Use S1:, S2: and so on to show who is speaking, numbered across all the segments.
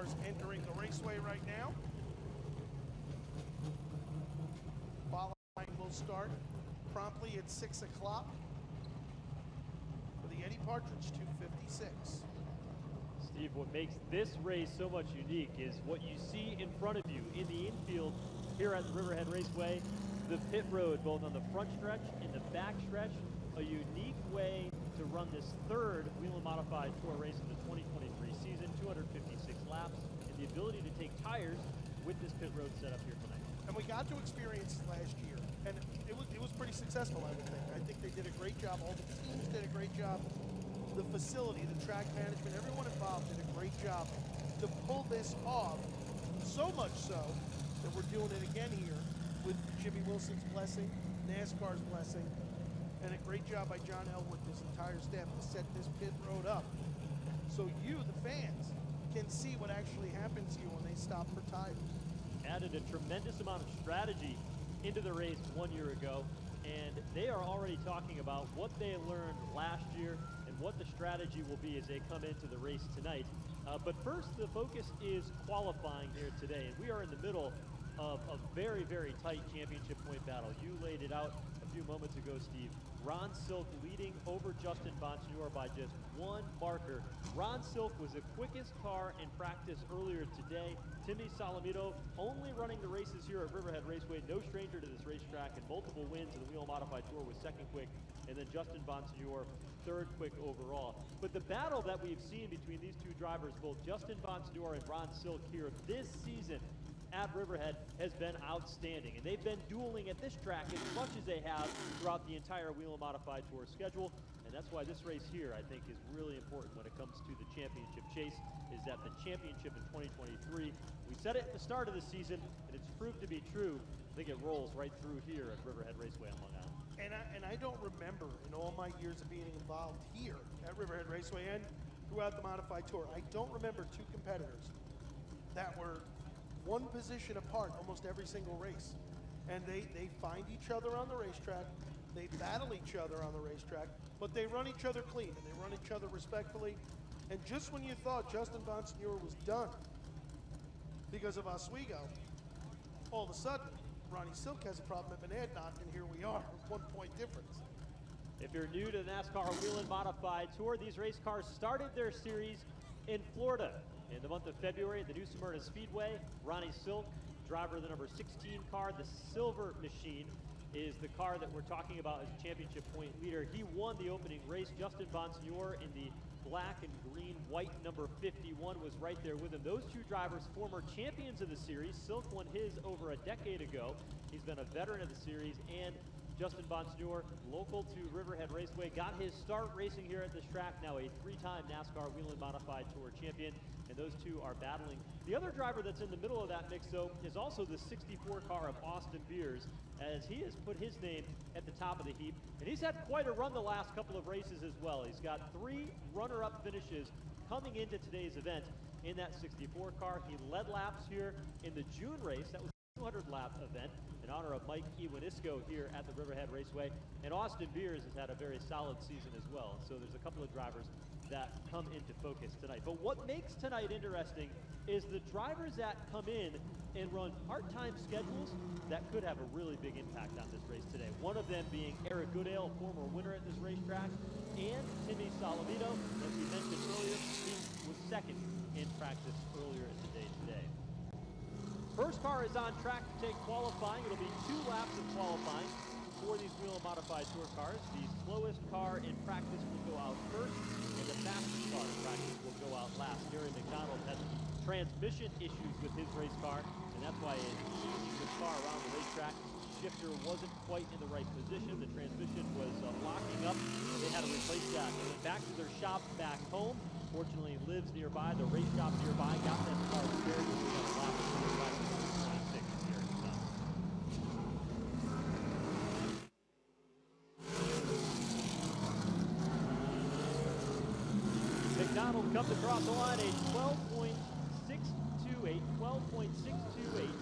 S1: cars entering the raceway right now. Qualifying will start promptly at 6 o'clock for the Eddie Partridge 256.
S2: Steve, what makes this race so much unique is what you see in front of you in the infield here at the Riverhead Raceway. The pit road, both on the front stretch and the back stretch, a unique way to run this third Whelen Modified Tour race in the 2023 season, 256 laps, and the ability to take tires with this pit road set up here tonight.
S1: And we got to experience it last year, and it was pretty successful, I would think. I think they did a great job. All the teams did a great job. The facility, the track management, everyone involved did a great job to pull this off, so much so that we're doing it again here with Jimmy Wilson's blessing, NASCAR's blessing, and a great job by John Elwood, his entire staff, to set this pit road up so you, the fans, can see what actually happens to you when they stop for tires.
S2: Added a tremendous amount of strategy into the race 1 year ago, and they are already talking about what they learned last year and what the strategy will be as they come into the race tonight. But first, the focus is qualifying here today, and we are in the middle of a very, very tight championship point battle. You laid it out a few moments ago, Steve. Ron Silk leading over Justin Bonsignor by just one marker. Ron Silk was the quickest car in practice earlier today. Timmy Salamito only running the races here at Riverhead Raceway, no stranger to this racetrack, and multiple wins in the Whelen Modified Tour, was second quick, and then Justin Bonsignor third quick overall. But the battle that we've seen between these two drivers, both Justin Bonsignor and Ron Silk here this season at Riverhead, has been outstanding, and they've been dueling at this track as much as they have throughout the entire Whelen Modified Tour schedule, and that's why this race here, I think, is really important when it comes to the championship chase, is that the championship in 2023, we said it at the start of the season, and it's proved to be true. I think it rolls right through here at Riverhead Raceway on Long Island.
S1: And I don't remember in all my years of being involved here at Riverhead Raceway and throughout the Modified Tour, I don't remember two competitors that were one position apart almost every single race. And they find each other on the racetrack, they battle each other on the racetrack, but they run each other clean and they run each other respectfully. And just when you thought Justin Bonsignor was done because of Oswego, all of a sudden, Ronnie Silk has a problem at Monadnock, and here we are, 1 point difference.
S2: If you're new to the NASCAR Whelen Modified Tour, these race cars started their series in Florida in the month of February at the New Smyrna Speedway. Ronnie Silk, driver of the number 16 car, the Silver Machine, is the car that we're talking about as championship point leader. He won the opening race. Justin Bonsignor in the black and green white number 51 was right there with him. Those two drivers, former champions of the series. Silk won his over a decade ago. He's been a veteran of the series, and Justin Bonsignor, local to Riverhead Raceway, got his start racing here at this track, now a three-time NASCAR Whelen Modified Tour champion, and those two are battling. The other driver that's in the middle of that mix, though, is also the 64 car of Austin Beers, as he has put his name at the top of the heap, and he's had quite a run the last couple of races as well. He's got 3 runner-up finishes coming into today's event in that 64 car. He led laps here in the June race. That was a 200-lap event in honor of Mike Iwanisco here at the Riverhead Raceway. And Austin Beers has had a very solid season as well. So there's a couple of drivers that come into focus tonight. But what makes tonight interesting is the drivers that come in and run part-time schedules that could have a really big impact on this race today. One of them being Eric Goodale, former winner at this racetrack, and Timmy Salamito, as we mentioned earlier. He was second in practice earlier in the day today. First car is on track to take qualifying. It'll be 2 laps of qualifying for these Whelen Modified Tour cars. The slowest car in practice will go out first, and the fastest car in practice will go out last. Gary McDonald had transmission issues with his race car, and that's why in easing the car around the racetrack, shifter wasn't quite in the right position. The transmission was locking up, and they had to replace that. They went back to their shop back home. Fortunately, lives nearby, the race shop nearby, got that car repaired, and we got a lap of 26 here at the top. McDonald comes across the line, a 12.628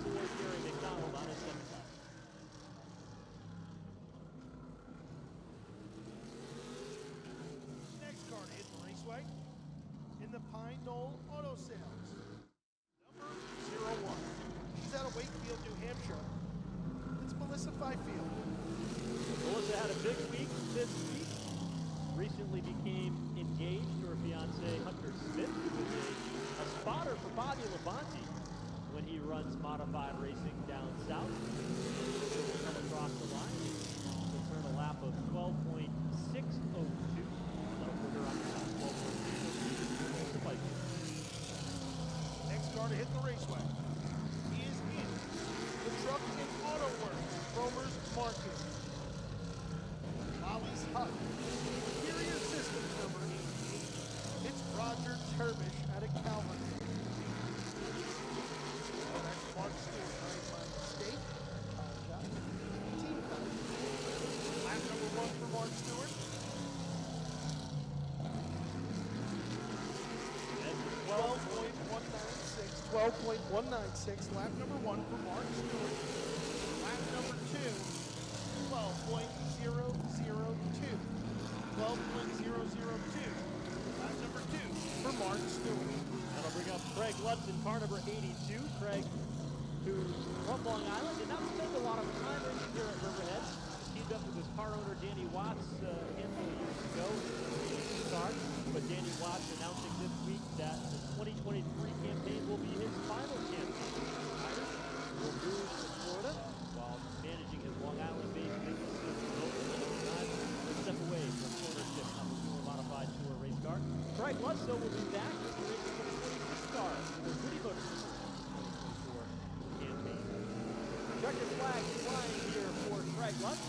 S2: for Gary McDonald on his second lap.
S1: Next car to hit the raceway in the Pine Knoll Auto Sales Melissa Fifield.
S2: Melissa had a big week this week. Recently became engaged to her fiance Hunter Smith, who is a spotter for Bobby Labonte when he runs modified racing down south. She'll come across the line. She'll turn a lap of 12.602. That'll put her on the top. 12.602.
S1: Next car to hit the raceway. He is in the Truck and Auto Works, Cromer's Market. Molly's Hut. Interior Systems number 8. It's Roger Turbish out of Calvert. Oh, that's Mark Stewart. My mistake. Apologize. Team car. Lap number 1 for Mark Stewart.
S2: And
S1: 12.196. Lap number 1 for Mark Stewart. Lap number 2, 12.002. 12.002. Lap number 2 for Mark Stewart.
S2: that'll bring up Craig Lutz in car number 82. Craig, who's from Long Island, did not spend a lot of time racing here at Riverhead. Teamed up with his car owner Danny Watts a handful of years ago in his car. But Danny Watts announcing this week that the 2023 campaign will be his final campaign. Will move to Florida while managing his Long Island-based business to step away from ownership on the Whelen Modified Tour race car. Craig Lutz, though, will be back with the racing for the 26 car for the Goody Motorsports 2024 campaign. Checkered flag flying here for Craig Lutz.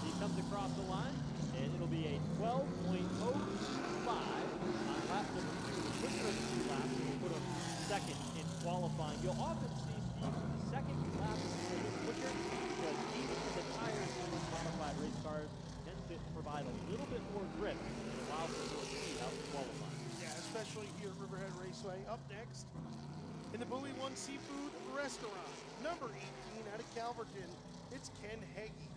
S2: He comes across the line, and it'll be a 12.025 on lap number 2. The quicker of the 2 laps will put him second in qualifying. You'll often see, Steve, the second lap is a little quicker because each of the tires in these modified race cars tends to provide a little bit more grip and allow for more speed out in qualifying.
S1: Yeah, especially here at Riverhead Raceway. Up next, in the Bowie One Seafood Restaurant, number 18 out of Calverton, it's Ken Heggie.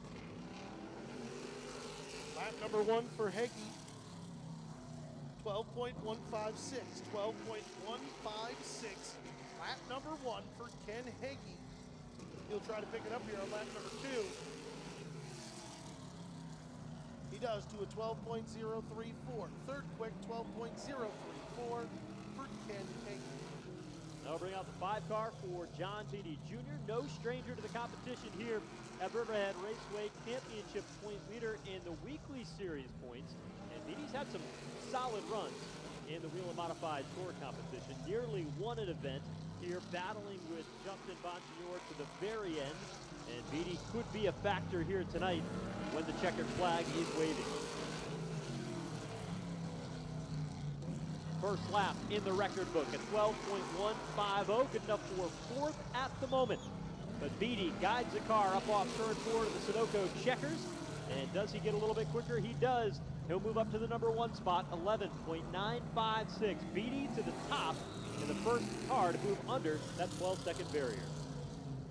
S1: Lap number 1 for Heggie, 12.156. 12.156. Lap number 1 for Ken Heggie. He'll try to pick it up here on lap number 2. He does to a 12.034. Third quick, 12.034 for Ken Heggie.
S2: That'll bring out the 5 car for John Beatty Jr. No stranger to the competition here at Riverhead Raceway. Championship point leader in the weekly series points. And Beatty's had some solid runs in the Whelen Modified Tour competition. Nearly won an event here, battling with Justin Bonsignor to the very end. And Beatty could be a factor here tonight when the checkered flag is waving. First lap in the record book at 12.150, good enough for 4th at the moment. But Beatty guides the car up off turn 4 to the Sunoco checkers. And does he get a little bit quicker? He does. He'll move up to the number 1 spot, 11.956. Beatty to the top in the first car to move under that 12-second barrier.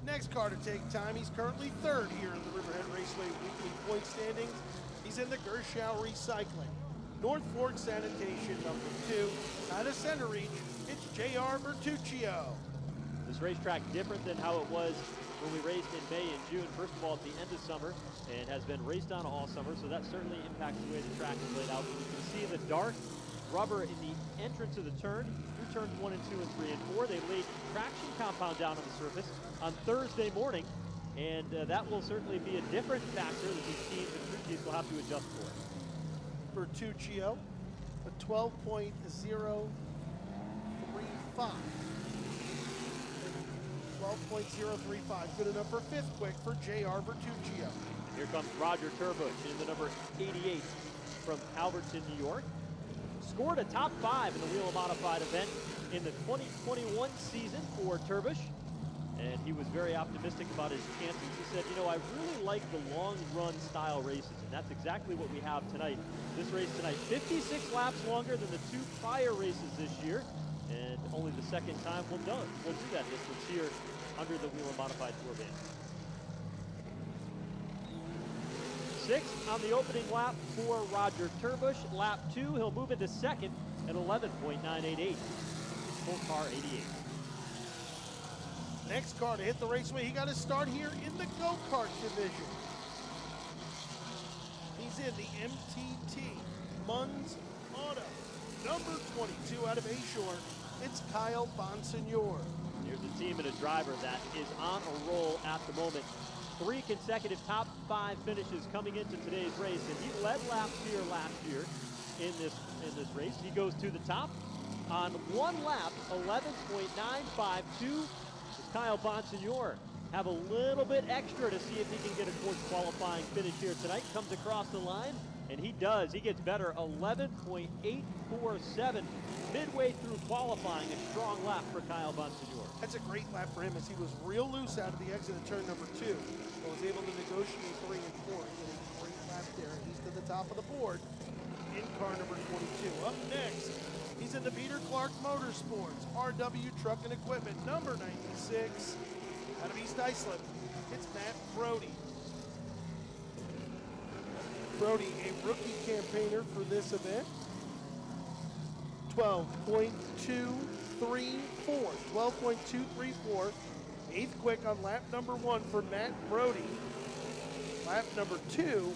S1: Next car to take time. He's currently 3rd here in the Riverhead Raceway weekly point standings. He's in the Gershow Recycling. North Fork Sanitation, number 2. Out of Center Reach, it's J.R. Bertuccio.
S2: This racetrack different than how it was when we raced in May and June. First of all, at the end of summer, and has been raced on all summer, so that certainly impacts the way the track is laid out. You can see the dark rubber in the entrance of the turn, through turns 1 and 2 and 3 and 4. They laid traction compound down on the surface on Thursday morning, and that will certainly be a different factor that these teams and crew chiefs will have to adjust for.
S1: Bertuccio, a 12.035. 12.035, good enough for 5th quick for J.R. Bertuccio.
S2: Here comes Roger Turbush in the number 88 from Calverton, New York. Scored a top 5 in the Whelen Modified event in the 2021 season for Turbush. And he was very optimistic about his chances. He said, you know, I really like the long run style races, and that's exactly what we have tonight. This race tonight, 56 laps longer than the 2 prior races this year, and only the second time we'll do that distance here under the Whelen Modified Tour ban. 6th on the opening lap for Roger Turbush. Lap 2, he'll move into 2nd at 11.988. Full car 88.
S1: Next car to hit the raceway, he got his start here in the go-kart division. He's in the MTT Munz Auto. Number 22 out of Ashore, it's Kyle Bonsignor.
S2: Here's a team and a driver that is on a roll at the moment. 3 consecutive top 5 finishes coming into today's race, and he led laps here last year in this race. He goes to the top on 1 lap, 11.952. Kyle Bonsignor have a little bit extra to see if he can get a course qualifying finish here tonight. Comes across the line, and he does. He gets better, 11.847 midway through qualifying. A strong lap for Kyle Bonsignor.
S1: That's a great lap for him as he was real loose out of the exit of turn number 2. But was able to negotiate 3 and 4 and get a great lap there. He's to the top of the board in car number 22. Up next, he's in the Peter Clark Motorsports RW Truck and Equipment, number 96, out of East Islip. It's Matt Brody. Brody, a rookie campaigner for this event. 12.234. 12.234. 8th quick on lap number 1 for Matt Brody. Lap number 2.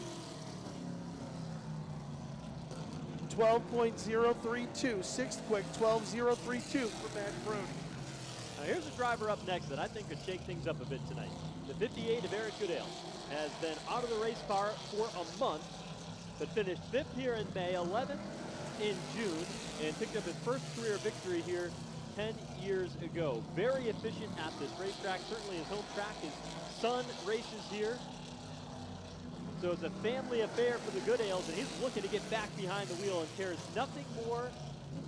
S1: 12.032. 6th quick, 12.032 for Matt Brody.
S2: Now here's a driver up next that I think could shake things up a bit tonight. The 58 of Eric Goodale has been out of the race car for a month, but finished 5th here in May, 11th in June, and picked up his first career victory here 10 years ago. Very efficient at this racetrack, certainly his home track. His son races here. So it's a family affair for the Goodales, and he's looking to get back behind the wheel and cares nothing more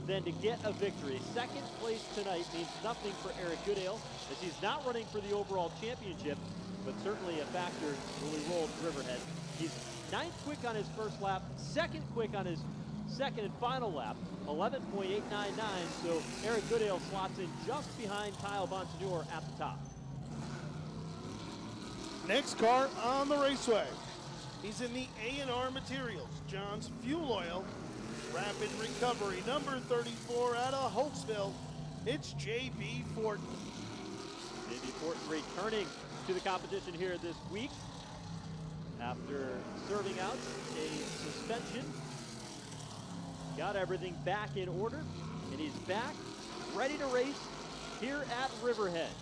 S2: than to get a victory. 2nd place tonight means nothing for Eric Goodale, as he's not running for the overall championship, but certainly a factor when we roll to Riverhead. He's 9th quick on his first lap, 2nd quick on his 2nd and final lap, 11.899, so Eric Goodale slots in just behind Kyle Bonsignor at the top.
S1: Next car on the raceway. He's in the A&R Materials, John's Fuel Oil, Rapid Recovery, number 34 out of Holtzville. It's J.B. Fortin.
S2: J.B. Fortin returning to the competition here this week after serving out a suspension. Got everything back in order, and he's back, ready to race here at Riverhead.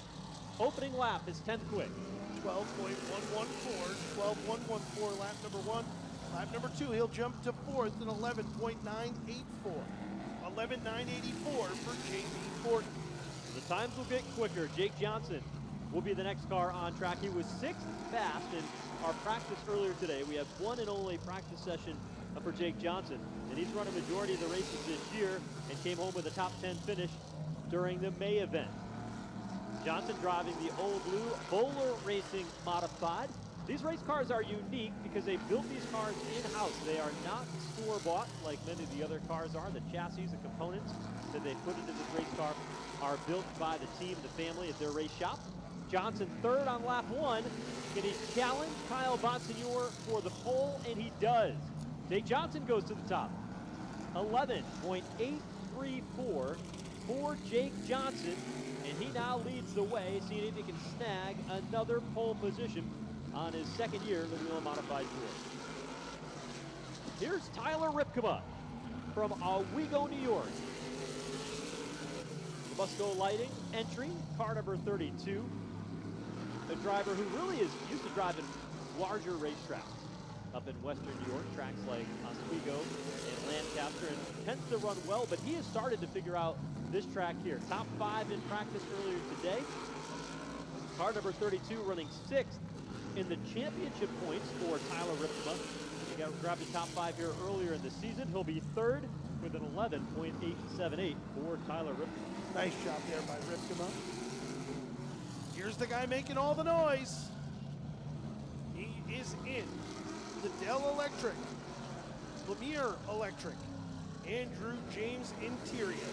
S2: Opening lap is 10th quick.
S1: 12.114, 12.114 lap number 1. Lap number 2, he'll jump to 4th at 11.984. 11.984 for J.B. Fortin.
S2: The times will get quicker. Jake Johnson will be the next car on track. He was 6th fast in our practice earlier today. We have one and only practice session for Jake Johnson, and he's run a majority of the races this year and came home with a top 10 finish during the May event. Johnson driving the old blue Bowler Racing Modified. These race cars are unique because they built these cars in-house. They are not store-bought like many of the other cars are. The chassis and components that they put into this race car are built by the team, the family at their race shop. Johnson 3rd on lap 1. Can he challenge Kyle Bonsignor for the pole? And he does. Jake Johnson goes to the top. 11.834 for Jake Johnson. And he now leads the way, seeing if he can snag another pole position on his 2nd year in the Whelen Modified Tour. Here's Tyler Ripkema from Owego, New York. The Musco Lighting entry, car number 32. A driver who really is used to driving larger racetracks up in western New York, tracks like Oswego and Lancaster, and tends to run well, but he has started to figure out this track here. Top 5 in practice earlier today. Car number 32 running 6th in the championship points for Tyler Ripkema. He grabbed the top 5 here earlier in the season. He'll be 3rd with an 11.878 for Tyler Ripkema.
S1: Nice job there by Ripkema. Here's the guy making all the noise. He is in the Dell Electric, Lemire Electric, Andrew James Interior.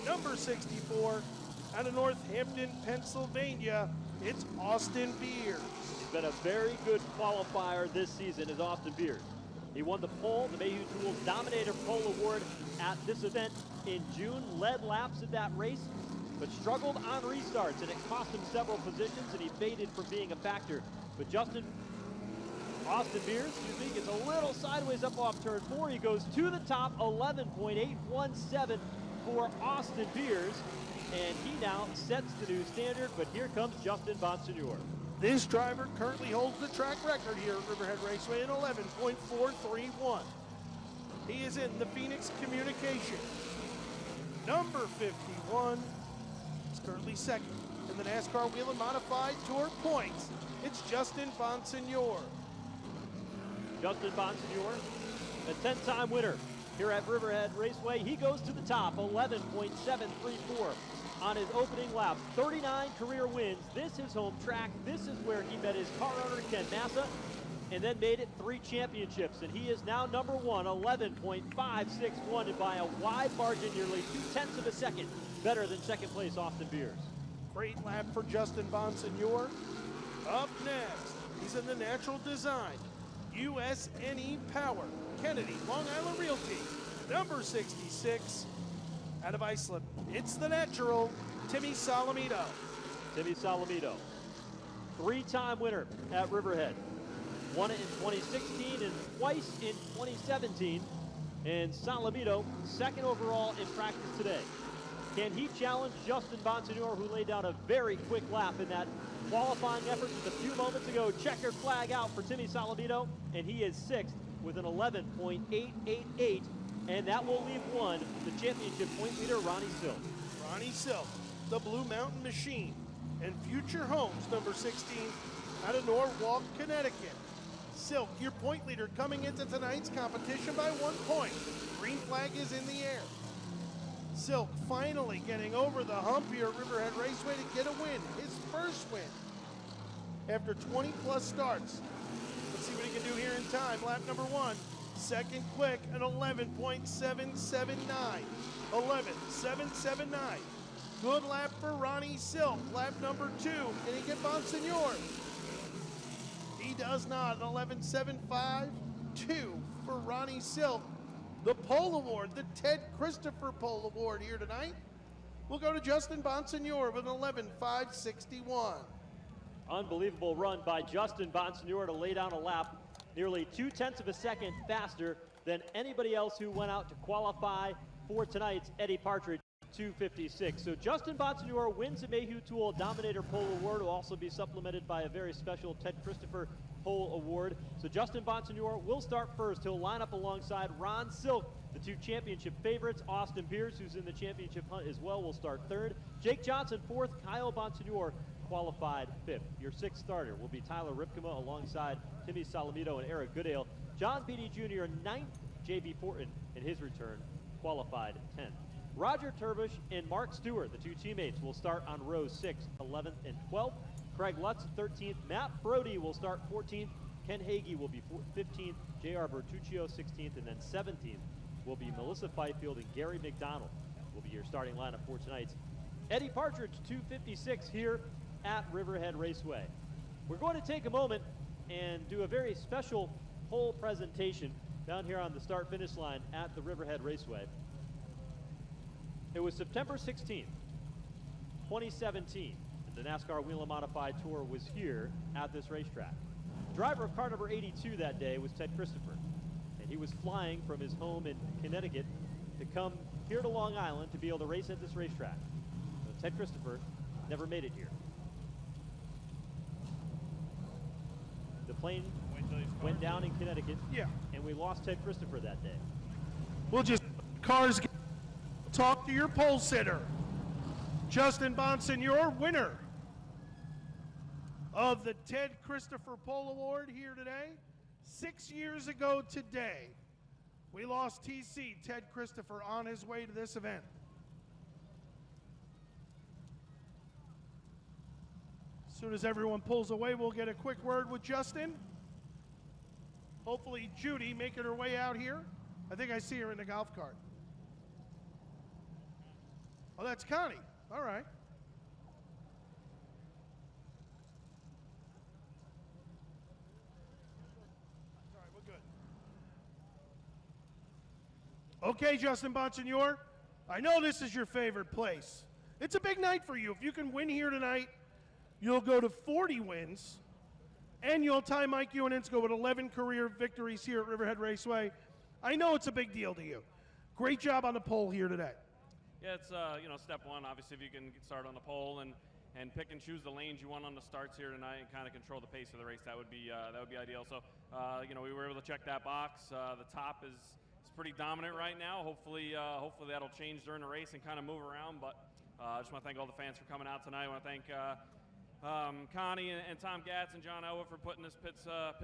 S1: Number 64, out of Northampton, Pennsylvania, it's Austin Beers.
S2: He's been a very good qualifier this season, is Austin Beers. He won the pole, the Mayhew Tools Dominator Pole Award at this event in June, led laps at that race, but struggled on restarts, and it cost him several positions, and he faded from being a factor. But Austin Beers, gets a little sideways up off turn 4. He goes to the top, 11.817 for Austin Beers, and he now sets the new standard, but here comes Justin Bonsignor.
S1: This driver currently holds the track record here at Riverhead Raceway in 11.431. He is in the Phoenix Communication. Number 51 is currently second in the NASCAR Whelen Modified Tour points. It's Justin Bonsignor.
S2: Justin Bonsignor, a 10-time winner here at Riverhead Raceway. He goes to the top, 11.734 on his opening lap. 39 career wins. This is his home track. This is where he met his car owner, Ken Massa, and then made it 3 championships. And he is now number 1, 11.561, and by a wide margin, nearly 0.2 of a second better than second place Austin Beers.
S1: Great lap for Justin Bonsignor. Up next, he's in the Natural Design USNE Power Kennedy Long Island Realty, number 66, out of Iceland. It's the natural, Timmy Solomito.
S2: Timmy Solomito, 3-time winner at Riverhead. Won it in 2016 and twice in 2017. And Solomito, 2nd overall in practice today. Can he challenge Justin Bonsignor, who laid down a very quick lap in that qualifying effort just a few moments ago? Checkered flag out for Timmy Solomito, and he is 6th with an 11.888, and that will leave one, the championship point leader, Ronnie Silk.
S1: Ronnie Silk, the Blue Mountain Machine, and Future Homes, number 16, out of Norwalk, Connecticut. Silk, your point leader, coming into tonight's competition by 1 point. Green flag is in the air. Silk finally getting over the hump here at Riverhead Raceway to get a win, his first win after 20-plus starts. Let's see what he can do here in time. Lap number 1, second quick, an 11.779. 11.779. Good lap for Ronnie Silk. Lap number 2, can he get Bonsignor? He does not. An 11.752 for Ronnie Silk. The pole award, the Ted Christopher pole award here tonight, will go to Justin Bonsignor with an 11.561.
S2: Unbelievable run by Justin Bonsignor to lay down a lap nearly 0.2 of a second faster than anybody else who went out to qualify for tonight's Eddie Partridge 256. So Justin Bonsignor wins the Mayhew Tool Dominator Pole Award. Will also be supplemented by a very special Ted Christopher Pole Award. So Justin Bonsignor will start first. He'll line up alongside Ron Silk, the 2 championship favorites. Austin Beers, who's in the championship hunt as well, will start 3rd. Jake Johnson 4th. Kyle Bonsignor qualified 5th. Your 6th starter will be Tyler Ripkema alongside Timmy Solomito and Eric Goodale. John Beatty Jr. 9th. J.B. Fortin in his return qualified 10th. Roger Turbush and Mark Stewart, the 2 teammates, will start on rows 6th, 11th, and 12th. Craig Lutz, 13th. Matt Brody will start 14th. Ken Hagee will be 15th. J.R. Bertuccio, 16th. And then 17th will be Melissa Fifield, and Gary McDonald will be your starting lineup for tonight's Eddie Partridge 256 here at Riverhead Raceway. We're going to take a moment and do a very special pole presentation down here on the start-finish line at the Riverhead Raceway. It was September 16th, 2017. The NASCAR Whelen Modified Tour was here at this racetrack. The driver of car number 82 that day was Ted Christopher, and he was flying from his home in Connecticut to come here to Long Island to be able to race at this racetrack. So Ted Christopher never made it here. The plane went down in Connecticut, and we lost Ted Christopher that day.
S1: We'll just talk to your pole sitter. Justin Bonsignor, winner of the Ted Christopher Pole Award here today. 6 years ago today, we lost TC, Ted Christopher, on his way to this event. As soon as everyone pulls away, we'll get a quick word with Justin. Hopefully Judy making her way out here. I think I see her in the golf cart. Oh, that's Connie. All right. All right, we're good. Okay, Justin Bonsignor, I know this is your favorite place. It's a big night for you. If you can win here tonight, you'll go to 40 wins, and you'll tie Mike Ewaninsko with 11 career victories here at Riverhead Raceway. I know it's a big deal to you. Great job on the pole here today.
S3: Yeah, it's step one. Obviously, if you can get started on the pole and pick and choose the lanes you want on the starts here tonight and kind of control the pace of the race, that would be ideal. So, we were able to check that box. The top is pretty dominant right now. Hopefully that'll change during the race and kind of move around. But I just want to thank all the fans for coming out tonight. I want to thank Connie and Tom Gatz and John Elwood for putting this pit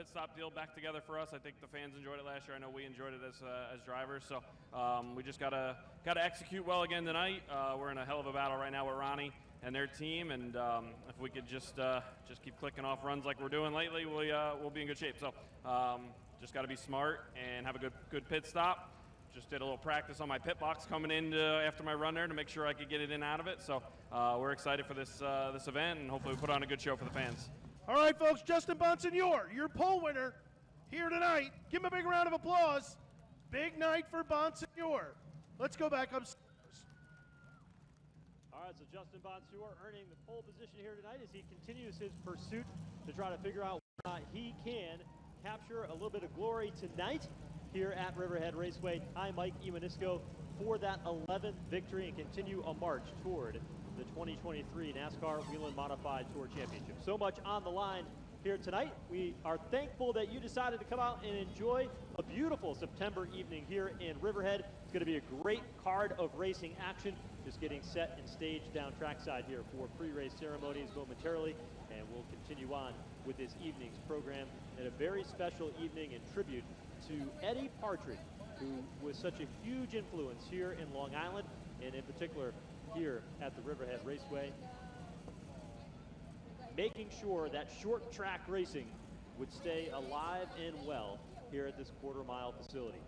S3: stop deal back together for us. I think the fans enjoyed it last year. I know we enjoyed it as drivers. So we just gotta execute well again tonight. We're in a hell of a battle right now with Ronnie and their team, and if we could just keep clicking off runs like we're doing lately, we'll be in good shape. So just got to be smart and have a good pit stop. Just did a little practice on my pit box coming in after my run there to make sure I could get it in out of it. So we're excited for this event, and hopefully we put on a good show for the fans.
S1: All right, folks, Justin Bonsignor, your pole winner here tonight. Give him a big round of applause. Big night for Bonsignor. Let's go back upstairs.
S2: All right, so Justin Bonsignor earning the pole position here tonight as he continues his pursuit to try to figure out whether or not he can capture a little bit of glory tonight here at Riverhead Raceway. Hi, Mike Ewaninsko, for that 11th victory and continue a march toward the 2023 NASCAR Whelen Modified Tour Championship. So much on the line here tonight. We are thankful that you decided to come out and enjoy a beautiful September evening here in Riverhead. It's going to be a great card of racing action, just getting set and staged down trackside here for pre-race ceremonies momentarily, and we'll continue on with this evening's program and a very special evening in tribute to Eddie Partridge, who was such a huge influence here in Long Island, and in particular here at the Riverhead Raceway, making sure that short track racing would stay alive and well here at this quarter-mile facility.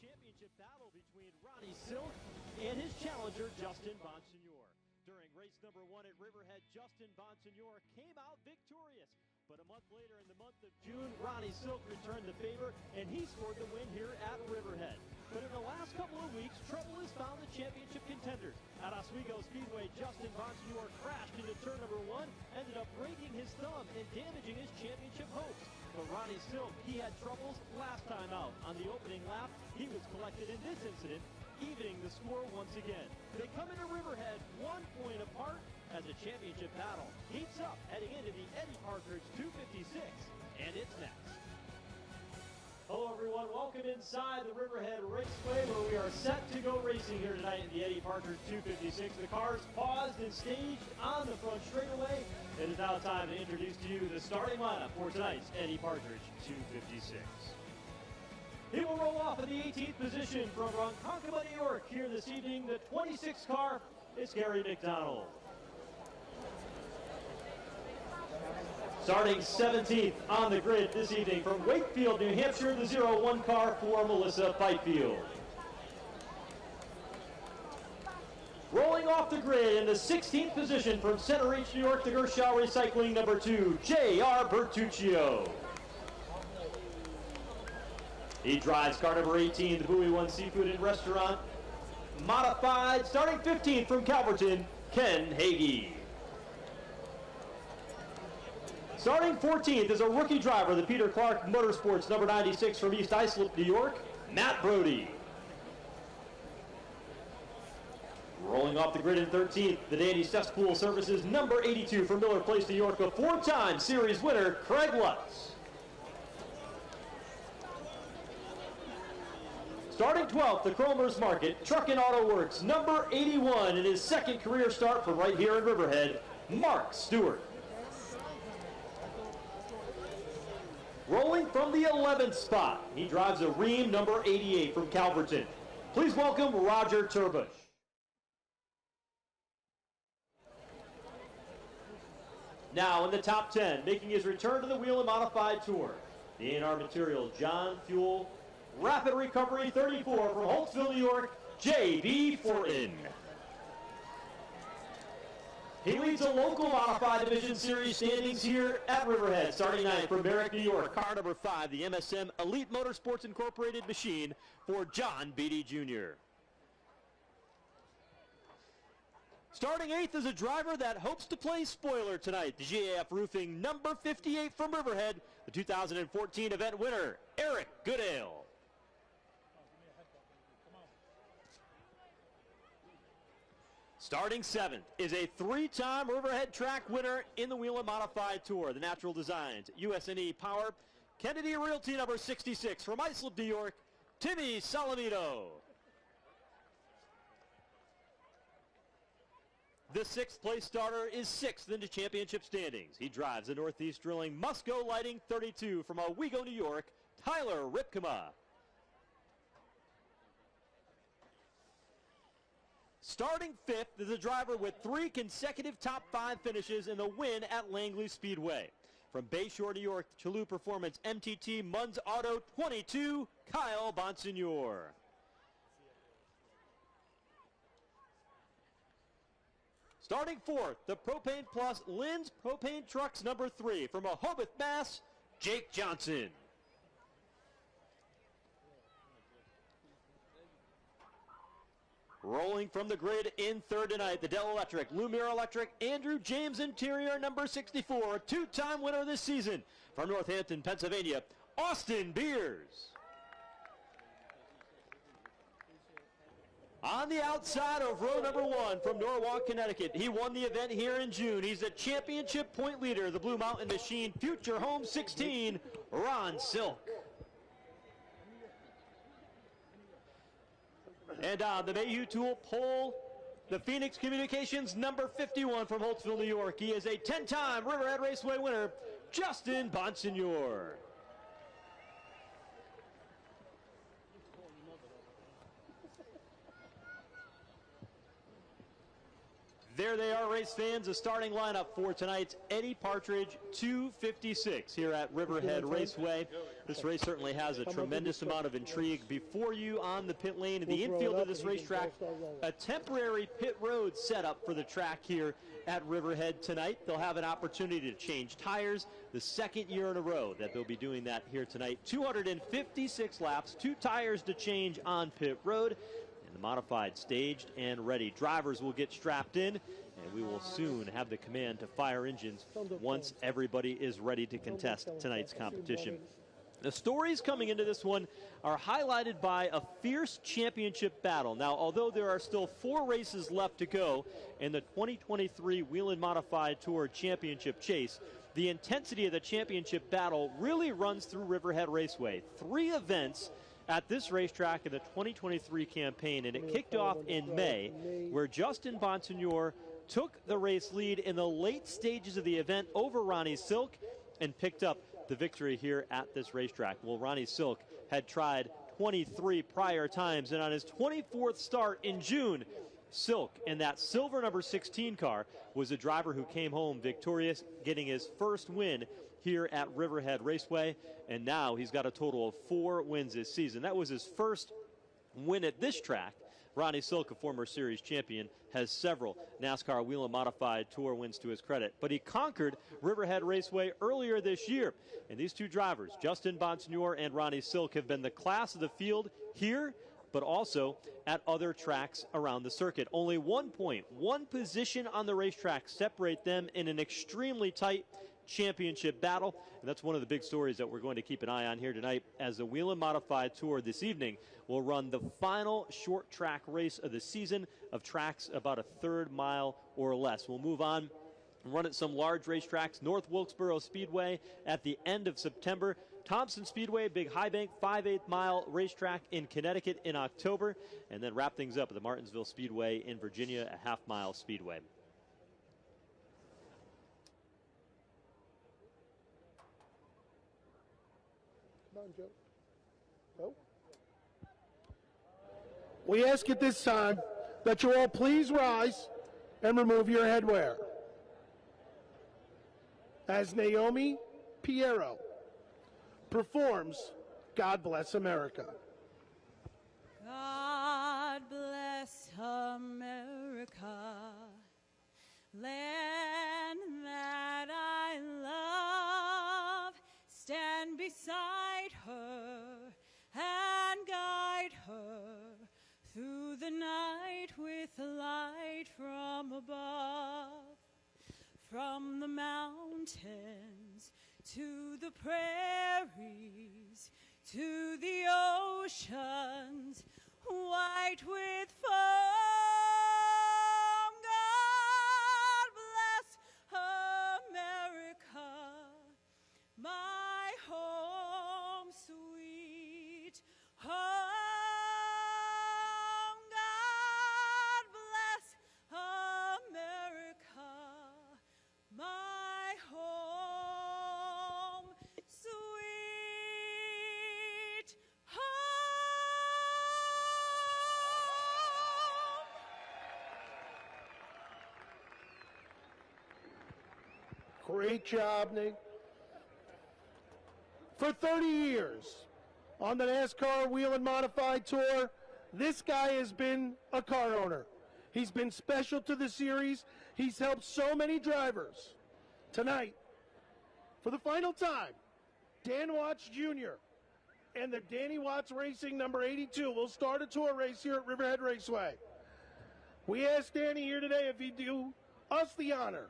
S2: Championship battle between Ronnie Silk and his challenger Justin Bonsignor. During race number 1 at Riverhead, Justin Bonsignor came out victorious. But a month later, in the month of June, Ronnie Silk returned the favor, and he scored the win here at Riverhead. But in the last couple of weeks, trouble has found the championship contenders. At Oswego Speedway, Justin Bonsignor crashed into turn number 1, ended up breaking his thumb and damaging his championship hopes. But Ronnie Silk, he had troubles last time out. On the opening lap, he was collected in this incident, evening the score once again. They come into Riverhead 1 point apart as the championship battle heats up heading into the Eddie Partridge 256, and it's next. Hello everyone, welcome inside the Riverhead Raceway where we are set to go racing here tonight in the Eddie Partridge 256. The cars paused and staged on the front straightaway. It is now time to introduce to you the starting lineup for tonight's Eddie Partridge 256. He will roll off in the 18th position from Ronkonkoma, New York. Here this evening, the 26th car is Gary McDonald. Starting 17th on the grid this evening from Wakefield, New Hampshire, the 01 car for Melissa Fifield. Rolling off the grid in the 16th position from Center Reach, New York, the Gershaw Recycling number 2, J.R. Bertuccio. He drives car number 18, the Bowie One Seafood and Restaurant Modified. Starting 15th from Calverton, Ken Hagee. Starting 14th is a rookie driver, the Peter Clark Motorsports number 96 from East Islip, New York, Matt Brody. Rolling off the grid in 13th, the Dandy Cesspool Services number 82 from Miller Place, New York, a 4-time series winner, Craig Lutz. Starting 12th, the Cromer's Market Truck and Auto Works number 81 in his second career start from right here in Riverhead, Mark Stewart. Rolling from the 11th spot, he drives a Ream number 88 from Calverton. Please welcome Roger Turbush. Now in the top 10, making his return to the Whelen Modified Tour, the A&R Materials John Fuel Rapid Recovery 34 from Holtzville, New York, J.B. Fortin. He leads a local Modified Division Series standings here at Riverhead, starting 9th from Merrick, New York. Car number 5, the MSM Elite Motorsports Incorporated machine for John Beatty Jr. Starting 8th is a driver that hopes to play spoiler tonight. The GAF Roofing number 58 from Riverhead, the 2014 event winner, Eric Goodale. Starting 7th is a 3-time Riverhead track winner in the Whelen Modified Tour, the Natural Designs USNE Power Kennedy Realty number 66 from Islip, New York, Timmy Salamito. The 6th place starter is 6th into championship standings. He drives the Northeast Drilling Musco Lighting 32 from Owego, New York, Tyler Ripkema. Starting 5th is a driver with 3 consecutive top 5 finishes in the win at Langley Speedway. From Bayshore, New York, Chalou Performance MTT Munz Auto 22, Kyle Bonsignor. Starting 4th, the Propane Plus Lynn's Propane Trucks number 3 from Rehoboth, Mass, Jake Johnson. Rolling from the grid in 3rd tonight, the Dell Electric, Lumiere Electric, Andrew James Interior number 64, 2-time winner this season from Northampton, Pennsylvania, Austin Beers. On the outside of row number 1 from Norwalk, Connecticut, he won the event here in June. He's the championship point leader, the Blue Mountain Machine Future Home 16, Ron Silk. And on the Mayhew Tool pole, the Phoenix Communications number 51 from Holtzville, New York. He is a 10-time Riverhead Raceway winner, Justin Bonsignor. There they are, race fans, the starting lineup for tonight's Eddie Partridge 256 here at Riverhead Raceway. This race certainly has a tremendous amount of intrigue. Before you on the pit lane in the infield of this racetrack, a temporary pit road set up for the track here at Riverhead tonight. They'll have an opportunity to change tires, the 2nd year in a row that they'll be doing that here tonight. 256 laps, 2 tires to change on pit road. The modified staged and ready. Drivers will get strapped in, and we will soon have the command to fire engines once everybody is ready to contest tonight's competition. The stories coming into this one are highlighted by a fierce championship battle. Now, although there are still 4 races left to go in the 2023 Whelen Modified Tour Championship chase, the intensity of the championship battle really runs through Riverhead Raceway. 3 events at this racetrack in the 2023 campaign, and it kicked off in May, where Justin Bonsignor took the race lead in the late stages of the event over Ronnie Silk and picked up the victory here at this racetrack. Well, Ronnie Silk had tried 23 prior times, and on his 24th start in June, Silk in that silver number 16 car was a driver who came home victorious, getting his first win here at Riverhead Raceway, and now he's got a total of 4 wins this season. That was his first win at this track. Ronnie Silk, a former series champion, has several NASCAR Whelen Modified Tour wins to his credit, but he conquered Riverhead Raceway earlier this year, and these 2 drivers, Justin Bonsignor and Ronnie Silk, have been the class of the field here, but also at other tracks around the circuit. Only 1 point, 1 position on the racetrack separate them in an extremely tight championship battle, and that's one of the big stories that we're going to keep an eye on here tonight, as the Whelen Modified Tour this evening will run the final short track race of the season of tracks about a 1/3 mile or less. We'll move on and run at some large racetracks. North Wilkesboro Speedway at the end of September, Thompson Speedway, big high bank 5/8 mile racetrack in Connecticut in October, and then wrap things up at the Martinsville Speedway in Virginia, a 1/2 mile speedway.
S1: on, Joe. Go. We ask at this time that you all please rise and remove your headwear. As Naomi Piero performs God Bless America.
S4: God bless America, land that I love. Stand beside her and guide her through the night with light from above. From the mountains to the prairies, to the oceans, white with foam. God bless America, my home sweet home. God bless America, my home sweet home.
S1: Great job, Nick. For 30 years on the NASCAR Whelen Modified Tour, this guy has been a car owner. He's been special to the series. He's helped so many drivers. Tonight, for the final time, Dan Watts Jr. and the Danny Watts Racing number 82 will start a tour race here at Riverhead Raceway. We asked Danny here today if he'd do us the honor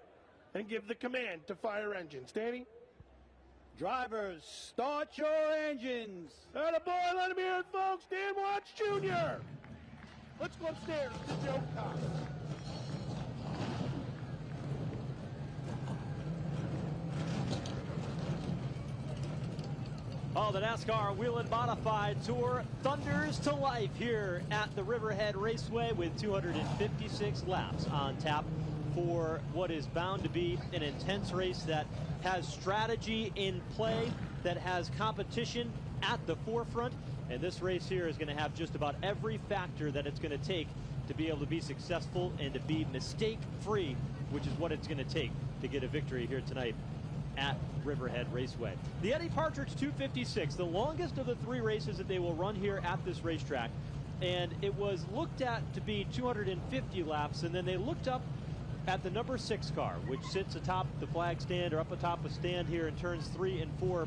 S1: and give the command to fire engines. Danny?
S5: Drivers, start your engines.
S1: Attaboy, let him hear it, folks. Dan Watts Jr. Let's go upstairs to Joe Cox.
S2: Oh, the NASCAR Whelen Modified Tour thunders to life here at the Riverhead Raceway with 256 laps on tap for what is bound to be an intense race that has strategy in play, that has competition at the forefront, and this race here is going to have just about every factor that it's going to take to be able to be successful and to be mistake-free, which is what it's going to take to get a victory here tonight at Riverhead Raceway. The Eddie Partridge 256, the longest of the three races that they will run here at this racetrack, and it was looked at to be 250 laps, and then they looked up at the number 6 car, which sits atop the flag stand or up atop a stand here in turns 3 and 4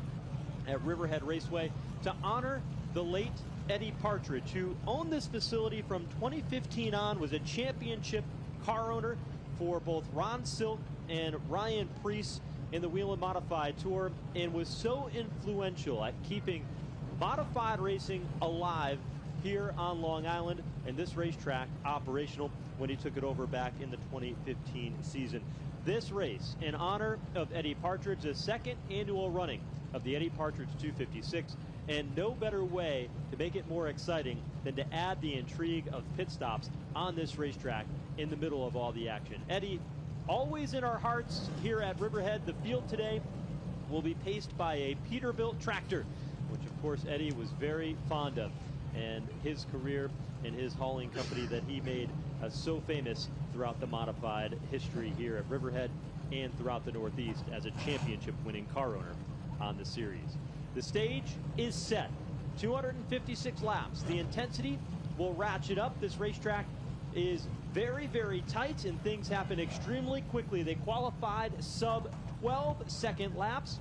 S2: at Riverhead Raceway to honor the late Eddie Partridge, who owned this facility from 2015 on, was a championship car owner for both Ron Silk and Ryan Preece in the Whelen Modified Tour, and was so influential at keeping modified racing alive here on Long Island and this racetrack operational when he took it over back in the 2015 season. This race, in honor of Eddie Partridge, the second annual running of the Eddie Partridge 256, and no better way to make it more exciting than to add the intrigue of pit stops on this racetrack in the middle of all the action. Eddie, always in our hearts here at Riverhead. The field today will be paced by a Peterbilt tractor, which of course Eddie was very fond of, and his career and his hauling company that he made so famous throughout the modified history here at Riverhead and throughout the Northeast as a championship winning car owner on the series. The stage is set, 256 laps. The intensity will ratchet up. This racetrack is very, very tight, and things happen extremely quickly. They qualified sub 12-second laps,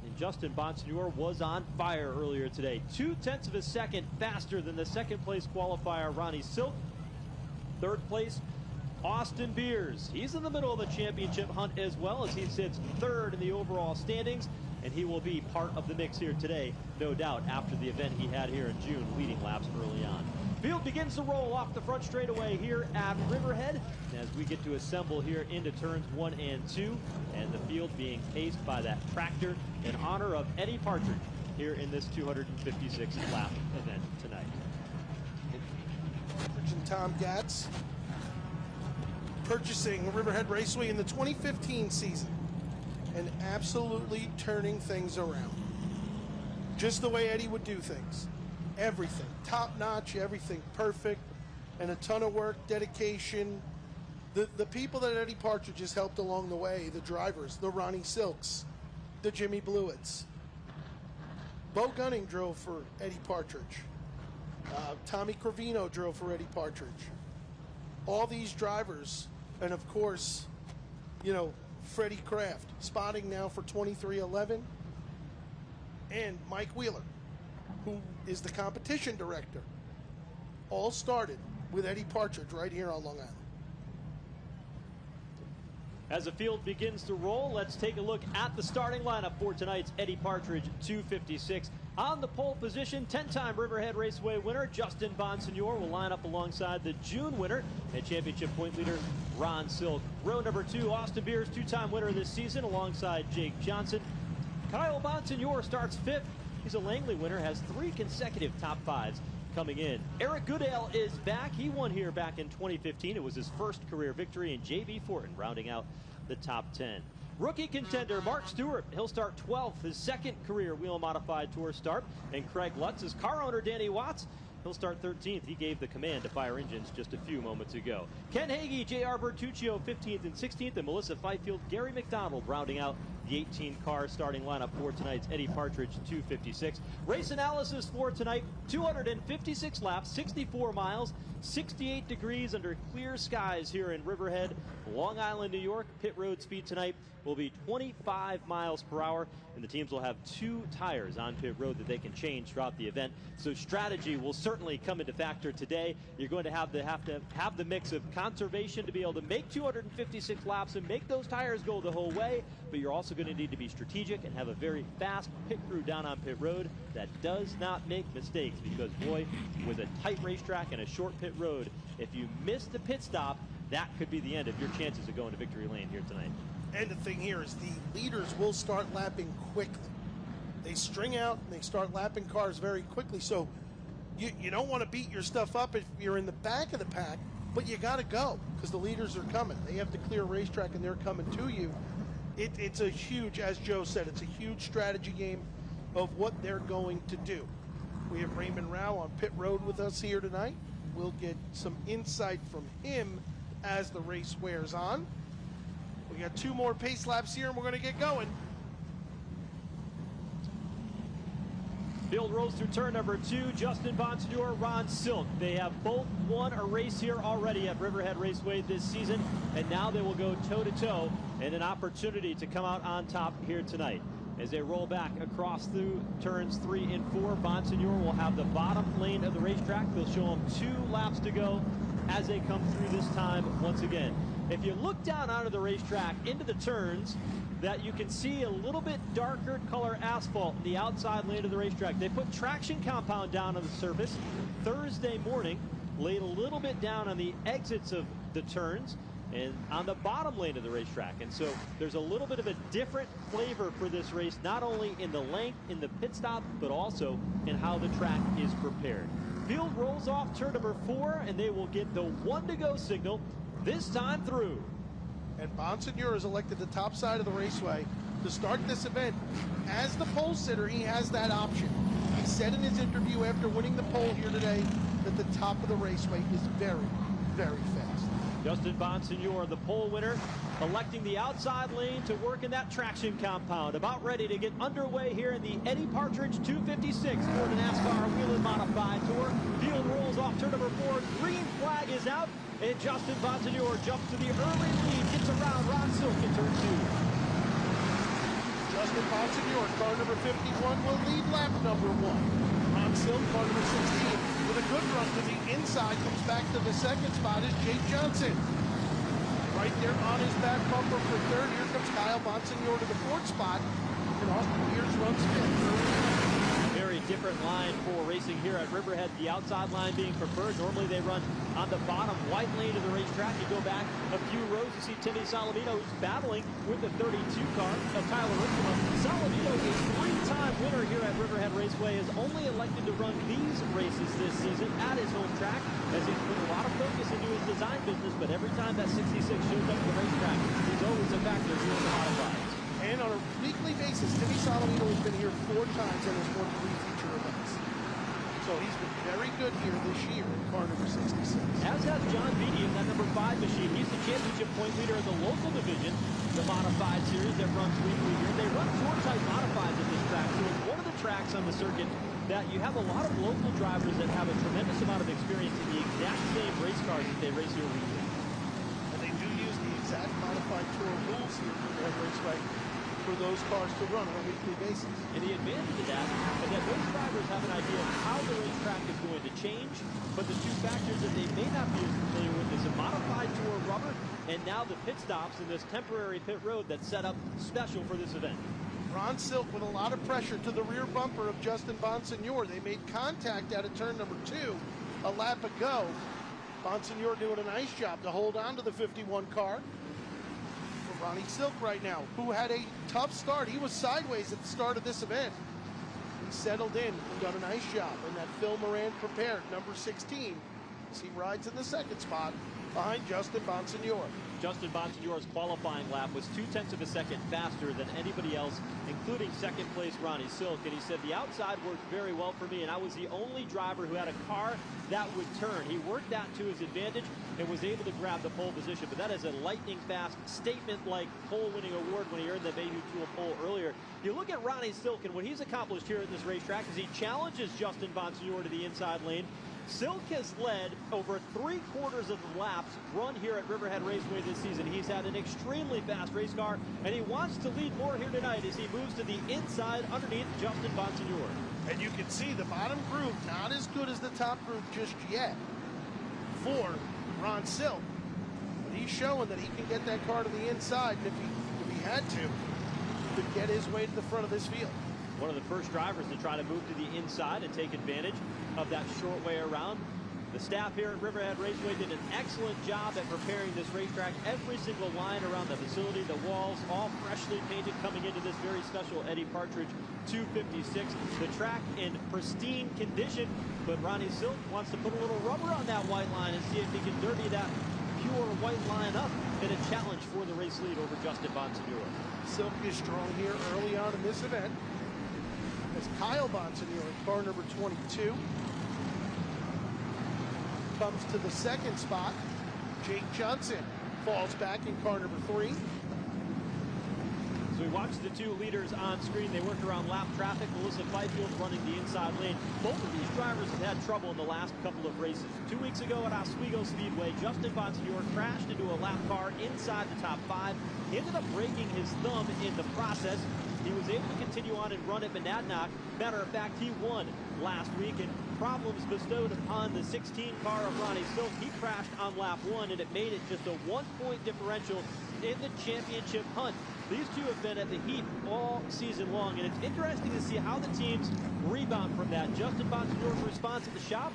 S2: and Justin Bonsignor was on fire earlier today. 0.2 of a second faster than the second place qualifier, Ronnie Silk. Third place, Austin Beers. He's in the middle of the championship hunt as well, as he sits third in the overall standings, and he will be part of the mix here today, no doubt, after the event he had here in June, leading laps early on. Field begins to roll off the front straightaway here at Riverhead as we get to assemble here into turns 1 and 2, and the field being paced by that tractor in honor of Eddie Partridge here in this 256 lap event tonight.
S1: Partridge and Tom Gatz purchasing Riverhead Raceway in the 2015 season and absolutely turning things around. just the way Eddie would do things. Everything, top notch, everything perfect, and a ton of work, dedication. The people that Eddie Partridge has helped along the way, the drivers, the Ronnie Silks, the Jimmy Blewitts. Bo Gunning drove for Eddie Partridge. Tommy Cravino drove for Eddie Partridge. All these drivers, and of course, you know, Freddie Kraft, spotting now for 2311, and Mike Wheeler, who is the competition director, all started with Eddie Partridge right here on Long Island.
S2: As the field begins to roll, let's take a look at the starting lineup for tonight's Eddie Partridge 256. On the pole position, 10-time Riverhead Raceway winner Justin Bonsignor will line up alongside the June winner and championship point leader Ron Silk. Row number 2, Austin Beers, 2-time winner this season alongside Jake Johnson. Kyle Bonsignor starts 5th. He's a Langley winner, has 3 consecutive top 5s coming in. Eric Goodale is back. He won here back in 2015. It was his first career victory, and J.B. Fortin rounding out the top 10. Rookie contender Mark Stewart, he'll start 12th, his second career Whelen Modified Tour start. And Craig Lutz, his car owner Danny Watts, he'll start 13th. He gave the command to Fire Engines just a few moments ago. Ken Hagee, J.R. Bertuccio 15th and 16th, and Melissa Fifield, Gary McDonald rounding out the 18-car starting lineup for tonight's Eddie Partridge 256. Race analysis for tonight, 256 laps, 64 miles, 68 degrees under clear skies here in Riverhead, Long Island, New York. Pit road speed tonight will be 25 miles per hour, and the teams will have 2 tires on pit road that they can change throughout the event. So strategy will certainly come into factor today. You're going to have the mix of conservation to be able to make 256 laps and make those tires go the whole way, but you're also going to need to be strategic and have a very fast pit crew down on pit road that does not make mistakes, because boy, with a tight racetrack and a short pit road, if you miss the pit stop, that could be the end of your chances of going to victory lane here tonight.
S1: And the thing here is the leaders will start lapping quickly. They string out and they start lapping cars very quickly. So you don't want to beat your stuff up if you're in the back of the pack, but you got to go because the leaders are coming. They have to clear racetrack and they're coming to you. It's a huge, as Joe said, it's a huge strategy game of what they're going to do. We have Raymond Rao on pit road with us here tonight. We'll get some insight from him as the race wears on. We got 2 more pace laps here and we're going to get going.
S2: Field rolls through turn number 2. Justin Bonsignor, Ron Silk. They have both won a race here already at Riverhead Raceway this season, and now they will go toe-to-toe and an opportunity to come out on top here tonight. As they roll back across through turns 3 and 4, Bonsignor will have the bottom lane of the racetrack. They'll show them 2 laps to go as they come through this time once again. If you look down onto the racetrack into the turns, that you can see a little bit darker color asphalt in the outside lane of the racetrack. They put traction compound down on the surface Thursday morning, laid a little bit down on the exits of the turns and on the bottom lane of the racetrack. And so there's a little bit of a different flavor for this race, not only in the length in the pit stop, but also in how the track is prepared. Field rolls off turn number 4, and they will get the 1 to go signal this time through.
S1: And Bonsignor is elected the top side of the raceway to start this event. As the pole sitter, he has that option. He said in his interview after winning the pole here today that the top of the raceway is very, very fast.
S2: Justin Bonsignor, the pole winner, electing the outside lane to work in that traction compound. About ready to get underway here in the Eddie Partridge 256 for the NASCAR Whelen Modified Tour. Field rolls off turn number 4. Green flag is out, and Justin Bonsignor jumps to the early lead, gets around Ron Silk in turn 2.
S1: Justin Bonsignor, car number 51, will lead lap number 1. Ron Silk, car number 16, with a good run to the inside, comes back to the second spot is Jake Johnson. Right there on his back bumper for 3rd. Here comes Kyle Bonsignor to the 4th spot, and Austin Beers runs 5th.
S2: Very different line for racing here at Riverhead. The outside line being preferred. Normally they run on the bottom white lane of the racetrack. You go back a few rows, you see Timmy Salavino, who's battling with the 32 car of Tyler Rickman. Salavino, a 3-time winner here at Riverhead Raceway, is only elected to run these races this season at his home track, as he's put a lot of focus into his design business, but every time that 66 shows up at the racetrack, he's always a factor here in the modifieds.
S1: And on a weekly basis, Timmy Solomino has been here 4 times and has won 3 feature events. So he's been very good here this year in car number 66.
S2: As has John Beatty in that number 5 machine. He's the championship point leader of the local division, the modified series that runs weekly here. They run tour-type modifieds at this track, so it's one of the tracks on the circuit that you have a lot of local drivers that have a tremendous amount of experience in the exact same race cars that they race here weekly.
S1: And they do use the exact modified tour rules here for Riverhead Raceway for those cars to run on a weekly basis.
S2: And the advantage of that is that those drivers have an idea of how the racetrack is going to change, but the 2 factors that they may not be as familiar with is a modified tour rubber and now the pit stops in this temporary pit road that's set up special for this event.
S1: Ron Silk with a lot of pressure to the rear bumper of Justin Bonsignor. They made contact out of turn number 2 a lap ago. Bonsignor doing a nice job to hold on to the 51 car. For Ronnie Silk right now, who had a tough start. He was sideways at the start of this event. He settled in and done a nice job. And that Phil Moran prepared, number 16, as he rides in the 2nd spot behind Justin Bonsignor.
S2: Justin Bonsignor's qualifying lap was 0.2 of a second faster than anybody else, including 2nd place Ronnie Silk. And he said, the outside worked very well for me, and I was the only driver who had a car that would turn. He worked that to his advantage and was able to grab the pole position. But that is a lightning fast statement-like pole-winning award when he earned the Mayhew Tool pole earlier. You look at Ronnie Silk, and what he's accomplished here at this racetrack is he challenges Justin Bonsignor to the inside lane. Silk has led over 3/4 of the laps run here at Riverhead Raceway this season. He's had an extremely fast race car, and he wants to lead more here tonight as he moves to the inside underneath Justin Bonsignor.
S1: And you can see the bottom groove not as good as the top groove just yet for Ron Silk. But he's showing that he can get that car to the inside, and if he had to, could get his way to the front of this field.
S2: One of the first drivers to try to move to the inside and take advantage of that short way around. The staff here at Riverhead Raceway did an excellent job at preparing this racetrack. Every single line around the facility, the walls, all freshly painted coming into this very special Eddie Partridge 256. The track in pristine condition, but Ronnie Silk wants to put a little rubber on that white line and see if he can derby that pure white line up in a challenge for the race lead over Justin Bonsignor.
S1: Silk is strong here early on in this event, as Kyle Bonsignor, car number 22, comes to the 2nd spot. Jake Johnson falls back in car number 3.
S2: So we watched the 2 leaders on screen. They worked around lap traffic. Melissa Fifield running the inside lane. Both of these drivers have had trouble in the last couple of races. 2 weeks ago at Oswego Speedway, Justin Bonsignor crashed into a lap car inside the top 5. He ended up breaking his thumb in the process. He was able to continue on and run at Monadnock. Matter of fact, he won last week, and problems bestowed upon the 16 car of Ronnie Silk. He crashed on lap 1, and it made it just a 1-point differential in the championship hunt. These 2 have been at the heat all season long, and it's interesting to see how the teams rebound from that. Justin Bonsignor's response at the shop: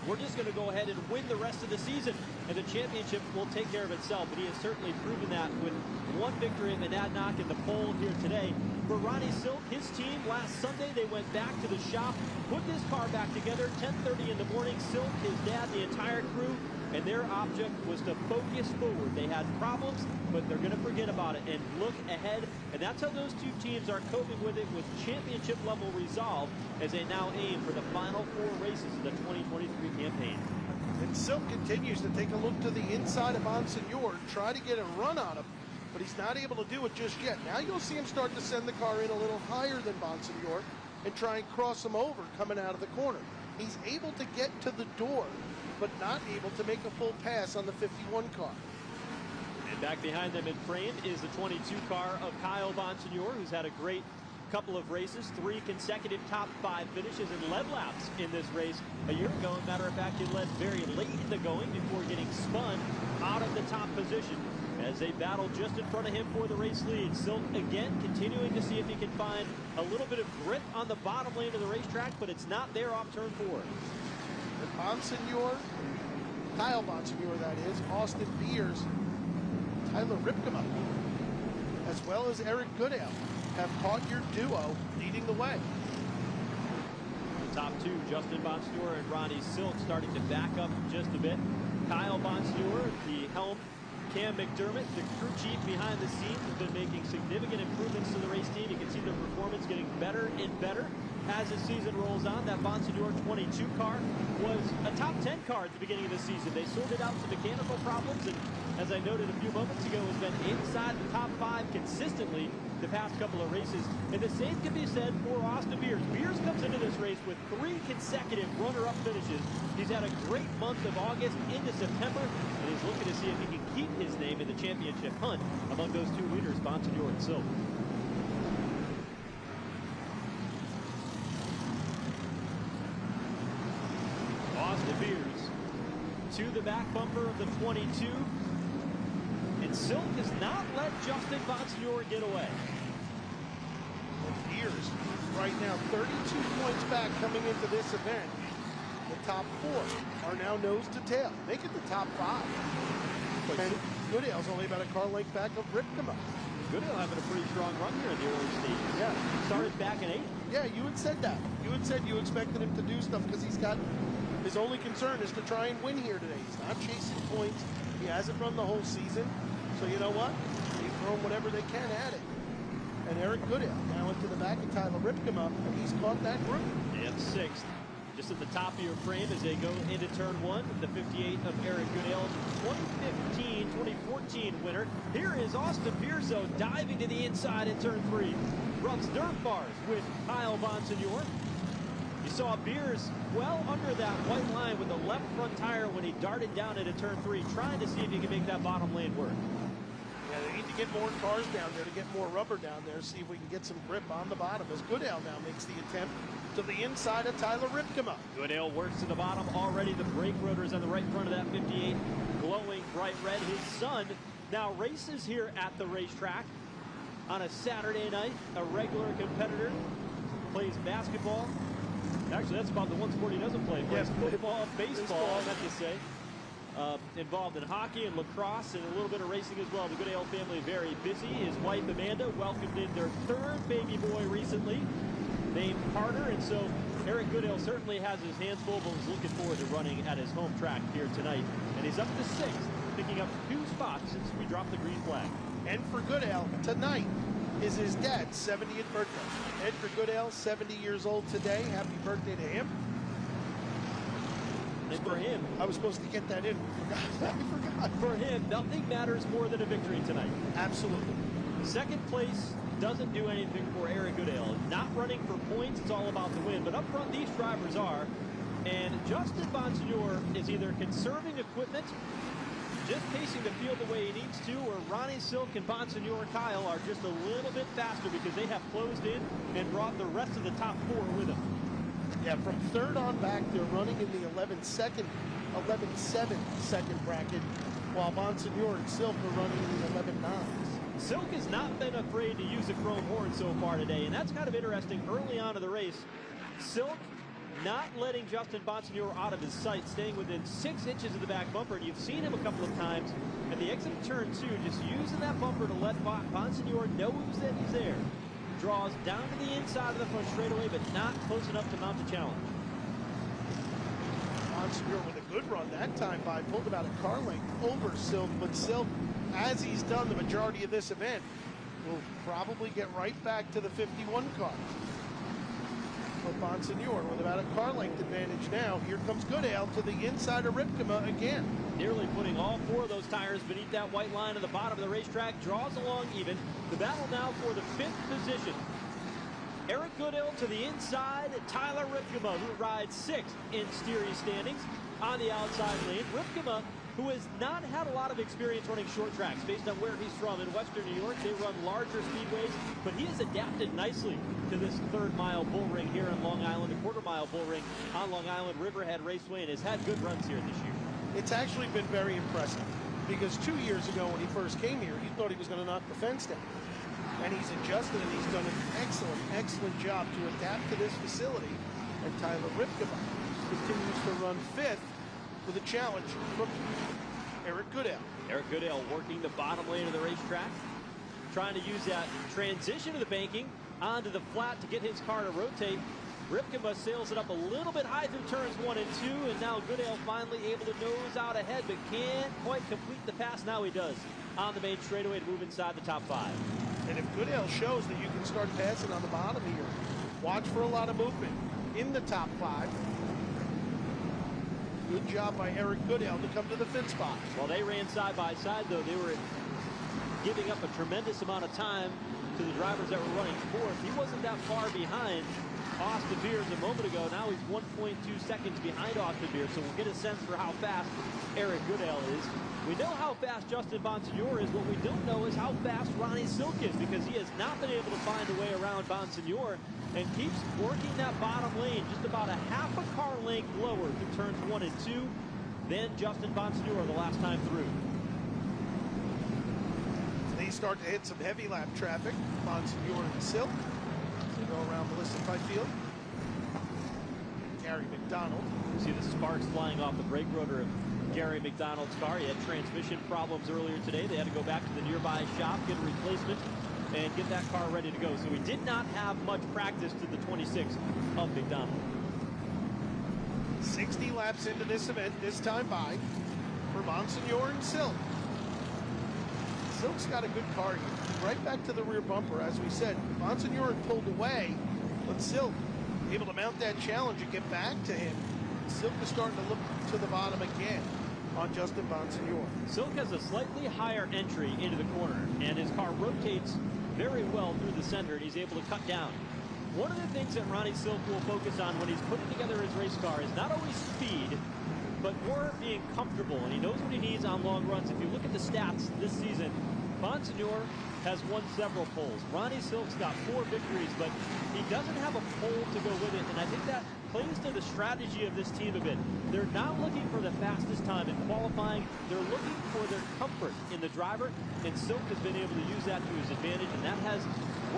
S2: we're just going to go ahead and win the rest of the season, and the championship will take care of itself. But he has certainly proven that with 1 victory at Monadnock and the pole here today. For Ronnie Silk, his team last Sunday, they went back to the shop, put this car back together, 10:30 in the morning. Silk, his dad, the entire crew, and their object was to focus forward. They had problems, but they're going to forget about it and look ahead. And that's how those 2 teams are coping with it, with championship level resolve, as they now aim for the final 4 races of the 2023 campaign.
S1: And Silk continues to take a look to the inside of Bonsignor, try to get a run on him, but he's not able to do it just yet. Now you'll see him start to send the car in a little higher than Bonsignor and try and cross him over coming out of the corner. He's able to get to the door, but not able to make a full pass on the 51 car.
S2: And back behind them in frame is the 22 car of Kyle Bonsignor, who's had a great couple of races, 3 consecutive top 5 finishes and led laps in this race a year ago. As a matter of fact, he led very late in the going before getting spun out of the top position as they battle just in front of him for the race lead. Silk again continuing to see if he can find a little bit of grit on the bottom lane of the racetrack, but it's not there off turn 4.
S1: And Bonsignor, Kyle Bonsignor that is, Austin Beers, Tyler Ripkema, as well as Eric Goodale, have caught your duo leading the way.
S2: The top 2, Justin Bonsignor and Ronnie Silk, starting to back up just a bit. Kyle Bonsignor, the helm Cam McDermott, the crew chief behind the scenes, has been making significant improvements to the race team. You can see their performance getting better and better as the season rolls on. That Bonsignor 22 car was a top 10 car at the beginning of the season. They sorted out some mechanical problems, and as I noted a few moments ago, has been inside the top 5 consistently the past couple of races. And the same can be said for Austin Beers. Beers comes into this race with 3 consecutive runner-up finishes. He's had a great month of August into September, and he's looking to see if he can keep his name in the championship hunt among those 2 leaders, Bonsignor and Silk. Austin Beers to the back bumper of the 22. And Silk has not let Justin Bonsignor get away.
S1: Beers right now 32 points back coming into this event. The top 4 are now nose to tail. Make it the top 5. And Goodale's only about a car length back of Ripkema.
S2: Goodale having a pretty strong run here in the early stages.
S1: Yeah.
S2: Started back in 8th.
S1: Yeah, you had said that. You had said you expected him to do stuff because he's got, his only concern is to try and win here today. He's not chasing points. He hasn't run the whole season. So you know what? They've thrown whatever they can at it. And Eric Goodale now into the back of Tyler Ripkema, and he's caught that group.
S2: And 6th. Just at the top of your frame as they go into turn 1, the 58 of Eric Goodale, 2015-2014 winner. Here is Austin Beers, though, diving to the inside in turn 3. Runs dirt bars with Kyle Bonsignor. You saw Beers well under that white line with the left front tire when he darted down into turn 3, trying to see if he can make that bottom lane work.
S1: Yeah, they need to get more cars down there to get more rubber down there, see if we can get some grip on the bottom as Goodale now makes the attempt to the inside of Tyler Ripkema.
S2: Goodale works to the bottom already. The brake rotors on the right front of that 58 glowing bright red. His son now races here at the racetrack on a Saturday night. A regular competitor, plays basketball. Actually, that's about the one sport he doesn't play. Plays football, baseball, I meant to say. Involved in hockey and lacrosse and a little bit of racing as well. The Goodale family very busy. His wife Amanda welcomed in their 3rd baby boy recently, named Carter, and so Eric Goodale certainly has his hands full, but was looking forward to running at his home track here tonight. And he's up to 6th, picking up 2 spots since we dropped the green flag.
S1: And for Goodale, tonight is his dad's 70th birthday. Edgar Goodale, 70 years old today. Happy birthday to him.
S2: And for him,
S1: I was supposed to get that in. I forgot.
S2: For him, nothing matters more than a victory tonight.
S1: Absolutely.
S2: 2nd place doesn't do anything for Eric Goodale. Not running for points, it's all about the win. But up front, these drivers are. And Justin Bonsignor is either conserving equipment, just pacing the field the way he needs to, or Ronnie Silk and Bonsignor Kyle are just a little bit faster because they have closed in and brought the rest of the top 4 with them.
S1: Yeah, from 3rd on back, they're running in the 11-7 second bracket, while Bonsignor and Silk are running in the 11-9s.
S2: Silk has not been afraid to use a chrome horn so far today, and that's kind of interesting early on in the race. Silk not letting Justin Bonsignor out of his sight, staying within 6 inches of the back bumper, and you've seen him a couple of times at the exit of turn 2, just using that bumper to let Bonsignor knows that he's there. Draws down to the inside of the front straightaway, but not close enough to mount the challenge.
S1: Bonsignor with a good run that time by, pulled about a car length over Silk, but Silk, as he's done the majority of this event, will probably get right back to the 51 car. But Bonsignor with about a car length advantage now. Here comes Goodale to the inside of Ripkema again.
S2: Nearly putting all 4 of those tires beneath that white line at the bottom of the racetrack. Draws along even. The battle now for the 5th position. Eric Goodale to the inside. Tyler Ripkema, who rides 6th in Steery standings on the outside lane. Ripkema, who has not had a lot of experience running short tracks based on where he's from. In Western New York, they run larger speedways, but he has adapted nicely to this 3rd mile bull ring here in Long Island, a 1/4 mile bull ring on Long Island Riverhead Raceway, and has had good runs here this year.
S1: It's actually been very impressive because 2 years ago when he first came here, you thought he was going to knock the fence down. And he's adjusted and he's done an excellent job to adapt to this facility. And Tyler Ripkema continues to run 5th with a challenge from Eric Goodale.
S2: Eric Goodale working the bottom lane of the racetrack, trying to use that transition of the banking onto the flat to get his car to rotate. Ripkema sails it up a little bit high through turns 1 and 2, and now Goodale finally able to nose out ahead, but can't quite complete the pass. Now he does on the main straightaway to move inside the top 5.
S1: And if Goodale shows that you can start passing on the bottom here, watch for a lot of movement in the top 5. Good job by Eric Goodale to come to the fence spot.
S2: While they ran side by side, though, they were giving up a tremendous amount of time to the drivers that were running fourth. He wasn't that far behind Austin Beers a moment ago. Now he's 1.2 seconds behind Austin Beers, so we'll get a sense for how fast Eric Goodale is. We know how fast Justin Bonsignore is. What we don't know is how fast Ronnie Silk is, because he has not been able to find a way around Bonsignore and keeps working that bottom lane just about a half a car length lower through turns 1 and 2 than Justin Bonsignore the last time through.
S1: They start to hit some heavy lap traffic. Bonsignore and Silk. They go around the Lissified field. Gary McDonald.
S2: You see the sparks flying off the brake rotor of Gary McDonald's car. He had transmission problems earlier today. They had to go back to the nearby shop, get a replacement, and get that car ready to go. So he did not have much practice to the 26 of McDonald.
S1: 60 laps into this event, this time by for Bonsignore and Silk. Silk's got a good car here. Right back to the rear bumper, as we said. Bonsignore had pulled away, but Silk able to mount that challenge and get back to him. Silk is starting to look to the bottom again on Justin Bonsignore.
S2: Silk has a slightly higher entry into the corner, and his car rotates very well through the center, and he's able to cut down. One of the things that Ronnie Silk will focus on when he's putting together his race car is not always speed, but more being comfortable, and he knows what he needs on long runs. If you look at the stats this season, Bonsignore has won several poles. Ronnie Silk's got 4 victories, but he doesn't have a pole to go with it, and I think that plays to the strategy of this team a bit. They're not looking for the fastest time in qualifying. They're looking for their comfort in the driver, and Silk has been able to use that to his advantage, and that has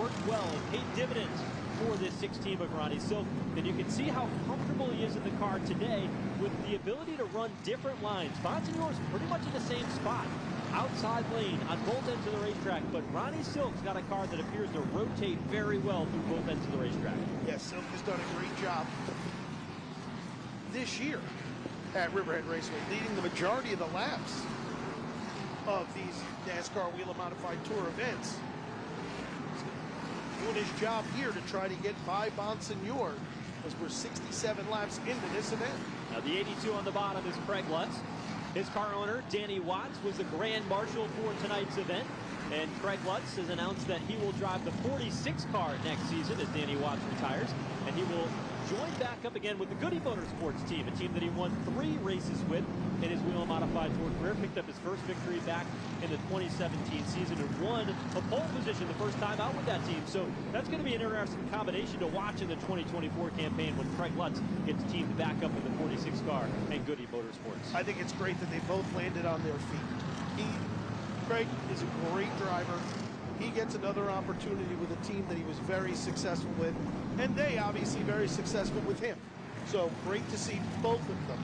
S2: worked well and paid dividends for this 6 team of Ronnie Silk. And you can see how comfortable he is in the car today with the ability to run different lines. Bonsignore's pretty much in the same spot, outside lane on both ends of the racetrack, but Ronnie Silk's got a car that appears to rotate very well through both ends of the racetrack.
S1: Yes, Silk has done a great job this year at Riverhead Raceway, leading the majority of the laps of these NASCAR Whelen Modified Tour events. Doing his job here to try to get by Bonsignore, as we're 67 laps into this event.
S2: Now the 82 on the bottom is Craig Lutz. His car owner, Danny Watts, was the Grand Marshal for tonight's event. And Craig Lutz has announced that he will drive the 46 car next season as Danny Watts retires. And he will join back up again with the Goody Motorsports team, a team that he won 3 races with in his Whelen Modified Tour career. Picked up his first victory back in the 2017 season and won a pole position the first time out with that team. So that's going to be an interesting combination to watch in the 2024 campaign when Craig Lutz gets teamed back up with the 46 car and Goody Motorsports.
S1: I think it's great that they both landed on their feet. Craig is a great driver. He gets another opportunity with a team that he was very successful with, and they obviously very successful with him. So great to see both of them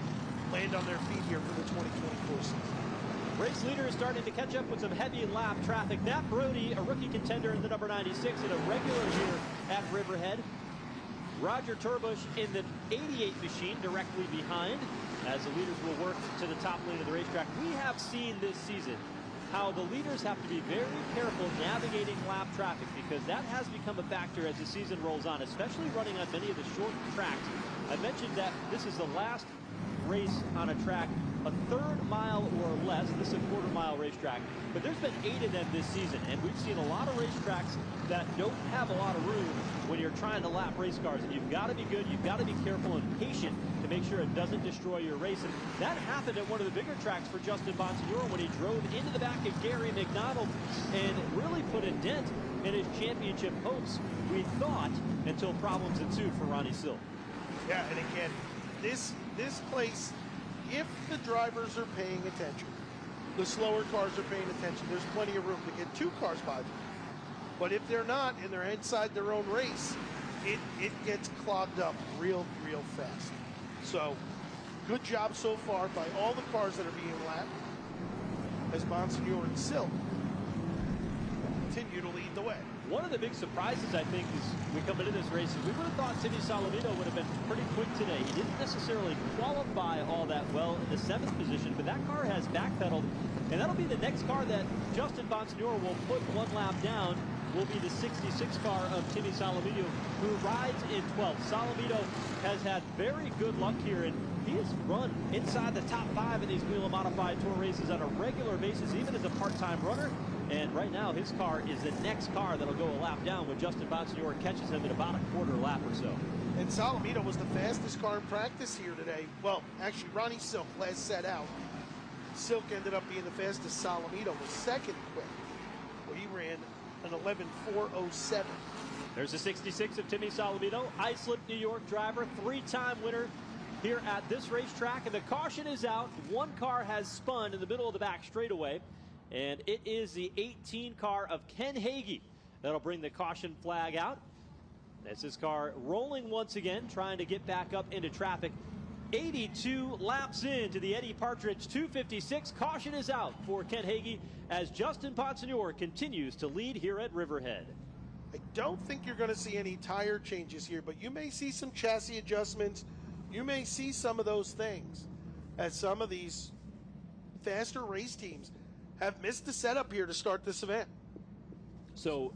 S1: land on their feet here for the 2024 season.
S2: Race leader is starting to catch up with some heavy lap traffic. Matt Brody, a rookie contender in the number 96 and a regular here at Riverhead. Roger Turbush in the 88 machine directly behind as the leaders will work to the top lane of the racetrack. We have seen this season how the leaders have to be very careful navigating lap traffic, because that has become a factor as the season rolls on, especially running on many of the short tracks. I mentioned that this is the last race on a track a third mile or less. This is a quarter-mile racetrack, but there's been 8 of them this season, and we've seen a lot of racetracks that don't have a lot of room when you're trying to lap race cars, and you've got to be good, you've got to be careful and patient to make sure it doesn't destroy your race. And that happened at one of the bigger tracks for Justin Bonsignore when he drove into the back of Gary McDonald and really put a dent in his championship hopes, we thought, until problems ensued for Ronnie Silk.
S1: Yeah, and again, this place, if the drivers are paying attention, the slower cars are paying attention, there's plenty of room to get 2 cars by them. But if they're not, and they're inside their own race, it gets clogged up real fast. So, good job so far by all the cars that are being lapped as Bonsignore and Silk continue to lead the way.
S2: One of the big surprises, I think, as we come into this race, is we would have thought Timmy Salamito would have been pretty quick today. He didn't necessarily qualify all that well in the 7th position, but that car has backpedaled, and that'll be the next car that Justin Bonsignore will put one lap down, will be the 66 car of Timmy Salamito, who rides in 12th. Salamito has had very good luck here, and he has run inside the top 5 in these Whelen Modified Tour races on a regular basis, even as a part-time runner. And right now, his car is the next car that'll go a lap down when Justin Bonsignore catches him at about a quarter lap or so.
S1: And Salamito was the fastest car in practice here today. Well, actually, Ronnie Silk last set out. Silk ended up being the fastest. Salamito was second quick, where he ran an 11.407.
S2: There's the 66 of Timmy Salamito, Islip, New York driver, 3-time winner here at this racetrack. And the caution is out. One car has spun in the middle of the back straightaway, and it is the 18 car of Ken Hagee that'll bring the caution flag out. That's his car rolling once again, trying to get back up into traffic. 82 laps into the Eddie Partridge 256. Caution is out for Ken Hagee as Justin Bonsignore continues to lead here at Riverhead.
S1: I don't think you're going to see any tire changes here, but you may see some chassis adjustments. You may see some of those things as some of these faster race teams have missed the setup here to start this event.
S2: So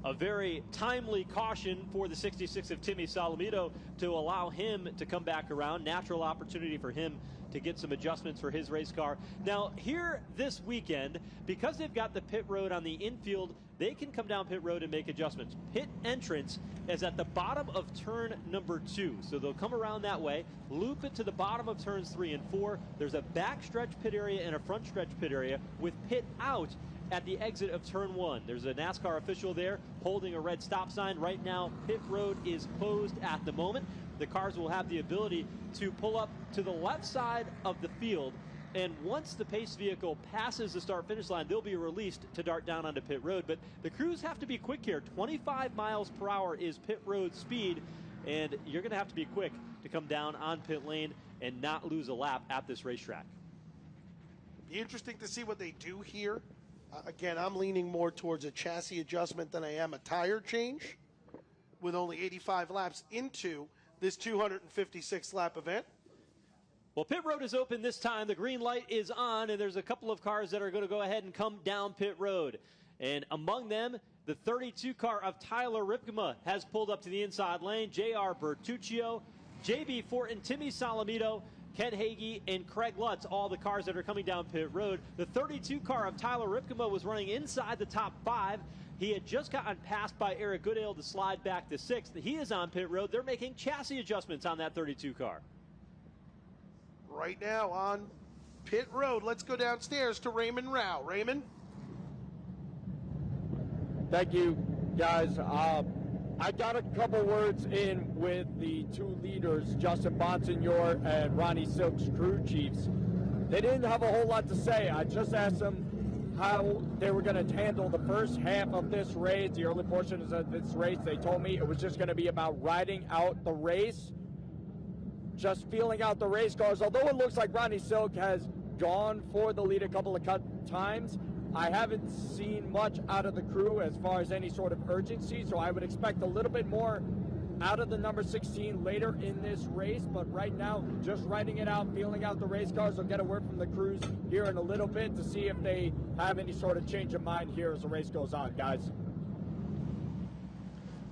S2: a very timely caution for the 66 of Timmy Salamito to allow him to come back around. Natural opportunity for him to get some adjustments for his race car. Now, here this weekend, because they've got the pit road on the infield, they can come down pit road and make adjustments. Pit entrance is at the bottom of turn number 2. So they'll come around that way, loop it to the bottom of turns 3 and 4. There's a backstretch pit area and a front stretch pit area with pit out at the exit of turn 1. There's a NASCAR official there holding a red stop sign. Right now, pit road is closed at the moment. The cars will have the ability to pull up to the left side of the field, and once the pace vehicle passes the start-finish line, they'll be released to dart down onto pit road. But the crews have to be quick here. 25 miles per hour is pit road speed, and you're going to have to be quick to come down on pit lane and not lose a lap at this racetrack.
S1: Be interesting to see what they do here. Again, I'm leaning more towards a chassis adjustment than I am a tire change, with only 85 laps into this 256 lap event.
S2: Well, pit road is open this time. The green light is on, and there's a couple of cars that are going to go ahead and come down pit road. And among them, the 32 car of Tyler Ripkema has pulled up to the inside lane. J.R. Bertuccio, J.B. Fortin, Timmy Salamito, Ken Hagee, and Craig Lutz, all the cars that are coming down pit road. The 32 car of Tyler Ripkema was running inside the top 5. He had just gotten passed by Eric Goodale to slide back to 6th. He is on pit road. They're making chassis adjustments on that 32 car.
S1: Right now on pit road, let's go downstairs to Raymond Rao. Raymond?
S6: Thank you, guys. I got a couple words in with the 2 leaders, Justin Bonsignore and Ronnie Silk's crew chiefs. They didn't have a whole lot to say. I just asked them how they were going to handle the first half of this race, the early portions of this race. They told me it was just going to be about riding out the race, just feeling out the race cars. Although it looks like Ronnie Silk has gone for the lead a couple of times, I haven't seen much out of the crew as far as any sort of urgency, so I would expect a little bit more out of the number 16 later in this race. But right now, just riding it out, feeling out the race cars. We'll get a word from the crews here in a little bit to see if they have any sort of change of mind here as the race goes on, guys.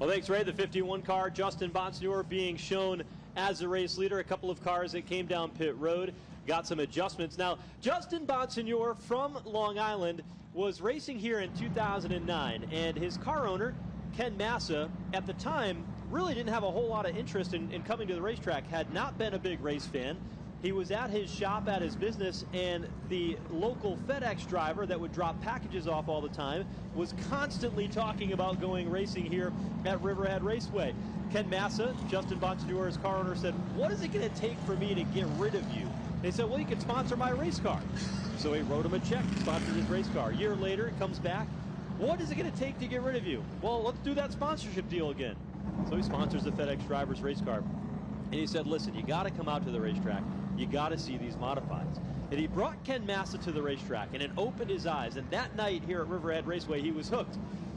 S2: Well, thanks, Ray. The 51 car, Justin Bonsignore, being shown as the race leader. A couple of cars that came down pit road got some adjustments. Now, Justin Bonsignore from Long Island was racing here in 2009, and his car owner, Ken Massa, at the time really didn't have a whole lot of interest in coming to the racetrack, had not been a big race fan. He was at his shop, at his business, and the local FedEx driver that would drop packages off all the time was constantly talking about going racing here at Riverhead Raceway. Ken Massa, Justin Bonsignore's car owner, said, "What is it going to take for me to get rid of you?" They said, "Well, you can sponsor my race car." So he wrote him a check, sponsored his race car. A year later, it comes back. "What is it going to take to get rid of you?" "Well, let's do that sponsorship deal again." So he sponsors the FedEx driver's race car. And he said, "Listen, you got to come out to the racetrack. You got to see these modifieds." and he brought Ken Massa to the racetrack, and it opened his eyes. And that night here at Riverhead Raceway, he was hooked.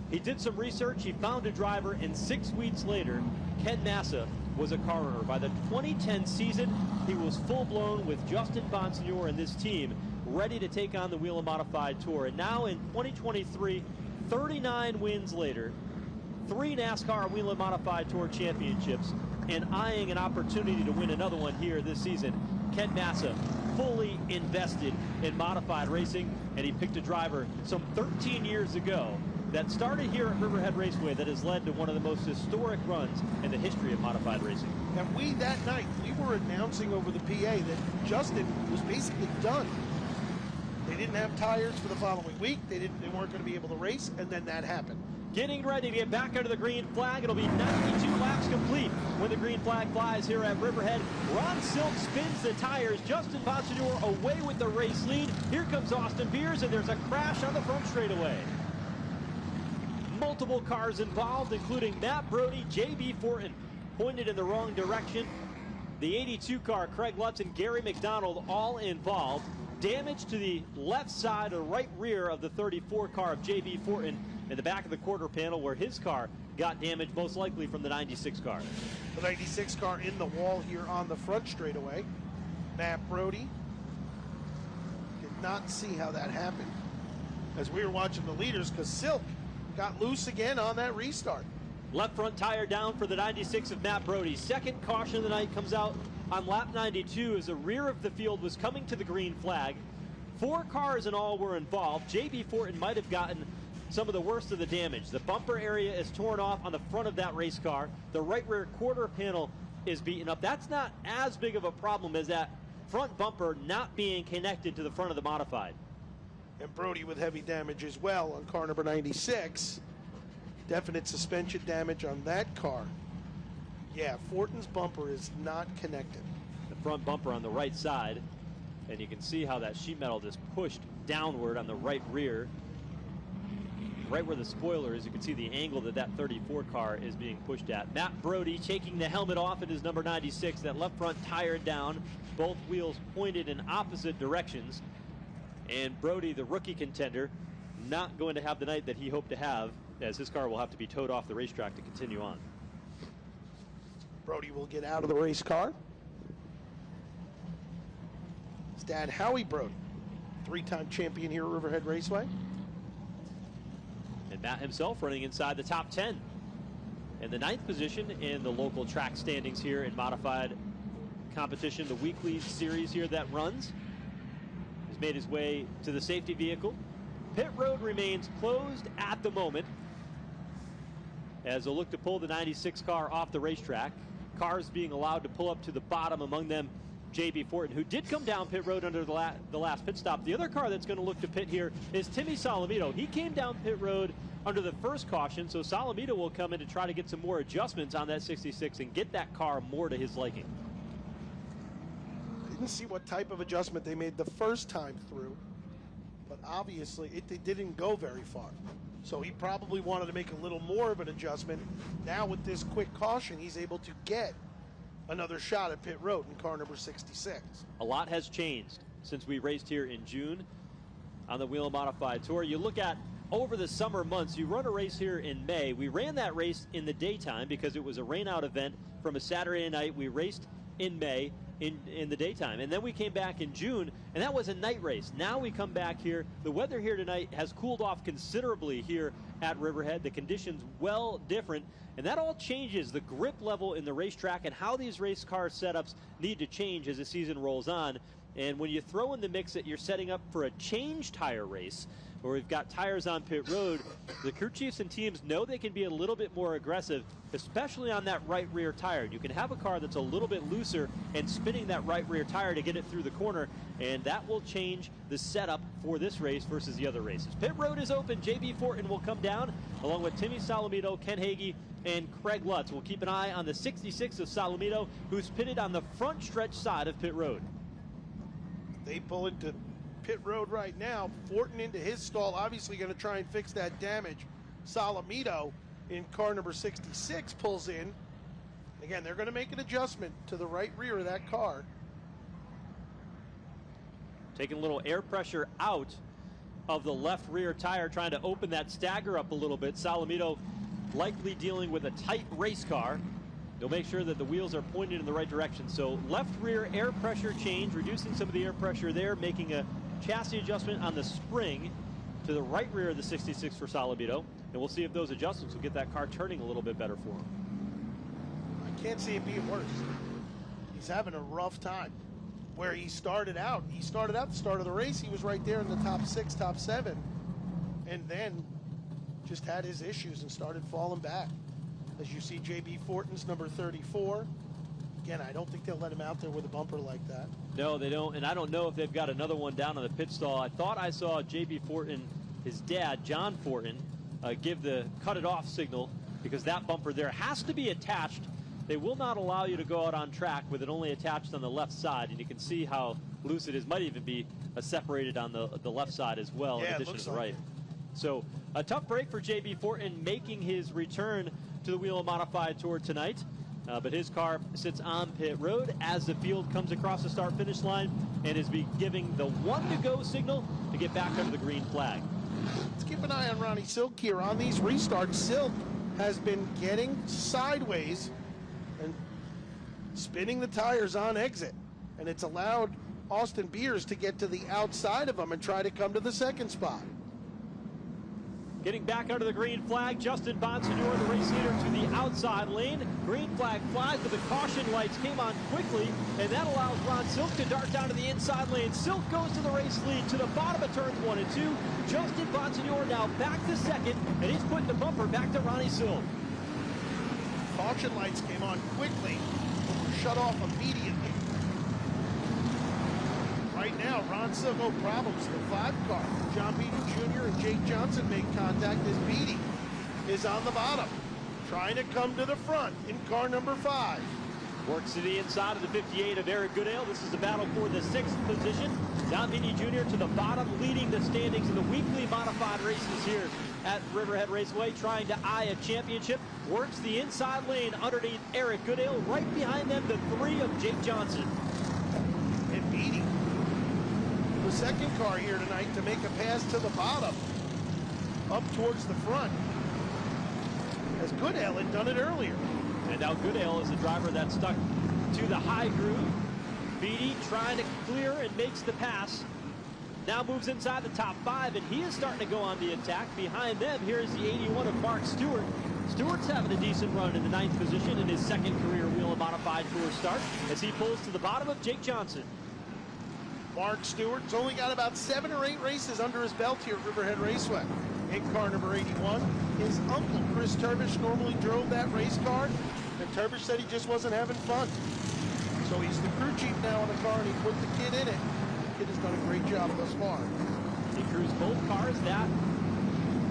S2: He did some research, he found a driver, and 6 weeks later, Ken Massa was a car owner. By the 2010 season, he was full-blown with Justin Bonsignore and this team, ready to take on the Whelen Modified Tour. And now in 2023, 39 wins later, 3 NASCAR Whelen Modified Tour championships, and eyeing an opportunity to win another one here this season, Ken Massa fully invested in modified racing, and he picked a driver some 13 years ago that started here at Riverhead Raceway that has led to one of the most historic runs in the history of modified racing.
S1: And that night, we were announcing over the PA that Justin was basically done. They didn't have tires for the following week. They weren't going to be able to race, and then that happened.
S2: Getting ready to get back under the green flag. It'll be 92 laps complete when the green flag flies here at Riverhead. Ron Silk spins the tires. Justin Bonsignore away with the race lead. Here comes Austin Beers, and there's a crash on the front straightaway. Multiple cars involved, including Matt Brody, J.B. Fortin, pointed in the wrong direction. The 82 car, Craig Lutz and Gary McDonald, all involved. Damage to the left side or right rear of the 34 car of J.B. Fortin in the back of the quarter panel, where his car got damaged, most likely from the 96 car.
S1: The 96 car in the wall here on the front straightaway. Matt Brody did not see how that happened as we were watching the leaders, because Silk got loose again on that restart.
S2: Left front tire down for the 96 of Matt Brody. Second caution of the night comes out on lap 92 as the rear of the field was coming to the green flag. 4 cars in all were involved. J.B. Fortin might have gotten some of the worst of the damage. The bumper area is torn off on the front of that race car. The right rear quarter panel is beaten up. That's not as big of a problem as that front bumper not being connected to the front of the modified.
S1: And Brody with heavy damage as well on car number 96. Definite suspension damage on that car. Yeah, Fortin's bumper is not connected.
S2: The front bumper on the right side, and you can see how that sheet metal just pushed downward on the right rear. Right where the spoiler is, you can see the angle that that 34 car is being pushed at. Matt Brody taking the helmet off in his number 96, that left front tire down, both wheels pointed in opposite directions. And Brody, the rookie contender, not going to have the night that he hoped to have, as his car will have to be towed off the racetrack to continue on.
S1: Brody will get out of the race car. His dad, Howie Brody, 3-time champion here at Riverhead Raceway.
S2: And Matt himself running inside the top 10. In the 9th position in the local track standings here in modified competition, the weekly series here that runs. He's made his way to the safety vehicle. Pit road remains closed at the moment as they'll look to pull the 96 car off the racetrack. Cars being allowed to pull up to the bottom, among them J.B. Fortin, who did come down pit road under the last pit stop. The other car that's going to look to pit here is Timmy Solomito. He came down pit road under the first caution, so Solomito will come in to try to get some more adjustments on that 66 and get that car more to his liking.
S1: Didn't see what type of adjustment they made the first time through, but obviously it didn't go very far. So he probably wanted to make a little more of an adjustment. Now with this quick caution, he's able to get another shot at pit road in car number 66.
S2: A lot has changed since we raced here in June on the Whelen Modified Tour. You look at over the summer months, you run a race here in May. We ran that race in the daytime because it was a rain-out event from a Saturday night. We raced in May in the daytime, and then we came back in June, and that was a night race. Now we come back here. The weather here tonight has cooled off considerably here at Riverhead. The conditions well different, and that all changes the grip level in the racetrack and how these race car setups need to change as the season rolls on. And when you throw in the mix that you're setting up for a change tire race, where we've got tires on pit road, the crew chiefs and teams know they can be a little bit more aggressive, especially on that right rear tire. You can have a car that's a little bit looser and spinning that right rear tire to get it through the corner, and that will change the setup for this race versus the other races. Pit road is open. J.B. Fortin will come down along with Timmy Solomito, Ken Hagee, and Craig Lutz. We'll keep an eye on the 66 of Solomito, who's pitted on the front stretch side of pit road.
S1: They pull into pit road right now. Fortin into his stall, obviously going to try and fix that damage. Solomito in car number 66 pulls in. Again, they're going to make an adjustment to the right rear of that car.
S2: taking a little air pressure out of the left rear tire, trying to open that stagger up a little bit. Salamito likely dealing with a tight race car. They'll make sure that the wheels are pointed in the right direction. So left rear air pressure change, reducing some of the air pressure there, making a chassis adjustment on the spring to the right rear of the 66 for Salamito. And we'll see if those adjustments will get that car turning a little bit better for him.
S1: I can't see it being worse. He's having a rough time. Where he started out the start of the race, he was right there in the top 6, top 7, and then just had his issues and started falling back. As you see, J.B. Fortin's number 34. Again, I don't think they'll let him out there with a bumper like that.
S2: No, they don't, and I don't know if they've got another one down on the pit stall. I thought I saw J.B. Fortin, his dad, John Fortin, give the cut it off signal, because that bumper there has to be attached. They will not allow you to go out on track with it only attached on the left side, and you can see how loose it is. Might even be separated on the left side as well, in addition to the right. So a tough break for J.B. Fortin, making his return to the Whelen Modified Tour tonight. But his car sits on pit road as the field comes across the start-finish line and is giving the 1-to-go signal to get back under the green flag.
S1: Let's keep an eye on Ronnie Silk here. On these restarts, Silk has been getting sideways and spinning the tires on exit, and it's allowed Austin Beers to get to the outside of him and try to come to the second spot.
S2: Getting back under the green flag, Justin Bonsignor, the race leader, to the outside lane. Green flag flies, but the caution lights came on quickly, and that allows Ron Silk to dart down to the inside lane. Silk goes to the race lead to the bottom of turns 1 and 2. Justin Bonsignor now back to second, and he's putting the bumper back to Ronnie Silk.
S1: Caution lights came on quickly, but were shut off immediately. Right now, Ron Silk, no problems. The 5 car, John Beatty Jr. and Jake Johnson make contact as Beatty is on the bottom, trying to come to the front in car number 5.
S2: Works to the inside of the 58 of Eric Goodale. This is the battle for the 6th position. John Beatty Jr. to the bottom, leading the standings in the weekly modified races here at Riverhead Raceway, trying to eye a championship. Works the inside lane underneath Eric Goodale. Right behind them, the 3 of Jake Johnson.
S1: And Beatty, the second car here tonight, to make a pass to the bottom, up towards the front, as Goodale had done it earlier.
S2: And now Goodale is the driver that's stuck to the high groove. Beatty trying to clear and makes the pass. Now moves inside the top 5, and he is starting to go on the attack. Behind them, here's the 81 of Mark Stewart. Stewart's having a decent run in the 9th position in his 2nd career Whelen Modified Tour start as he pulls to the bottom of Jake Johnson.
S1: Mark Stewart's only got about 7 or 8 races under his belt here at Riverhead Raceway. In car number 81, his uncle, Chris Turbish, normally drove that race car, and Turbish said he just wasn't having fun. So he's the crew chief now on the car, and he put the kid in it. The kid has done a great job thus far.
S2: He crews both cars, that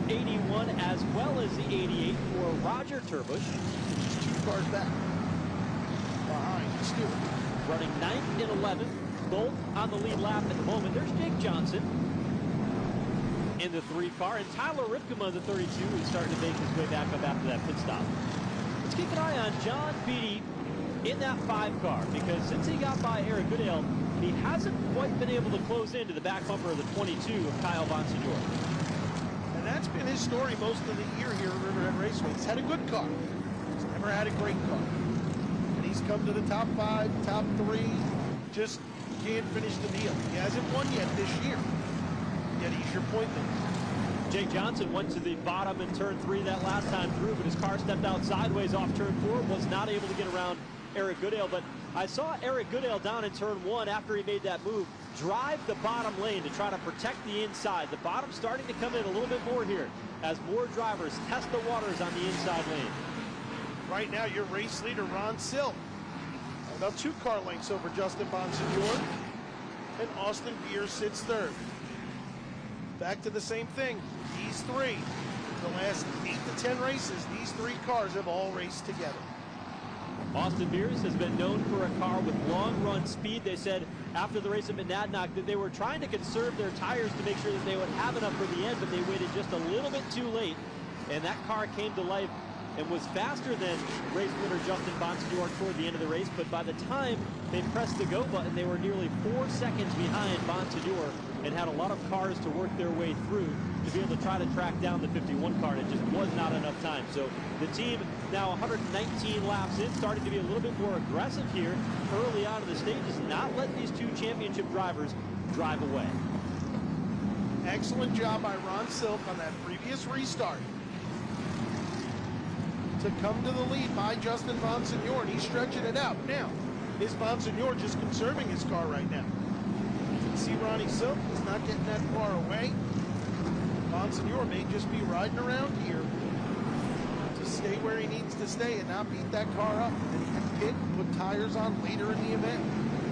S2: 81 as well as the 88 for Roger Turbush.
S1: 2 cars back behind Stewart.
S2: Running 9th and 11th, both on the lead lap at the moment. There's Jake Johnson in the 3 car, and Tyler Ripkema, the 32, is starting to make his way back up after that pit stop. Let's keep an eye on John Beatty in that 5 car, because since he got by Eric Goodale, he hasn't quite been able to close into the back bumper of the 22 of Kyle Bonsignor.
S1: And that's been his story most of the year here at Riverhead Raceway. He's had a good car. He's never had a great car. And he's come to the top 5, top 3, just can't finish the deal. He hasn't won yet this year. Yet he's your point there.
S2: Jake Johnson went to the bottom in turn 3 that last time through, but his car stepped out sideways off turn 4, was not able to get around Eric Goodale. But I saw Eric Goodale down in turn 1 after he made that move, drive the bottom lane to try to protect the inside. The bottom starting to come in a little bit more here as more drivers test the waters on the inside lane.
S1: Right now, your race leader, Ron Silk, about 2 car lengths over Justin Bonsignor, and Austin Beers sits 3rd. Back to the same thing. These 3, the last 8 to 10 races, these 3 cars have all raced together.
S2: Austin Beers has been known for a car with long run speed. They said after the race at Monadnock that they were trying to conserve their tires to make sure that they would have enough for the end, but they waited just a little bit too late, and that car came to life and was faster than race winner Justin Bonsignor toward the end of the race, but by the time they pressed the go button, they were nearly 4 seconds behind Bonsignor and had a lot of cars to work their way through to be able to try to track down the 51 car, and it just was not enough time. So the team now 119 laps in, starting to be a little bit more aggressive here early on in the stages, not let these two championship drivers drive away.
S1: Excellent job by Ron Silk on that previous restart to come to the lead by Justin Bonsignor, and he's stretching it out. Now, is Bonsignor just conserving his car right now? You can see Ronnie Silk is not getting that far away. Bonsignor may just be riding around here to stay where he needs to stay and not beat that car up, and he can pit, put tires on later in the event.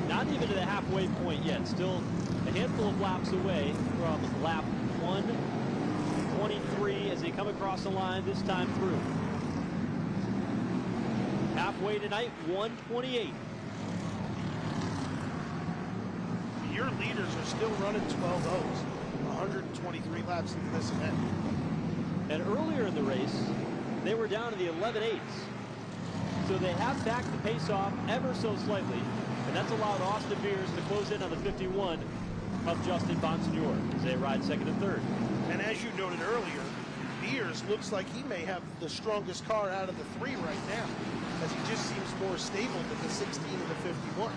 S2: Not even to the halfway point yet. Still a handful of laps away from lap 123 as they come across the line this time through. Halfway tonight, 128.
S1: Your leaders are still running 12 O's, 123 laps into this event.
S2: And earlier in the race, they were down to the 11.8s. So they have backed the pace off ever so slightly, and that's allowed Austin Beers to close in on the 51 of Justin Bonsignor as they ride second and third.
S1: And as you noted earlier, Beers looks like he may have the strongest car out of the three right now, as he just seems more stable than the 16 and the 51.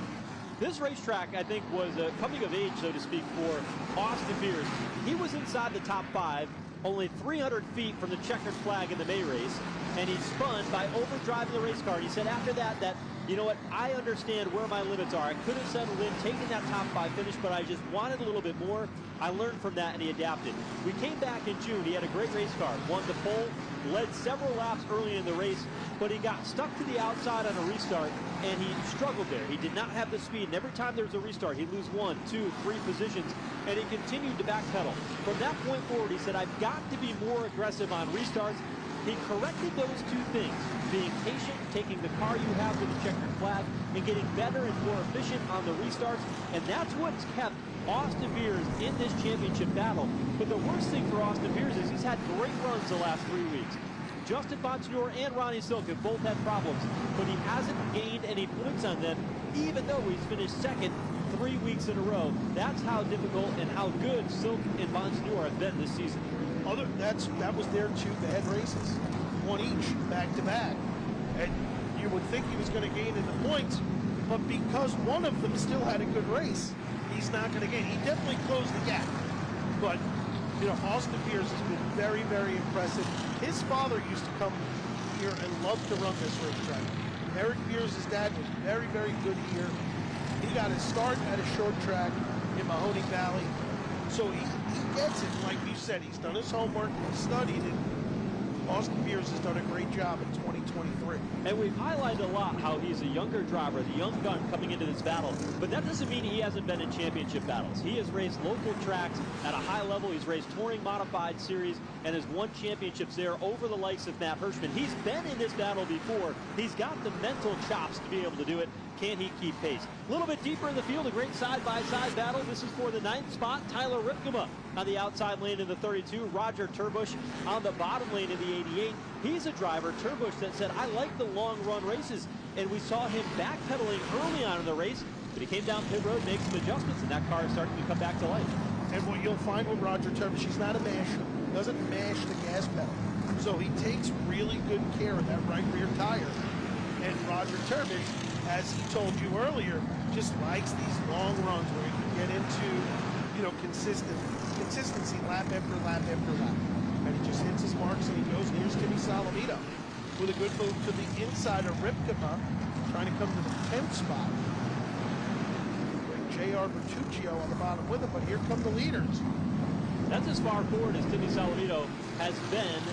S2: This racetrack, I think, was a coming of age, so to speak, for Austin Beers. He was inside the top 5, only 300 feet from the checkered flag in the May race, and he spun by overdriving the race car. And he said after that, you know what, I understand where my limits are. I could have settled in, taken that top 5 finish, but I just wanted a little bit more. I learned from that, and he adapted. We came back in June. He had a great race car, won the pole, led several laps early in the race, but he got stuck to the outside on a restart, and he struggled there. He did not have the speed, and every time there was a restart, he'd lose 1, 2, 3 positions, and he continued to backpedal. From that point forward, he said, I've got to be more aggressive on restarts. He corrected those two things, being patient, taking the car you have with the checkered flag, and getting better and more efficient on the restarts, and that's what's kept Austin Beers in this championship battle. But the worst thing for Austin Beers is he's had great runs the last 3 weeks. Justin Bonsignor and Ronnie Silk have both had problems, but he hasn't gained any points on them, even though he's finished second 3 weeks in a row. That's how difficult and how good Silk and Bonsignor have been this season.
S1: That was their 2 bad races, 1 each, back to back. And you would think he was going to gain in the points, but because one of them still had a good race, he's not going to gain. He definitely closed the gap, but you know, Austin Beers has been very, very impressive. His father used to come here and loved to run this racetrack. Eric Beers' dad was very, very good here. He got his start at a short track in Mahoning Valley. So he gets it, like you said. He's done his homework, he's studied it. Austin Beers has done a great job in 2023.
S2: And we've highlighted a lot how he's a younger driver, the young gun coming into this battle. But that doesn't mean he hasn't been in championship battles. He has raced local tracks at a high level. He's raced touring modified series and has won championships there over the likes of Matt Hirschman. He's been in this battle before. He's got the mental chops to be able to do it. Can he keep pace? A little bit deeper in the field, a great side-by-side battle. This is for the 9th spot. Tyler Ripkema on the outside lane in the 32. Roger Turbush on the bottom lane in the 88. He's a driver, Turbush, that said, I like the long-run races. And we saw him backpedaling early on in the race, but he came down pit road, made some adjustments, and that car is starting to come back to life.
S1: And what you'll find with Roger Turbush, he's not a masher. He doesn't mash the gas pedal. So he takes really good care of that right rear tire. And Roger Turbush, as he told you earlier, just likes these long runs where he can get into, you know, consistency lap after lap after lap. And he just hits his marks and he goes. And here's Timmy Salamito with a good move to the inside of Ripkema, trying to come to the 10th spot. J.R. Bertuccio on the bottom with him, but here come the leaders.
S2: That's as far forward as Timmy Salamito has been,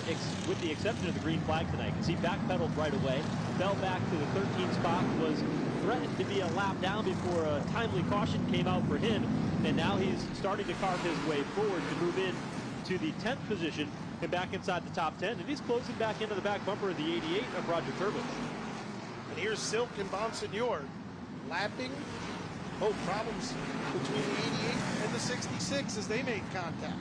S2: with the exception of the green flag tonight, because he backpedaled right away, fell back to the 13th spot, was threatened to be a lap down before a timely caution came out for him, and now he's starting to carve his way forward to move in to the 10th position and back inside the top 10, and he's closing back into the back bumper of the 88 of Roger Turbush.
S1: And here's Silk and Bonsignor lapping. Problems between the 88 and the 66 as they made contact.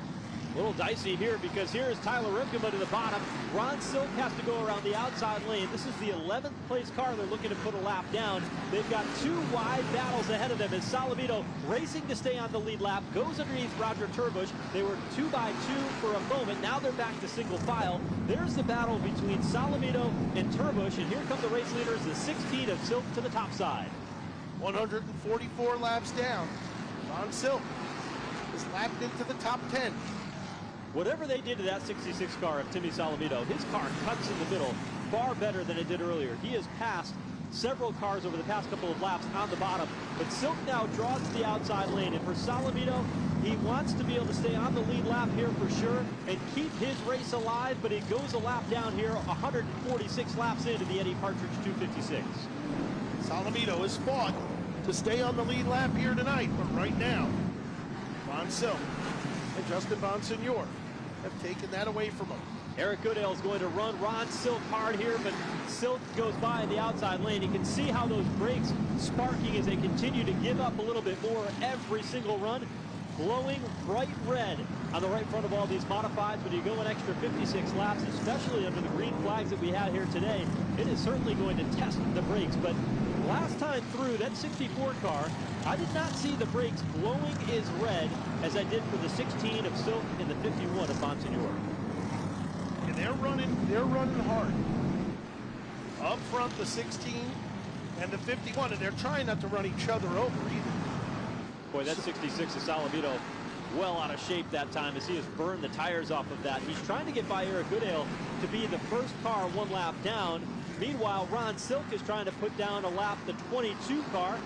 S2: A little dicey here because here is Tyler Ripkema to the bottom. Ron Silk has to go around the outside lane. This is the 11th place car they're looking to put a lap down. They've got two wide battles ahead of them as Salamito, racing to stay on the lead lap, goes underneath Roger Turbush. They were 2 by 2 for a moment. Now they're back to single file. There's the battle between Salamito and Turbush, and here come the race leaders, the 16 of Silk to the top side.
S1: 144 laps down. Ron Silk is lapped into the top 10.
S2: Whatever they did to that 66 car of Timmy Salamito, his car cuts in the middle far better than it did earlier. He has passed several cars over the past couple of laps on the bottom, but Silk now draws to the outside lane, and for Salamito, he wants to be able to stay on the lead lap here for sure and keep his race alive, but he goes a lap down here, 146 laps into the Eddie Partridge 256.
S1: Salamito has fought to stay on the lead lap here tonight, but right now, Ron Silk and Justin Bonsignor have taken that away from him.
S2: Eric Goodale is going to run Ron Silk hard here, but Silk goes by in the outside lane. You can see how those brakes sparking as they continue to give up a little bit more every single run. Glowing bright red on the right front of all these modifieds. When you go an extra 56 laps, especially under the green flags that we had here today, it is certainly going to test the brakes. But last time through, that 64 car, I did not see the brakes glowing as red as I did for the 16 of Silk and the 51 of Bonsignor.
S1: And they're running hard. Up front, the 16 and the 51, and they're trying not to run each other over either.
S2: Boy, that 66 of Salamito well out of shape that time as he has burned the tires off of that. He's trying to get by Eric Goodale to be the first car one lap down. Meanwhile, Ron Silk is trying to put down a lap the 22 car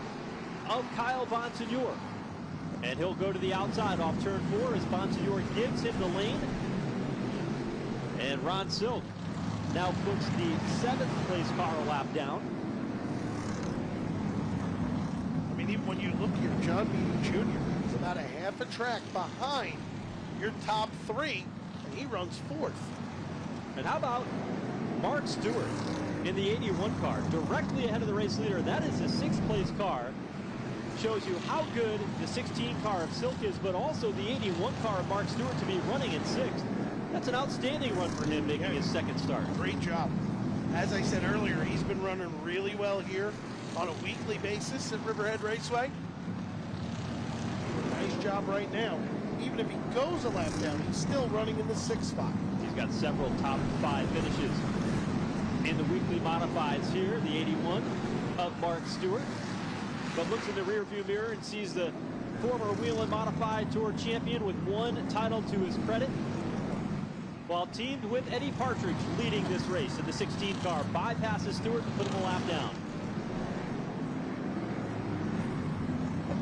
S2: of Kyle Bonsignor. And he'll go to the outside off turn 4 as Bonsignor gives him the lane. And Ron Silk now puts the 7th place car a lap down.
S1: I mean, even when you look here, John Beatty Jr. is about a half a track behind your top 3, and he runs 4th.
S2: And how about Mark Stewart in the 81 car, directly ahead of the race leader? That is a 6th place car. Shows you how good the 16 car of Silk is, but also the 81 car of Mark Stewart to be running in 6th. That's an outstanding run for him, making his second start.
S1: Great job. As I said earlier, he's been running really well here on a weekly basis at Riverhead Raceway. Nice job right now. Even if he goes a lap down, he's still running in the 6th spot.
S2: He's got several top 5 finishes in the weekly modifieds here. The 81 of Mark Stewart. But looks in the rearview mirror and sees the former Whelen Modified Tour champion with 1 title to his credit, while teamed with Eddie Partridge leading this race in the 16 car. Bypasses Stewart to put him a lap down.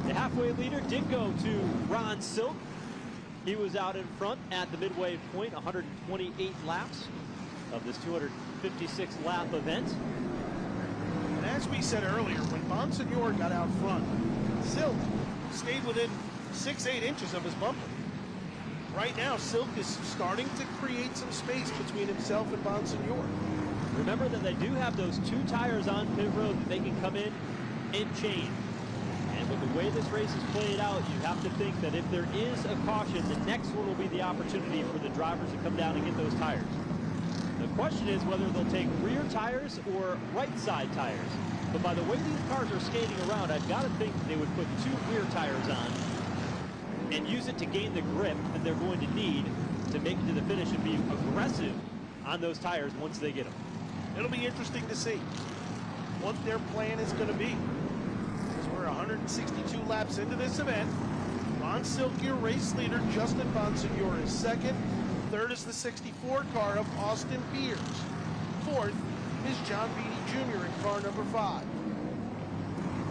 S2: The halfway leader did go to Ron Silk. He was out in front at the midway point, 128 laps of this 256 lap event.
S1: And as we said earlier, when Bonsignor got out front, Silk stayed within 6-8 inches of his bumper. Right now, Silk is starting to create some space between himself and Bonsignor.
S2: Remember that they do have those 2 tires on pit road that they can come in and change. And with the way this race is played out, you have to think that if there is a caution, the next one will be the opportunity for the drivers to come down and get those tires. The question is whether they'll take rear tires or right side tires. But by the way these cars are skating around, I've got to think they would put 2 rear tires on and use it to gain the grip that they're going to need to make it to the finish and be aggressive on those tires once they get them.
S1: It'll be interesting to see what their plan is going to be. As we're 162 laps into this event, Ron Silk, your race leader, Justin Bonsignor is 2nd. 3rd is the 64 car of Austin Beers. 4th is John Beatty Jr. in car number 5.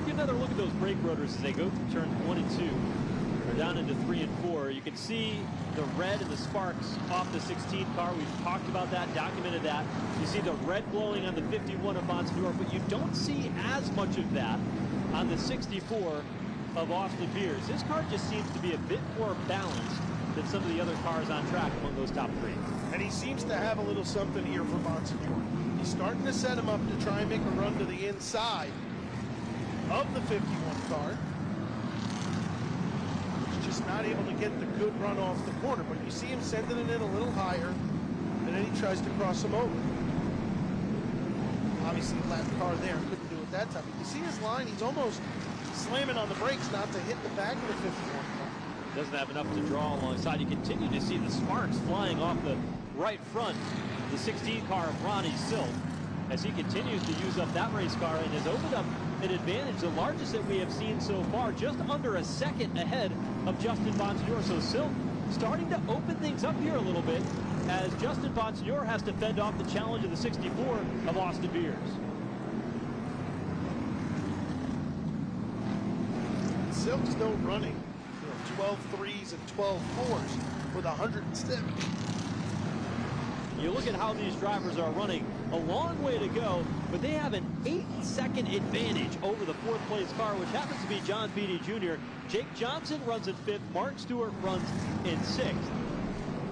S2: Get another look at those brake rotors as they go through turns 1 and 2. They're down into 3 and 4. You can see the red and the sparks off the 16 car. We've talked about that, documented that. You see the red glowing on the 51 of Bonsignor, but you don't see as much of that on the 64 of Austin Beers. This car just seems to be a bit more balanced than some of the other cars on track among those top 3.
S1: And he seems to have a little something here for Bonsignor. He's starting to set him up to try and make a run to the inside of the 51 car. just not able to get the good run off the corner. But you see him sending it in a little higher, and then he tries to cross him over. Obviously, the lap car there couldn't do it that time. But you see his line, he's almost slamming on the brakes not to hit the back of the 51 car.
S2: Doesn't have enough to draw alongside. You continue to see the sparks flying off the right front. The 16 car of Ronnie Silk, as he continues to use up that race car and has opened up an advantage, the largest that we have seen so far, just under a second ahead of Justin Bonsignor. So Silk starting to open things up here a little bit as Justin Bonsignor has to fend off the challenge of the 64 of Austin Beers.
S1: Silk's still running 12 threes and 12 fours with 170.
S2: You look at how these drivers are running, a long way to go, but they have an 8-second advantage over the fourth place car, which happens to be John Beatty Jr. Jake Johnson runs in fifth, Mark Stewart runs in sixth.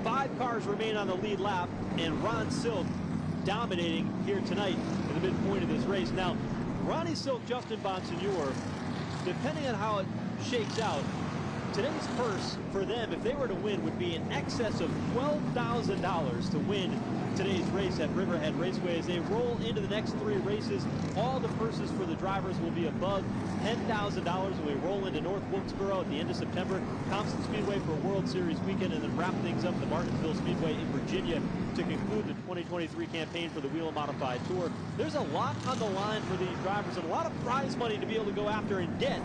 S2: 5 cars remain on the lead lap, and Ron Silk dominating here tonight at the midpoint of this race. Now, Ronnie Silk, Justin Bonsignor, depending on how it shakes out, today's purse for them, if they were to win, would be in excess of $12,000 to win today's race at Riverhead Raceway. As they roll into the next 3 races, all the purses for the drivers will be above $10,000 when we roll into North Wilkesboro at the end of September, Thompson Speedway for a World Series weekend, and then wrap things up at the Martinsville Speedway in Virginia to conclude the 2023 campaign for the Whelen Modified Tour. There's a lot on the line for these drivers and a lot of prize money to be able to go after and get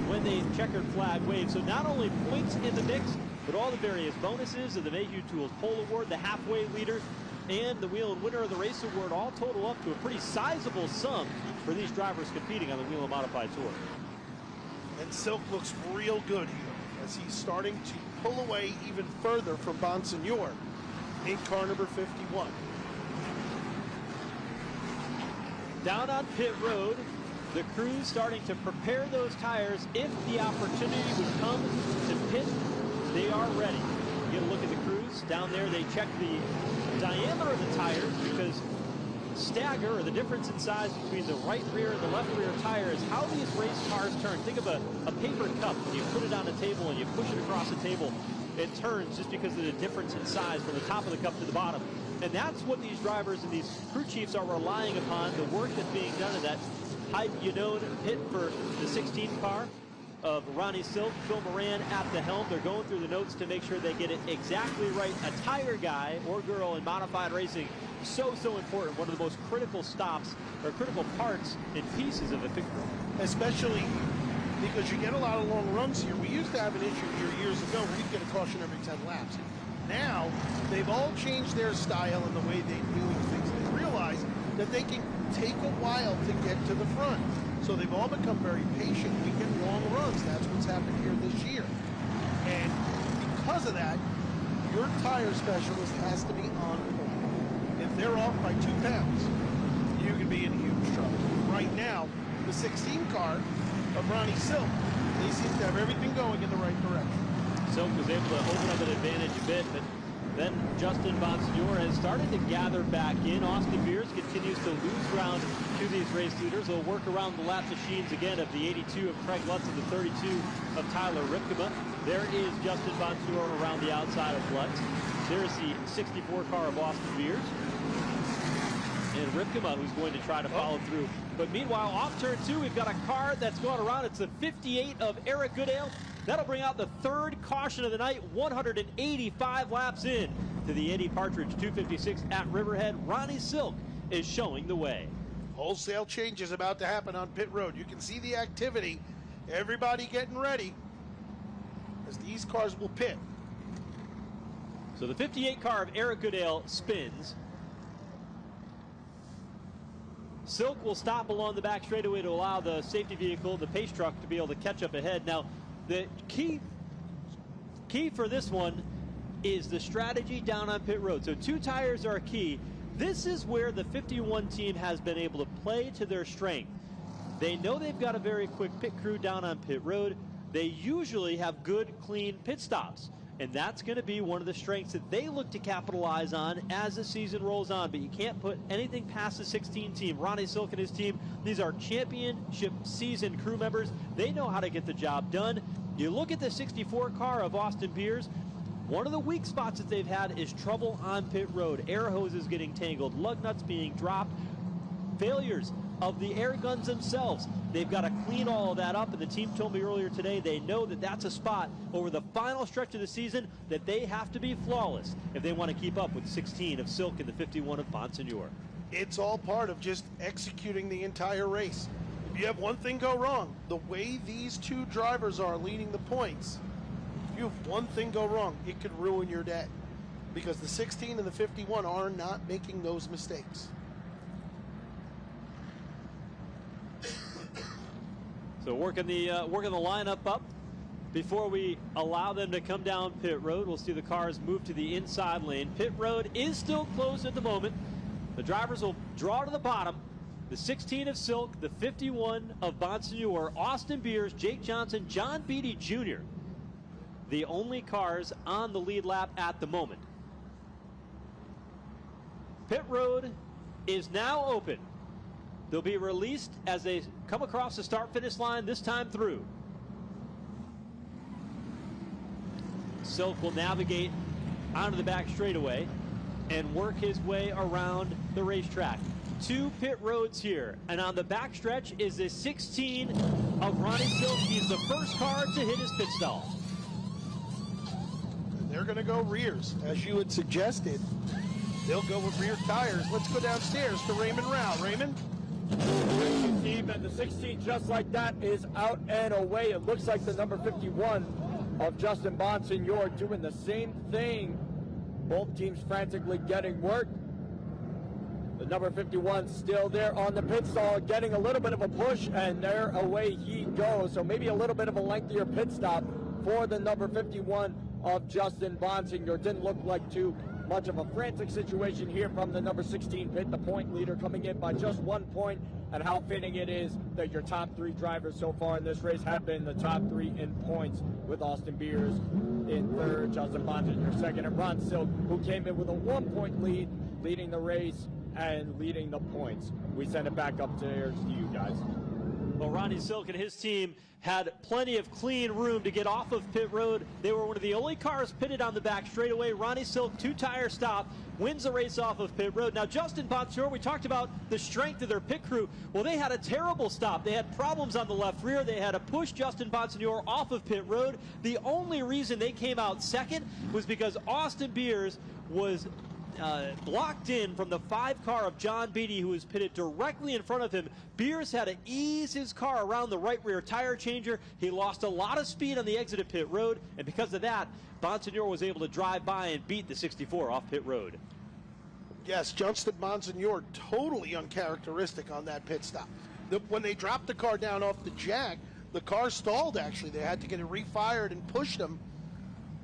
S2: when they checkered flag wave. So not only points in the mix, but all the various bonuses of the Mayhew Tools Pole Award, the halfway leader, and the Whelen Winner of the Race Award all total up to a pretty sizable sum for these drivers competing on the Whelen Modified Tour.
S1: And Silk looks real good here as he's starting to pull away even further from Bonsignor in car number 51.
S2: Down on pit road, the crew starting to prepare those tires. If the opportunity would come to pit, they are ready. You get a look at the crews down there. They check the diameter of the tires because stagger, or the difference in size between the right rear and the left rear tire, is how these race cars turn. Think of a paper cup. You put it on a table and you push it across the table. It turns just because of the difference in size from the top of the cup to the bottom. And that's what these drivers and these crew chiefs are relying upon, the work that's being done in that hype-you-known pit for the 16th car of Ronnie Silk, Phil Moran at the helm. They're going through the notes to make sure they get it exactly right. A tire guy or girl in modified racing, so important. One of the most critical stops or critical parts and pieces of a pit crew.
S1: Especially because you get a lot of long runs here. We used to have an issue here years ago where you'd get a caution every 10 laps. Now, they've all changed their style and the way they do things. They realize that they can take a while to get to the front. So they've all become very patient. We get long runs. That's what's happened here this year. And because of that, your tire specialist has to be on point. If they're off by 2 pounds, you can be in huge trouble. Right now, the 16 car of Ronnie Silk, they seem to have everything going in the right direction.
S2: Silk was able to open up an advantage a bit, but then Justin Bonsignor has started to gather back in. Austin Beers continues to lose ground to these race leaders. They'll work around the lap machines again of the 82 of Craig Lutz and the 32 of Tyler Ripkema. There is Justin Bonsignor around the outside of Lutz. There's the 64 car of Austin Beers. And Ripkema, who's going to try to follow through. But meanwhile, off turn 2, we've got a car that's going around. It's the 58 of Eric Goodale. That'll bring out the 3rd caution of the night, 185 laps in to the Eddie Partridge 256 at Riverhead. Ronnie Silk is showing the way.
S1: Wholesale change is about to happen on pit road. You can see the activity. Everybody getting ready as these cars will pit.
S2: So the 58 car of Eric Goodale spins. Silk will stop along the back straightaway to allow the safety vehicle, the pace truck, to be able to catch up ahead. Now, the key for this one is the strategy down on pit road. So 2 tires are key. This is where the 51 team has been able to play to their strength. They know they've got a very quick pit crew down on pit road. They usually have good, clean pit stops. And that's going to be one of the strengths that they look to capitalize on as the season rolls on. But you can't put anything past the 16 team. Ronnie Silk and his team, these are championship season crew members. They know how to get the job done. You look at the 64 car of Austin Beers, one of the weak spots that they've had is trouble on pit road. Air hoses getting tangled, lug nuts being dropped, failures of the air guns themselves. They've got to clean all of that up, and the team told me earlier today they know that that's a spot over the final stretch of the season that they have to be flawless if they want to keep up with 16 of Silk and the 51 of Bonsignor.
S1: It's all part of just executing the entire race. If you have one thing go wrong, the way these two drivers are leading the points, if you have one thing go wrong, it could ruin your day, because the 16 and the 51 are not making those mistakes.
S2: So working the lineup up before we allow them to come down pit road. We'll see the cars move to the inside lane. Pit road is still closed at the moment. The drivers will draw to the bottom. The 16 of Silk, the 51 of Bonsignor, Austin Beers, Jake Johnson, John Beatty Jr. The only cars on the lead lap at the moment. Pit road is now open. They'll be released as they come across the start-finish line, this time through. Silk will navigate onto the back straightaway and work his way around the racetrack. 2 pit roads here, and on the back stretch is the 16 of Ronnie Silk. He's the first car to hit his pit stall.
S1: They're going to go rears, as you had suggested. They'll go with rear tires. Let's go downstairs to Raymond Rao. Raymond?
S6: Steve, and the 16 just like that is out and away. It looks like the number 51 of Justin Bonsignor doing the same thing. Both teams frantically getting work. The number 51 still there on the pit stall, getting a little bit of a push, and there away he goes. So maybe a little bit of a lengthier pit stop for the number 51 of Justin Bonsignor. Didn't look like too much of a frantic situation here from the number 16 pit, the point leader, coming in by just 1 point. And how fitting it is that your top 3 drivers so far in this race have been the top 3 in points, with Austin Beers in third, Justin Bonsignor second, and Ron Silk, who came in with a 1-point lead, leading the race and leading the points. We send it back upstairs to you guys.
S2: Well, Ronnie Silk and his team had plenty of clean room to get off of pit road. They were one of the only cars pitted on the back straightaway. Ronnie Silk, 2-tire stop, wins the race off of pit road. Now, Justin Bonsignor, we talked about the strength of their pit crew. Well, they had a terrible stop. They had problems on the left rear. They had to push Justin Bonsignor off of pit road. The only reason they came out second was because Austin Beers was blocked in from the 5 car of John Beatty, who was pitted directly in front of him. Beers had to ease his car around the right rear tire changer. He lost a lot of speed on the exit of pit road, and because of that, Bonsignor was able to drive by and beat the 64 off pit road.
S1: Yes, Justin Bonsignor, totally uncharacteristic on that pit stop. When they dropped the car down off the jack, the car stalled, actually. They had to get it refired and pushed him,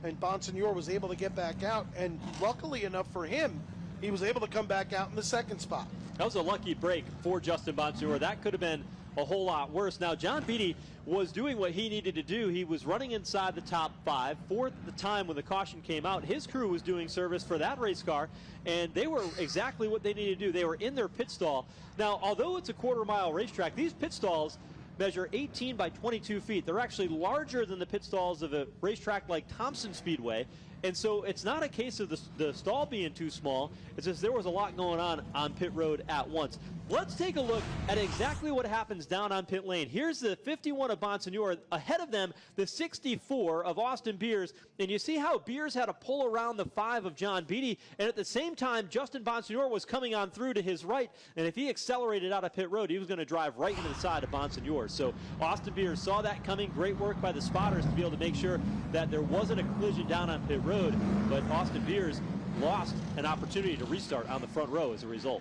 S1: and Bonsignor was able to get back out, and luckily enough for him, he was able to come back out in the second spot.
S2: That was a lucky break for Justin Bonsignor. That could have been a whole lot worse. Now, John Beatty was doing what he needed to do. He was running inside the top 5. For the time when the caution came out, his crew was doing service for that race car, and they were exactly what they needed to do. They were in their pit stall. Now, although it's a quarter-mile racetrack, these pit stalls measure 18 by 22 feet. They're actually larger than the pit stalls of a racetrack like Thompson Speedway. And so it's not a case of the stall being too small. It's just there was a lot going on pit road at once. Let's take a look at exactly what happens down on pit lane. Here's the 51 of Bonsignor. Ahead of them, the 64 of Austin Beers. And you see how Beers had to pull around the 5 of John Beatty. And at the same time, Justin Bonsignor was coming on through to his right. And if he accelerated out of pit road, he was going to drive right into the side of Bonsignor. So Austin Beers saw that coming. Great work by the spotters to be able to make sure that there wasn't a collision down on pit road. But Austin Beers lost an opportunity to restart on the front row as a result.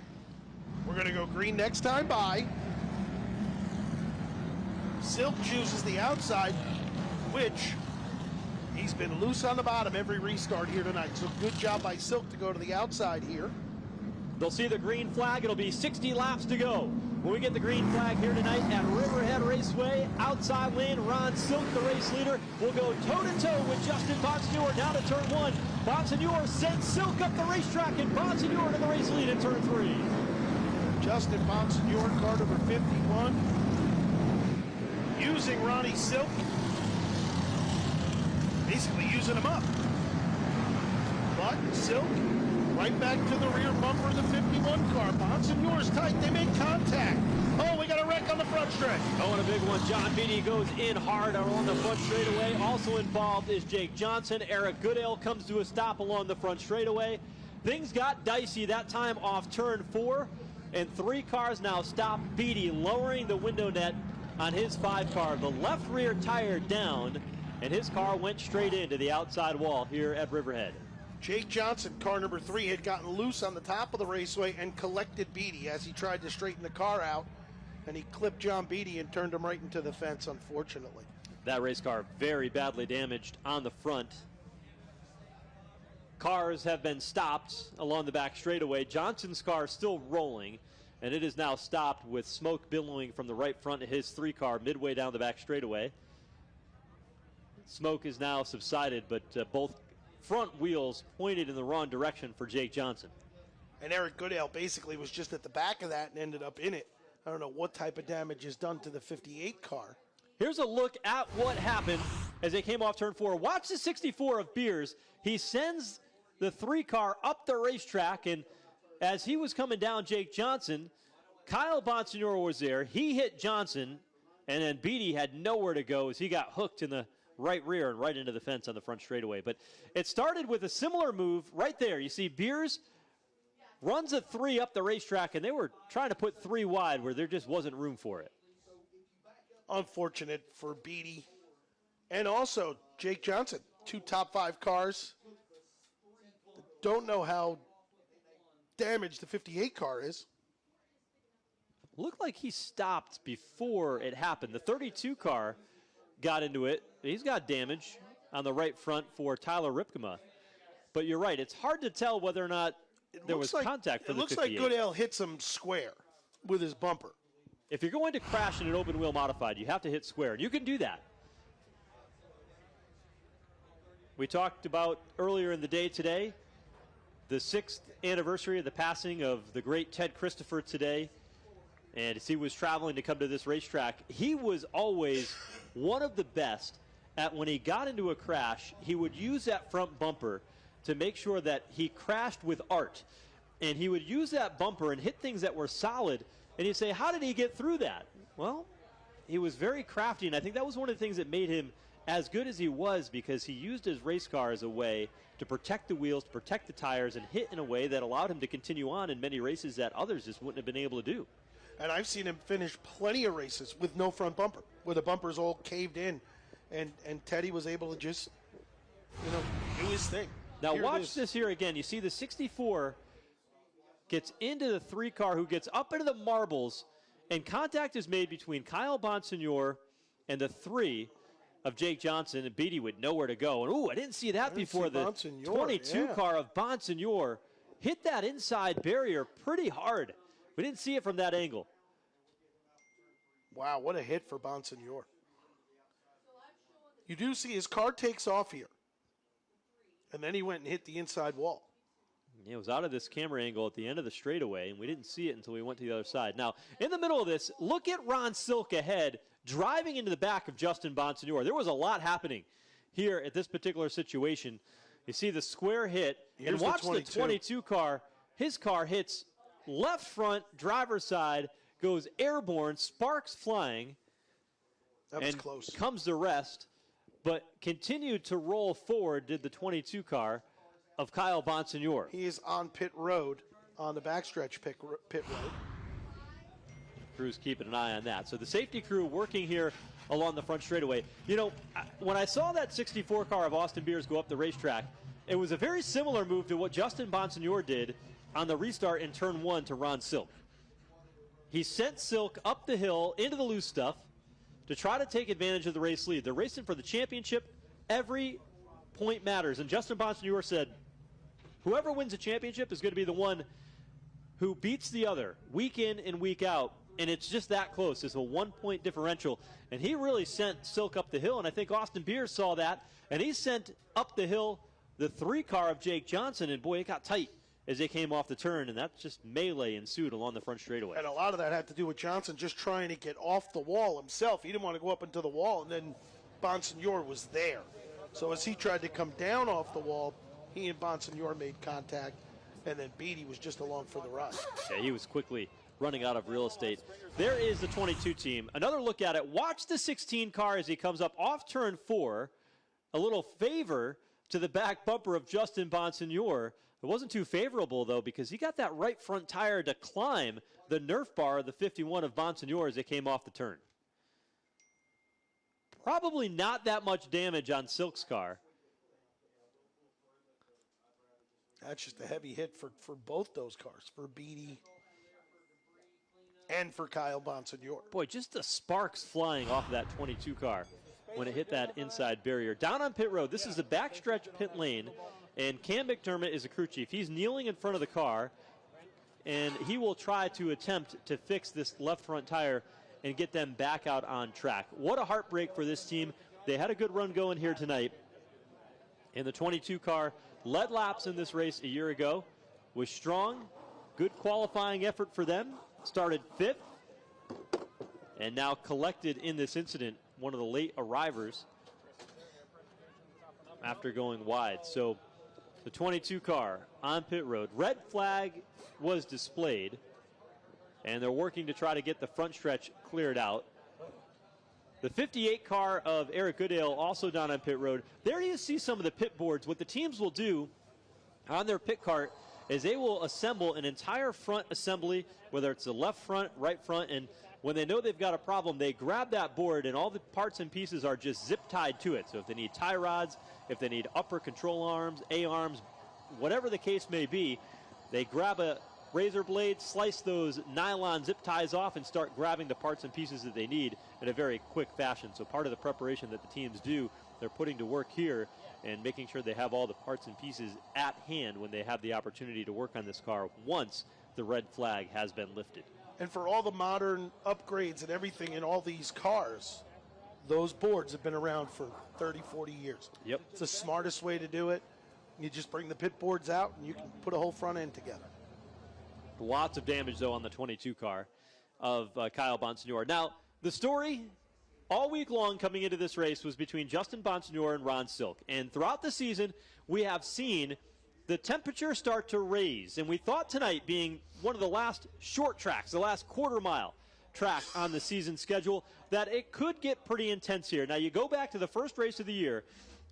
S1: We're going to go green next time by. Silk chooses the outside, which he's been loose on the bottom every restart here tonight. So good job by Silk to go to the outside here.
S2: They'll see the green flag. It'll be 60 laps to go. When we get the green flag here tonight at Riverhead Raceway, outside lane, Ron Silk, the race leader, will go toe-to-toe with Justin Bonsignor down to turn 1. Bonsignor sends Silk up the racetrack, and Bonsignor to the race lead in turn 3.
S1: Justin Bonsignor, car number 51, using Ronnie Silk basically using them up. But Silk right back to the rear bumper of the 51 car. Bonsignore's tight. They make contact. Oh, we got a wreck on the front stretch.
S2: Oh, and a big one. John Beatty goes in hard on the front straightaway. Also involved is Jake Johnson. Eric Goodale comes to a stop along the front straightaway. Things got dicey that time off turn 4, and 3 cars now stop Beatty, lowering the window net on his 5 car. The left rear tire down, and his car went straight into the outside wall here at Riverhead.
S1: Jake Johnson, car number 3, had gotten loose on the top of the raceway and collected Beatty as he tried to straighten the car out, and he clipped John Beatty and turned him right into the fence, unfortunately.
S2: That race car very badly damaged on the front. Cars have been stopped along the back straightaway. Johnson's car still rolling, and it is now stopped with smoke billowing from the right front of his 3 car midway down the back straightaway. Smoke is now subsided, but both front wheels pointed in the wrong direction for Jake Johnson.
S1: And Eric Goodale basically was just at the back of that and ended up in it. I don't know what type of damage is done to the 58 car.
S2: Here's a look at what happened as they came off turn 4. Watch the 64 of Beers. He sends the 3 car up the racetrack, and as he was coming down Jake Johnson, Kyle Bonsignore was there. He hit Johnson, and then Beatty had nowhere to go as he got hooked in the right rear and right into the fence on the front straightaway. But it started with a similar move right there. You see Beers runs a 3 up the racetrack, and they were trying to put 3 wide where there just wasn't room for it.
S1: Unfortunate for Beatty. And also Jake Johnson, 2 top 5 cars. Don't know how damaged the 58 car is.
S2: Looked like he stopped before it happened. The 32 car got into it. He's got damage on the right front for Tyler Ripkema. But you're right, it's hard to tell whether or not there was contact for the 58.
S1: It looks like Goodale hits him square with his bumper.
S2: If you're going to crash in an open wheel modified, you have to hit square, and you can do that. We talked about earlier in the day today, the 6th anniversary of the passing of the great Ted Christopher today. And as he was traveling to come to this racetrack, he was always one of the best at when he got into a crash, he would use that front bumper to make sure that he crashed with art. And he would use that bumper and hit things that were solid. And you'd say, how did he get through that? Well, he was very crafty, and I think that was one of the things that made him as good as he was, because he used his race car as a way to protect the wheels, to protect the tires, and hit in a way that allowed him to continue on in many races that others just wouldn't have been able to do.
S1: And I've seen him finish plenty of races with no front bumper, where the bumper's all caved in, and Teddy was able to just, do his thing.
S2: Now watch this here again. You see the 64 gets into the 3 car, who gets up into the marbles, and contact is made between Kyle Bonsignore and the 3 of Jake Johnson, and Beatty would nowhere to go. And I didn't see that before. The 22 car of Bonsignore hit that inside barrier pretty hard. We didn't see it from that angle.
S1: Wow, what a hit for Bonsignore. You do see his car takes off here. And then he went and hit the inside wall.
S2: It was out of this camera angle at the end of the straightaway, and we didn't see it until we went to the other side. Now, in the middle of this, look at Ron Silk ahead, driving into the back of Justin Bonsignore. There was a lot happening here at this particular situation. You see the square hit, and watch the 22 car. His car hits left front, driver's side, goes airborne, sparks flying.
S1: That was close.
S2: Comes to rest, but continued to roll forward, did the 22 car of Kyle Bonsignore.
S1: He is on pit road, on the backstretch pit road.
S2: Crew's keeping an eye on that. So the safety crew working here along the front straightaway. When I saw that 64 car of Austin Beers go up the racetrack, it was a very similar move to what Justin Bonsignore did on the restart in turn 1 to Ron Silk. He sent Silk up the hill into the loose stuff to try to take advantage of the race lead. They're racing for the championship. Every point matters. And Justin Bonsignore said, whoever wins the championship is going to be the one who beats the other week in and week out. And it's just that close. It's a 1-point differential. And he really sent Silk up the hill. And I think Austin Beers saw that. And he sent up the hill the 3 car of Jake Johnson. And boy, it got tight as they came off the turn. And that's just melee ensued along the front straightaway.
S1: And a lot of that had to do with Johnson just trying to get off the wall himself. He didn't want to go up into the wall. And then Bonsignore was there. So as he tried to come down off the wall, he and Bonsignor made contact, and then Beatty was just along for the ride.
S2: Yeah, he was quickly running out of real estate. There is the 22 team. Another look at it. Watch the 16 car as he comes up off turn 4. A little favor to the back bumper of Justin Bonsignor. It wasn't too favorable, though, because he got that right front tire to climb the Nerf bar of the 51 of Bonsignor as it came off the turn. Probably not that much damage on Silk's car.
S1: That's just a heavy hit for both those cars, for Beatty and for Kyle Bonsignor.
S2: Boy, just the sparks flying off of that 22 car when it hit that inside barrier. Down on pit road, this is the backstretch pit lane, and Cam McDermott is a crew chief. He's kneeling in front of the car, and he will try to attempt to fix this left front tire and get them back out on track. What a heartbreak for this team. They had a good run going here tonight, and the 22 car led laps in this race a year ago, was strong, good qualifying effort for them, started 5th, and now collected in this incident, one of the late arrivers after going wide. So the 22 car on pit road, red flag was displayed, and they're working to try to get the front stretch cleared out. The 58 car of Eric Goodale also down on pit road. There you see some of the pit boards. What the teams will do on their pit cart is they will assemble an entire front assembly, whether it's the left front, right front, and when they know they've got a problem, they grab that board and all the parts and pieces are just zip tied to it. So if they need tie rods, if they need upper control arms, A-arms, whatever the case may be, they grab a razor blade, slice those nylon zip ties off, and start grabbing the parts and pieces that they need in a very quick fashion. So part of the preparation that the teams do, they're putting to work here and making sure they have all the parts and pieces at hand when they have the opportunity to work on this car once the red flag has been lifted.
S1: And for all the modern upgrades and everything in all these cars, those boards have been around for 30, 40 years.
S2: Yep.
S1: It's the smartest way to do it. You just bring the pit boards out and you can put a whole front end together.
S2: Lots of damage, though, on the 22 car of Kyle Bonsignor. Now, the story all week long coming into this race was between Justin Bonsignor and Ron Silk. And throughout the season, we have seen the temperature start to raise. And we thought tonight, being one of the last short tracks, the last quarter-mile track on the season schedule, that it could get pretty intense here. Now, you go back to the first race of the year,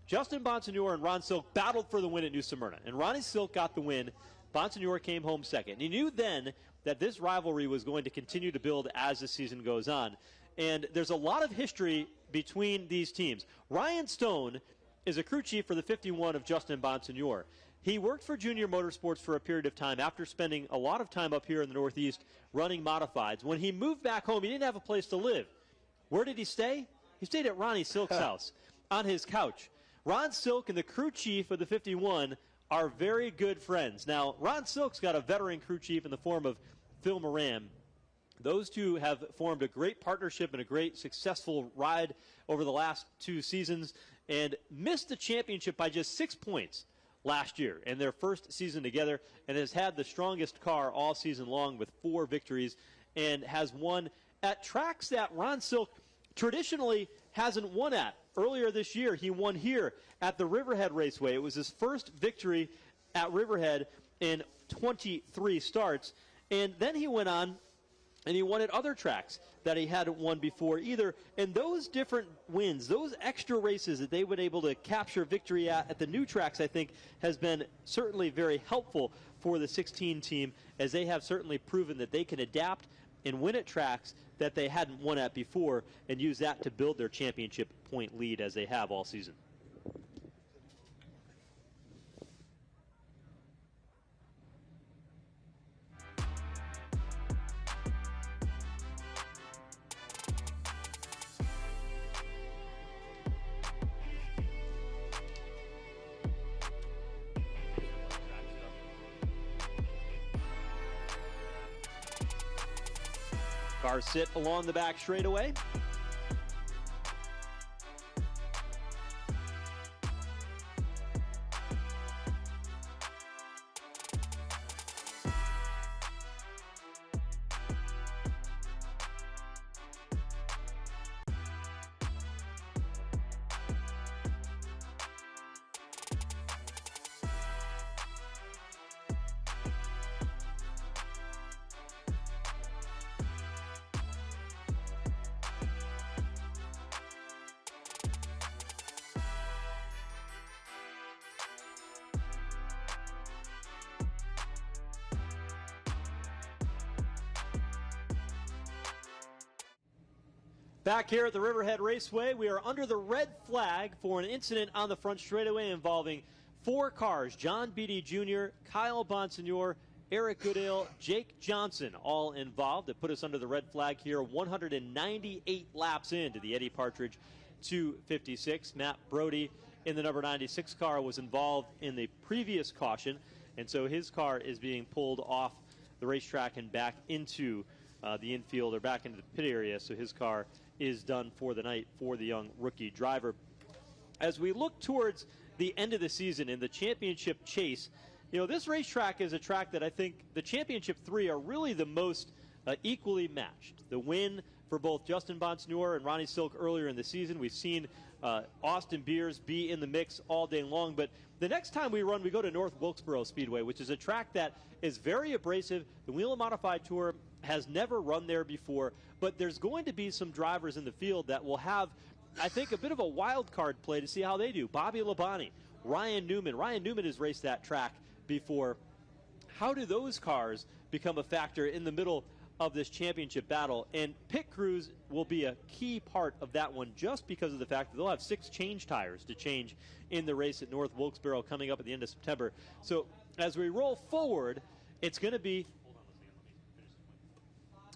S2: Justin Bonsignor and Ron Silk battled for the win at New Smyrna. And Ronnie Silk got the win. Bonsignor came home second. He knew then that this rivalry was going to continue to build as the season goes on. And there's a lot of history between these teams. Ryan Stone is a crew chief for the 51 of Justin Bonsignor. He worked for Junior Motorsports for a period of time after spending a lot of time up here in the Northeast running modifieds. When he moved back home, he didn't have a place to live. Where did he stay? He stayed at Ronnie Silk's house on his couch. Ron Silk and the crew chief of the 51 are very good friends. Now, Ron Silk's got a veteran crew chief in the form of Phil Moran. Those two have formed a great partnership and a great successful ride over the last 2 seasons and missed the championship by just 6 points last year in their first season together, and has had the strongest car all season long with 4 victories and has won at tracks that Ron Silk traditionally hasn't won at. Earlier this year, he won here at the Riverhead Raceway. It was his first victory at Riverhead in 23 starts. And then he went on and he won at other tracks that he hadn't won before either. And those different wins, those extra races that they were able to capture victory at the new tracks, I think, has been certainly very helpful for the 16 team, as they have certainly proven that they can adapt and win at tracks that they hadn't won at before and use that to build their championship point lead as they have all season. Cars sit along the back straightaway. Back here at the Riverhead Raceway, we are under the red flag for an incident on the front straightaway involving 4 cars. John Beatty Jr., Kyle Bonsignore, Eric Goodale, Jake Johnson, all involved. That put us under the red flag here, 198 laps into the Eddie Partridge 256. Matt Brody in the number 96 car was involved in the previous caution, and so his car is being pulled off the racetrack and back into the infield or back into the pit area, so his car is done for the night for the young rookie driver. As we look towards the end of the season in the championship chase, you know, this racetrack is a track that I think the championship 3 are really the most equally matched. The win for both Justin Bonsignore and Ronnie Silk earlier in the season. We've seen Austin Beers be in the mix all day long, but the next time we run, we go to North Wilkesboro Speedway, which is a track that is very abrasive. The Whelen Modified Tour has never run there before, but there's going to be some drivers in the field that will have, I think, a bit of a wild card play to see how they do. Bobby Labonte, Ryan Newman. Ryan Newman has raced that track before. How do those cars become a factor in the middle of this championship battle? And pit crews will be a key part of that one, just because of the fact that they'll have 6 change tires to change in the race at North Wilkesboro coming up at the end of September. So as we roll forward, it's going to be,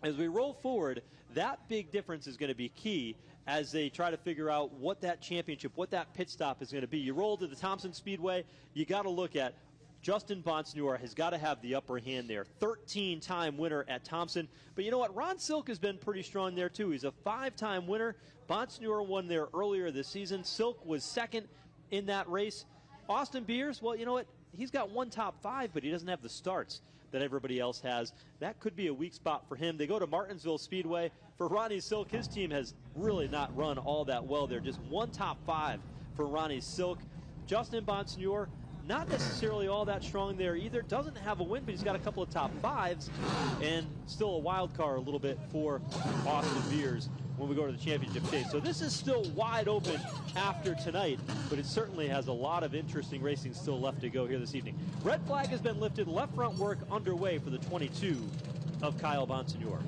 S2: as we roll forward, that big difference is going to be key as they try to figure out what that championship, what that pit stop is going to be. You roll to the Thompson Speedway, you got to look at Justin Bonsignore has got to have the upper hand there. 13-time winner at Thompson. But you know what? Ron Silk has been pretty strong there, too. He's a 5-time winner. Bonsignore won there earlier this season. Silk was second in that race. Austin Beers, well, you know what? He's got 1 top 5, but he doesn't have the starts that everybody else has. That could be a weak spot for him. They go to Martinsville Speedway. For Ronnie Silk, his team has really not run all that well there. Just 1 top 5 for Ronnie Silk. Justin Bonsignore, not necessarily all that strong there either. Doesn't have a win, but he's got a couple of top 5s, and still a wild card a little bit for Austin Beers when we go to the championship chase. So this is still wide open after tonight, but it certainly has a lot of interesting racing still left to go here this evening. Red flag has been lifted. Left front work underway for the 22 of Kyle Bonsignore.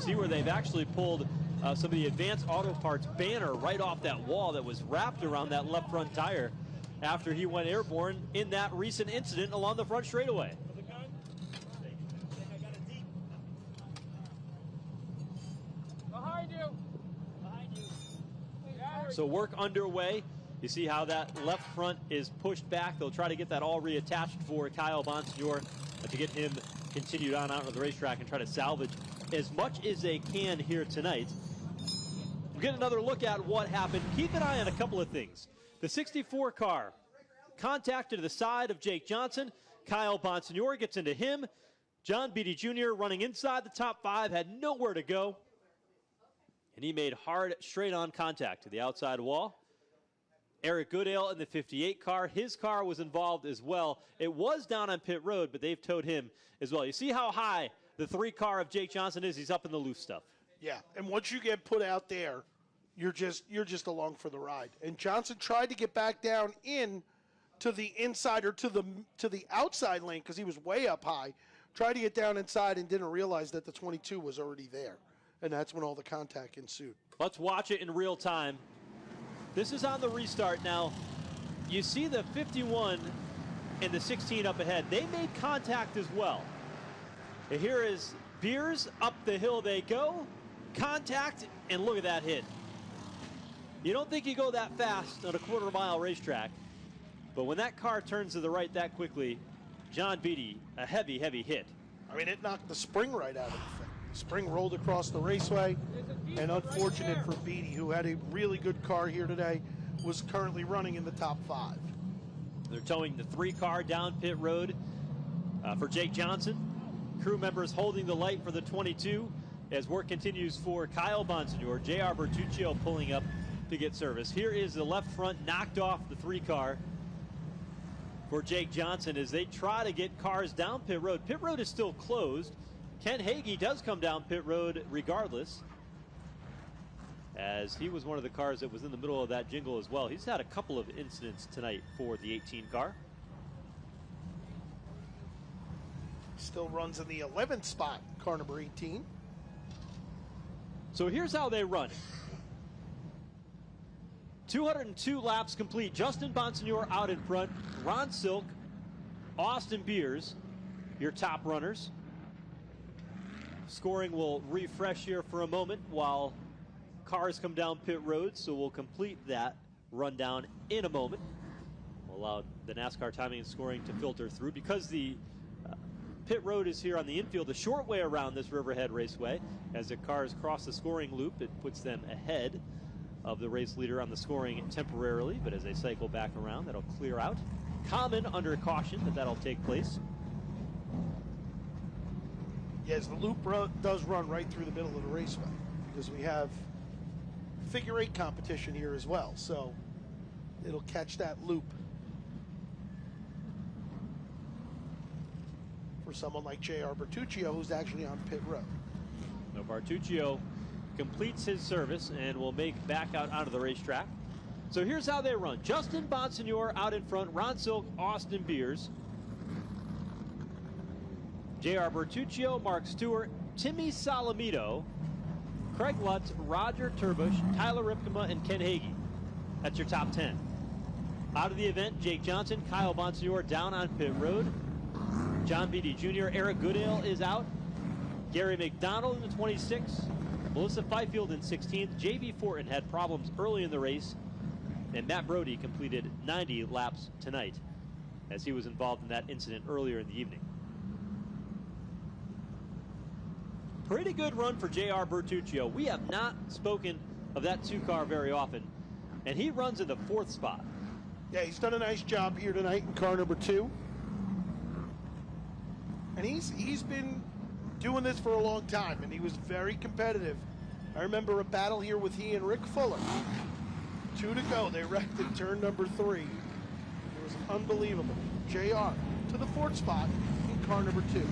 S2: See where they've actually pulled some of the Advanced Auto Parts banner right off that wall that was wrapped around that left front tire after he went airborne in that recent incident along the front straightaway.
S6: Behind you.
S2: So work underway. You see how that left front is pushed back. They'll try to get that all reattached for Kyle Bonsignore to get him continued on out of the racetrack and try to salvage as much as they can here tonight. We'll get another look at what happened. Keep an eye on a couple of things. The 64 car contact to the side of Jake Johnson. Kyle Bonsignore gets into him. John Beatty Jr. running inside the top 5, had nowhere to go. And he made hard, straight-on contact to the outside wall. Eric Goodale in the 58 car. His car was involved as well. It was down on pit road, but they've towed him as well. You see how high the 3 car of Jake Johnson is? He's up in the loose stuff.
S1: Yeah, and once you get put out there, you're just along for the ride. And Johnson tried to get back down in to the inside or to the outside lane because he was way up high. Tried to get down inside and didn't realize that the 22 was already there. And that's when all the contact ensued.
S2: Let's watch it in real time. This is on the restart now. You see the 51 and the 16 up ahead. They made contact as well. And here is Beers. Up the hill they go. Contact, and look at that hit. You don't think you go that fast on a quarter-mile racetrack, but when that car turns to the right that quickly, John Beatty, a heavy, heavy hit.
S1: I mean, it knocked the spring right out of the thing. The spring rolled across the raceway, and unfortunate for Beatty, who had a really good car here today, was currently running in the top 5.
S2: They're towing the 3 car down pit road for Jake Johnson. Crew members holding the light for the 22 as work continues for Kyle Bonsignore. J.R. Bertuccio pulling up to get service. Here is the left front knocked off the 3 car for Jake Johnson as they try to get cars down pit road. Pit road is still closed. Ken Hagee does come down pit road regardless, as he was one of the cars that was in the middle of that jingle as well. He's had a couple of incidents tonight for the 18 car.
S1: Still runs in the 11th spot, car number 18.
S2: So here's how they run. 202 laps complete. Justin Bonsignor out in front. Ron Silk, Austin Beers, your top runners. Scoring will refresh here for a moment while cars come down pit road, so we'll complete that rundown in a moment. We'll allow the NASCAR timing and scoring to filter through. Because the pit road is here on the infield, the short way around this Riverhead Raceway. As the cars cross the scoring loop, it puts them ahead of the race leader on the scoring temporarily, but as they cycle back around, that'll clear out. Common under caution that'll take place.
S1: Yes, the loop does run right through the middle of the raceway because we have figure 8 competition here as well, so it'll catch that loop for someone like J.R. Bertuccio, who's actually on pit road.
S2: So Bertuccio completes his service and will make back out onto the racetrack. So here's how they run. Justin Bonsignor out in front, Ron Silk, Austin Beers, J.R. Bertuccio, Mark Stewart, Timmy Salamito, Craig Lutz, Roger Turbush, Tyler Ripkema, and Ken Hagee. That's your top 10. Out of the event, Jake Johnson, Kyle Bonsignor down on pit road. John Beatty Jr., Eric Goodale is out. Gary McDonald in the 26th. Melissa Fifield in 16th. J.B. Fortin had problems early in the race. And Matt Brody completed 90 laps tonight as he was involved in that incident earlier in the evening. Pretty good run for J.R. Bertuccio. We have not spoken of that 2-car very often. And he runs in the 4th spot.
S1: Yeah, he's done a nice job here tonight in car number 2. And he's been doing this for a long time, and he was very competitive. I remember a battle here with he and Rick Fuller. 2 to go. They wrecked in turn number 3. It was unbelievable. JR to the 4th spot in car number 2.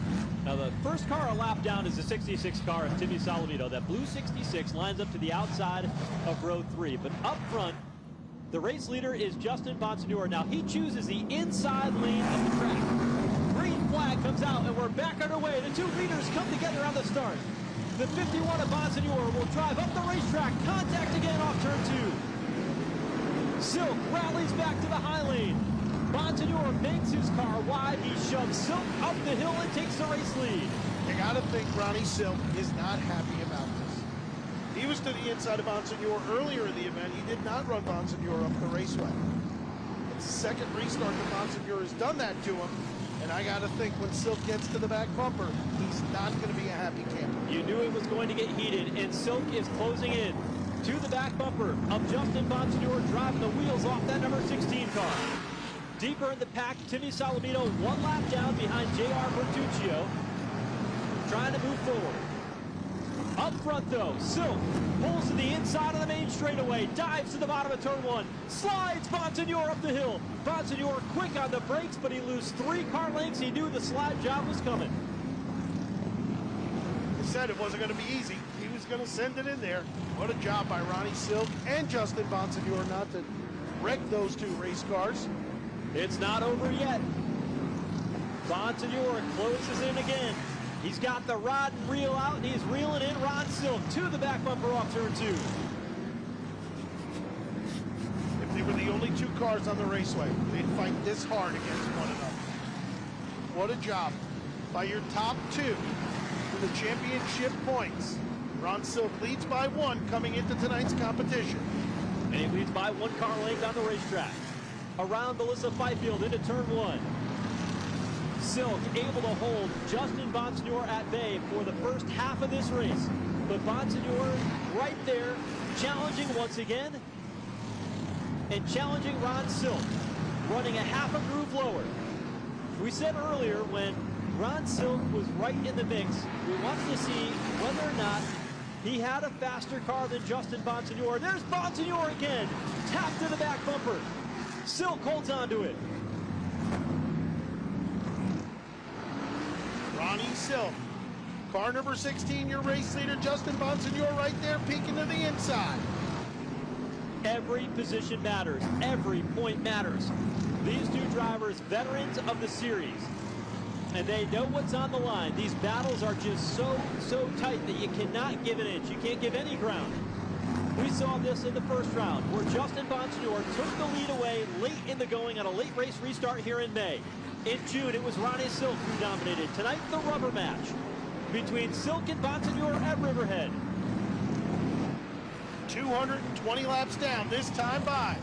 S2: Now the first car a lap down is the 66 car of Timmy Salamito. That blue 66 lines up to the outside of row 3. But up front, the race leader is Justin Bonsignor. Now he chooses the inside lane of the track. Green flag comes out and we're back underway. The 2 leaders come together on the start. The 51 of Bonsignor will drive up the racetrack. Contact again off turn 2. Silk rallies back to the high lane. Bonsignor makes his car wide. He shoves Silk up the hill and takes the race lead.
S1: You gotta think Ronnie Silk is not happy about this. He was to the inside of Bonsignor earlier in the event. He did not run Bonsignor up the raceway. It's the second restart that Bonsignor has done that to him. And I got to think when Silk gets to the back bumper, he's not going to be a happy camper.
S2: You knew it was going to get heated, and Silk is closing in to the back bumper of Justin Bonsignor, driving the wheels off that number 16 car. Deeper in the pack, Timmy Salamito 1 lap down behind J.R. Bertuccio, trying to move forward. Up front, though, Silk pulls to the inside of the main straightaway, dives to the bottom of turn 1, slides Bonsignor up the hill. Bonsignor quick on the brakes, but he loses 3 car lengths. He knew the slide job was coming.
S1: He said it wasn't going to be easy. He was going to send it in there. What a job by Ronnie Silk and Justin Bonsignor not to wreck those 2 race cars.
S2: It's not over yet. Bonsignor closes in again. He's got the rod and reel out, and he's reeling in Ron Silk to the back bumper off turn 2.
S1: If they were the only 2 cars on the raceway, they'd fight this hard against one another. What a job by your top 2 for the championship points. Ron Silk leads by 1 coming into tonight's competition.
S2: And he leads by 1 car length on the racetrack. Around Melissa Fifield into turn 1. Silk able to hold Justin Bonsignor at bay for the first half of this race. But Bonsignor right there, challenging once again, and challenging Ron Silk, running a half a groove lower. We said earlier when Ron Silk was right in the mix, we wanted to see whether or not he had a faster car than Justin Bonsignor. There's Bonsignor again, tapped to the back bumper. Silk holds on to it.
S1: Ronnie Silk, car number 16, your race leader, Justin Bonsignor right there peeking to the inside.
S2: Every position matters. Every point matters. These 2 drivers, veterans of the series. And they know what's on the line. These battles are just so tight that you cannot give an inch. You can't give any ground. We saw this in the first round where Justin Bonsignore took the lead away late in the going on a late race restart here in May. In June, it was Ronnie Silk who dominated. Tonight, the rubber match between Silk and Bonsignore at Riverhead.
S1: 220 laps down, this time by.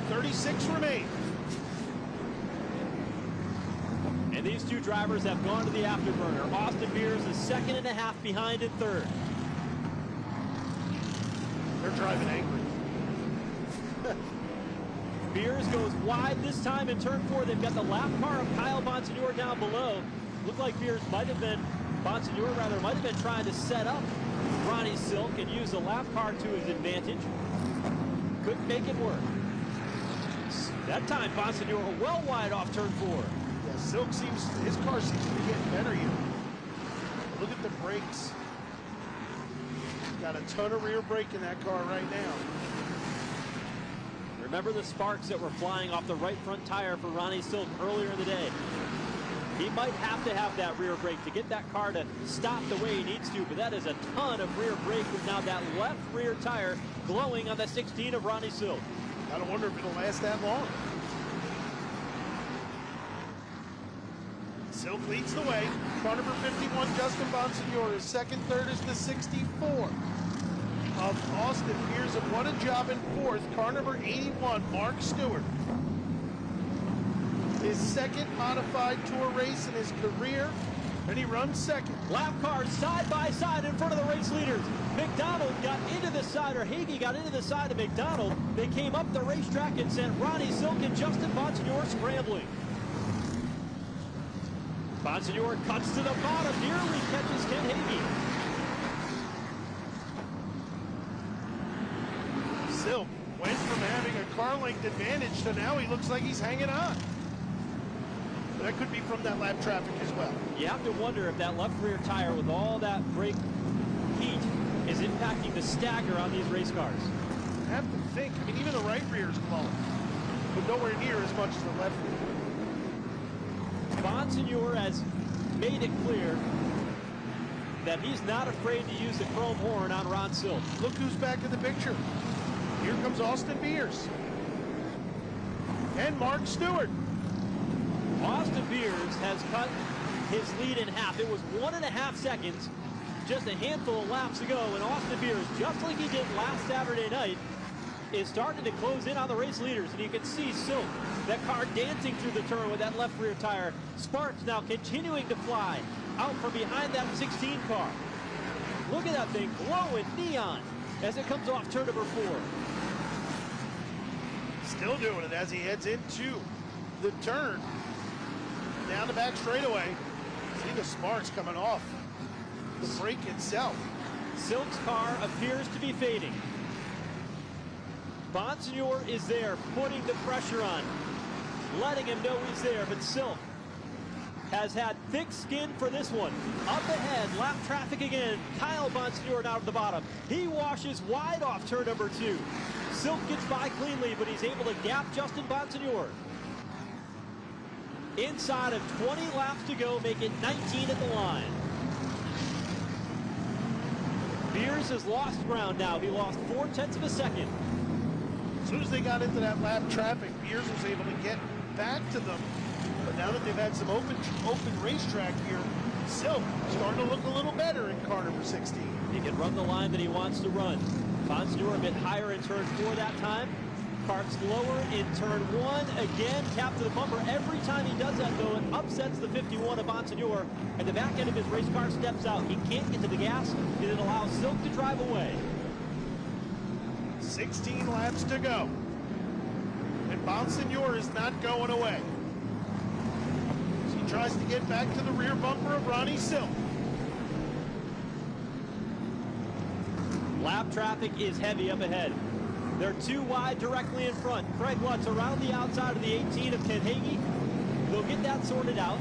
S1: 36 remain.
S2: And these two drivers have gone to the afterburner. Austin Beers is 2.5 behind in third.
S1: They're driving angry.
S2: Beers goes wide this time in turn 4. They've got the lap car of Kyle Bonsignore down below. Looked like Beers might have been trying to set up Ronnie Silk and use the lap car to his advantage. Couldn't make it work. That time Bonsignore well wide off turn 4.
S1: Yeah, Silk his car seems to be getting better here. Look at the brakes. Got a ton of rear brake in that car right now.
S2: Remember the sparks that were flying off the right front tire for Ronnie Silk earlier in the day. He might have to have that rear brake to get that car to stop the way he needs to, but that is a ton of rear brake with now that left rear tire glowing on the 16 of Ronnie Silk.
S1: Gotta wonder if it'll last that long. Silk leads the way. Car number 51, Justin Bonsignore, is second. Third is the 64 of Austin Beers, and what a job in fourth. Car number 81, Mark Stewart. His second modified tour race in his career, and he runs second.
S2: Lap cars side by side in front of the race leaders. McDonald got into the side, or Hagee got into the side of McDonald. They came up the racetrack and sent Ronnie Silk and Justin Bonsignore scrambling. Bonsignore cuts to the bottom, nearly catches Ken Hagee.
S1: Silk went from having a car length advantage to now he looks like he's hanging on. But that could be from that lap traffic as well.
S2: You have to wonder if that left rear tire with all that brake heat is impacting the stagger on these race cars.
S1: I have to think. I mean, even the right rear is glowing, but nowhere near as much as the left rear.
S2: Bonsignore has made it clear that he's not afraid to use the chrome horn on Ron Silk.
S1: Look who's back in the picture. Here comes Austin Beers and Mark Stewart.
S2: Austin Beers has cut his lead in half. It was 1.5 seconds, just a handful of laps ago, and Austin Beers, just like he did last Saturday night, is starting to close in on the race leaders. And you can see Silk, that car dancing through the turn with that left rear tire. Sparks now continuing to fly out from behind that 16 car. Look at that thing glowing neon as it comes off turn number 4.
S1: Still doing it as he heads into the turn. Down the back straightaway. See the sparks coming off the brake itself.
S2: Silk's car appears to be fading. Bonsignore is there, putting the pressure on, letting him know he's there, but Silk has had thick skin for this one. Up ahead, lap traffic again. Kyle Bonsignore down at the bottom. He washes wide off turn number 2. Silk gets by cleanly, but he's able to gap Justin Bonsignore. Inside of 20 laps to go, make it 19 at the line. Beers has lost ground now. He lost 0.4 of a second.
S1: As soon as they got into that lap traffic, Beers was able to get back to them. But now that they've had some open racetrack here, Silk starting to look a little better in car number 16.
S2: He can run the line that he wants to run. Bonsignore a bit higher in turn 4 that time. Parks lower in turn 1. Again, tap to the bumper. Every time he does that, though, it upsets the 51 of Bonsignore. And the back end of his race car steps out. He can't get to the gas, and it allows Silk to drive away.
S1: 16 laps to go. And Bonsignore is not going away. So he tries to get back to the rear bumper of Ronnie Silk.
S2: Lap traffic is heavy up ahead. They're too wide directly in front. Craig Lutz around the outside of the 18 of Ken Hagee. They'll get that sorted out.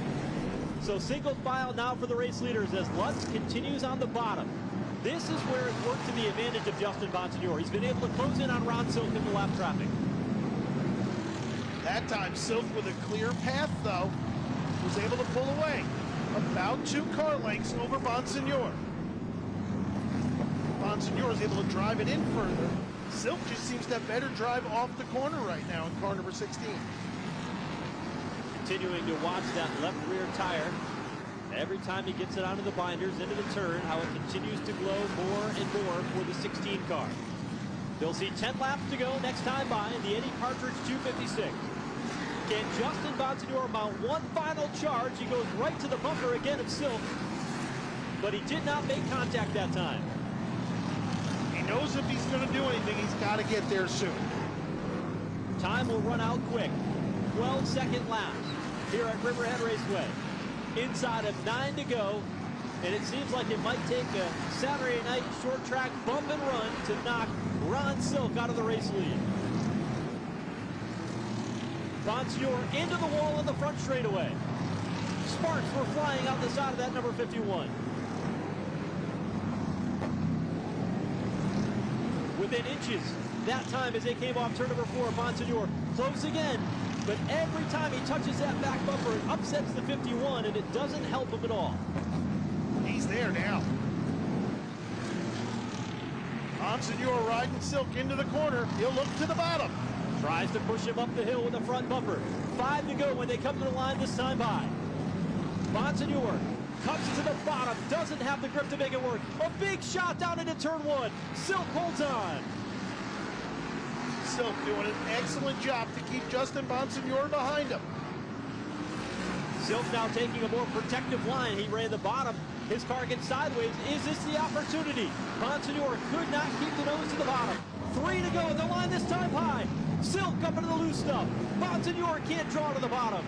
S2: So single file now for the race leaders as Lutz continues on the bottom. This is where it's worked to the advantage of Justin Bonsignore. He's been able to close in on Ron Silk in the lap traffic.
S1: That time Silk with a clear path though was able to pull away. About 2 car lengths over Bonsignor. Bonsignor is able to drive it in further. Silk just seems to have better drive off the corner right now in car number 16.
S2: Continuing to watch that left rear tire. Every time he gets it onto the binders, into the turn, how it continues to glow more and more for the 16 car. They'll see 10 laps to go next time by in the Eddie Partridge 256. Can Justin Bonsignor mount one final charge? He goes right to the bumper again of Silk, but he did not make contact that time.
S1: He knows if he's going to do anything, he's got to get there soon.
S2: Time will run out quick. 12-second laps here at Riverhead Raceway. Inside of 9 to go, and it seems like it might take a Saturday night short track bump and run to knock Ron Silk out of the race lead. Bonsignor into the wall on the front straightaway. Sparks were flying out the side of that number 51. Within inches that time as they came off turn number 4, Bonsignor close again. But every time he touches that back bumper, it upsets the 51, and it doesn't help him at all.
S1: He's there now. Bonsignor riding Silk into the corner. He'll look to the bottom.
S2: Tries to push him up the hill with the front bumper. 5 to go when they come to the line this time by. Bonsignor comes to the bottom, doesn't have the grip to make it work. A big shot down into turn 1. Silk holds on.
S1: Silk doing an excellent job to keep Justin Bonsignor behind him.
S2: Silk now taking a more protective line. He ran the bottom. His car gets sideways. Is this the opportunity? Bonsignor could not keep the nose to the bottom. 3 to go at the line this time high. Silk up into the loose stuff. Bonsignor can't draw to the bottom.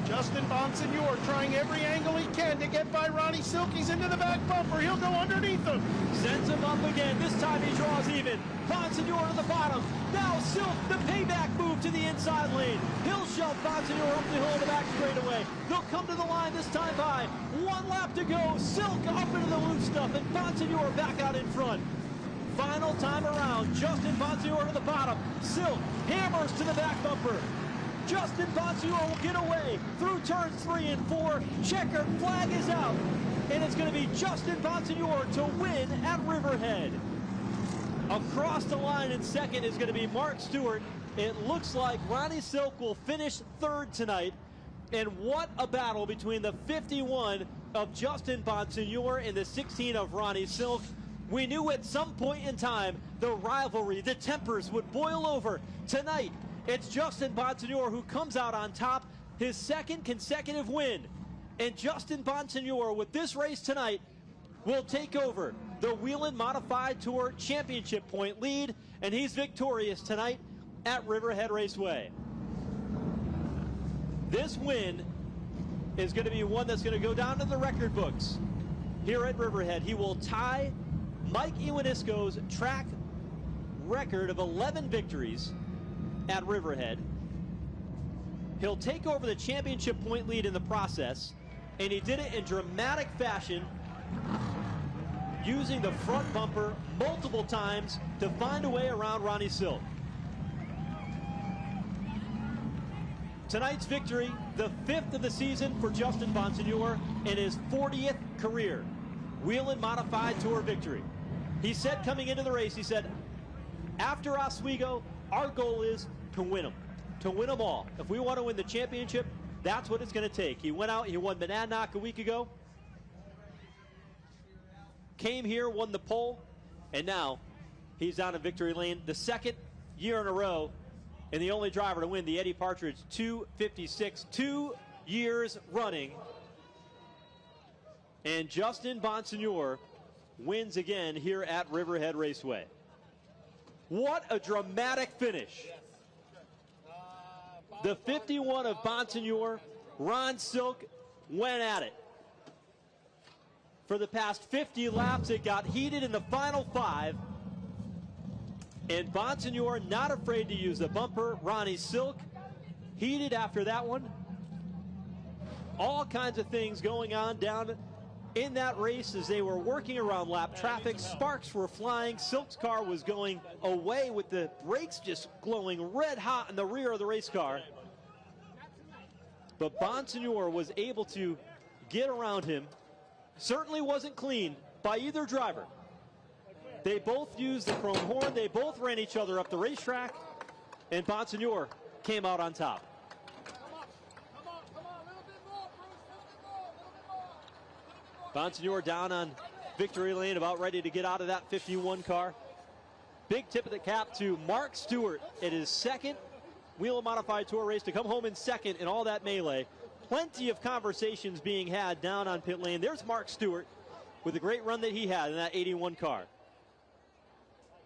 S1: Justin Bonsignor trying every angle he can to get by Ronnie Silk. He's into the back bumper. He'll go underneath him.
S2: Sends him up again. This time he draws even. Bonsignor to the bottom. Now Silk, the payback move to the inside lane. He'll shove Bonsignor up the hill in the back straightaway. They'll come to the line this time by. 1 lap to go. Silk up into the loose stuff, and Bonsignor back out in front. Final time around. Justin Bonsignor to the bottom. Silk hammers to the back bumper. Justin Bonsignor will get away through turns 3 and 4. Checkered flag is out, and it's going to be Justin Bonsignor to win at Riverhead. Across the line in second is going to be Mark Stewart. It looks like Ronnie Silk will finish 3rd tonight. And what a battle between the 51 of Justin Bonsignor and the 16 of Ronnie Silk. We knew at some point in time the rivalry, the tempers would boil over. Tonight, it's Justin Bonsignor who comes out on top, his 2nd consecutive win. And Justin Bonsignor, with this race tonight, will take over the Whelen Modified Tour Championship point lead, and he's victorious tonight at Riverhead Raceway. This win is going to be one that's going to go down to the record books here at Riverhead. He will tie Mike Iwanisco's track record of 11 victories at Riverhead. He'll take over the championship point lead in the process, and he did it in dramatic fashion, using the front bumper multiple times to find a way around Ronnie Silk. Tonight's victory, the 5th of the season for Justin Bonsignor, and his 40th career Whelen Modified Tour victory. He said coming into the race, he said, after Oswego, our goal is to win them all. If we want to win the championship, that's what it's going to take. He went out, he won Monadnock a week ago, came here, won the pole, and now he's down in victory lane. The 2nd year in a row, and the only driver to win the Eddie Partridge 256, 2 years running. And Justin Bonsignor wins again here at Riverhead Raceway. What a dramatic finish. The 51 of Bonsignor, Ron Silk, went at it. For the past 50 laps, it got heated in the final 5. And Bonsignor not afraid to use the bumper. Ronnie Silk heated after that one. All kinds of things going on down in that race as they were working around lap traffic. Sparks were flying. Silk's car was going away with the brakes just glowing red hot in the rear of the race car. But Bonsignor was able to get around him. Certainly wasn't clean by either driver. They both used the chrome horn. They both ran each other up the racetrack, and Bonsignor came out on top. Bonsignor down on victory lane, about ready to get out of that 51 car. Big tip of the cap to Mark Stewart at his second Whelen Modified Tour race to come home in second in all that melee. Plenty of conversations being had down on pit lane. There's Mark Stewart with the great run that he had in that 81 car,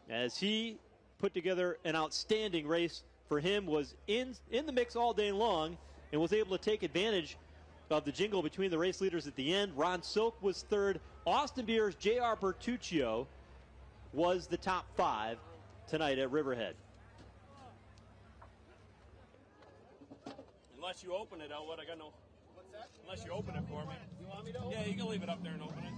S2: as he put together an outstanding race. For him, was in the mix all day long and was able to take advantage of the jingle between the race leaders at the end. Ron Silk was third. Austin Beers, J.R. Bertuccio was the top 5 tonight at Riverhead.
S3: Unless you open it, Elwood, I got no. What's that? Unless you open it for me. You want me to open it? Yeah, you can leave it up there and open it.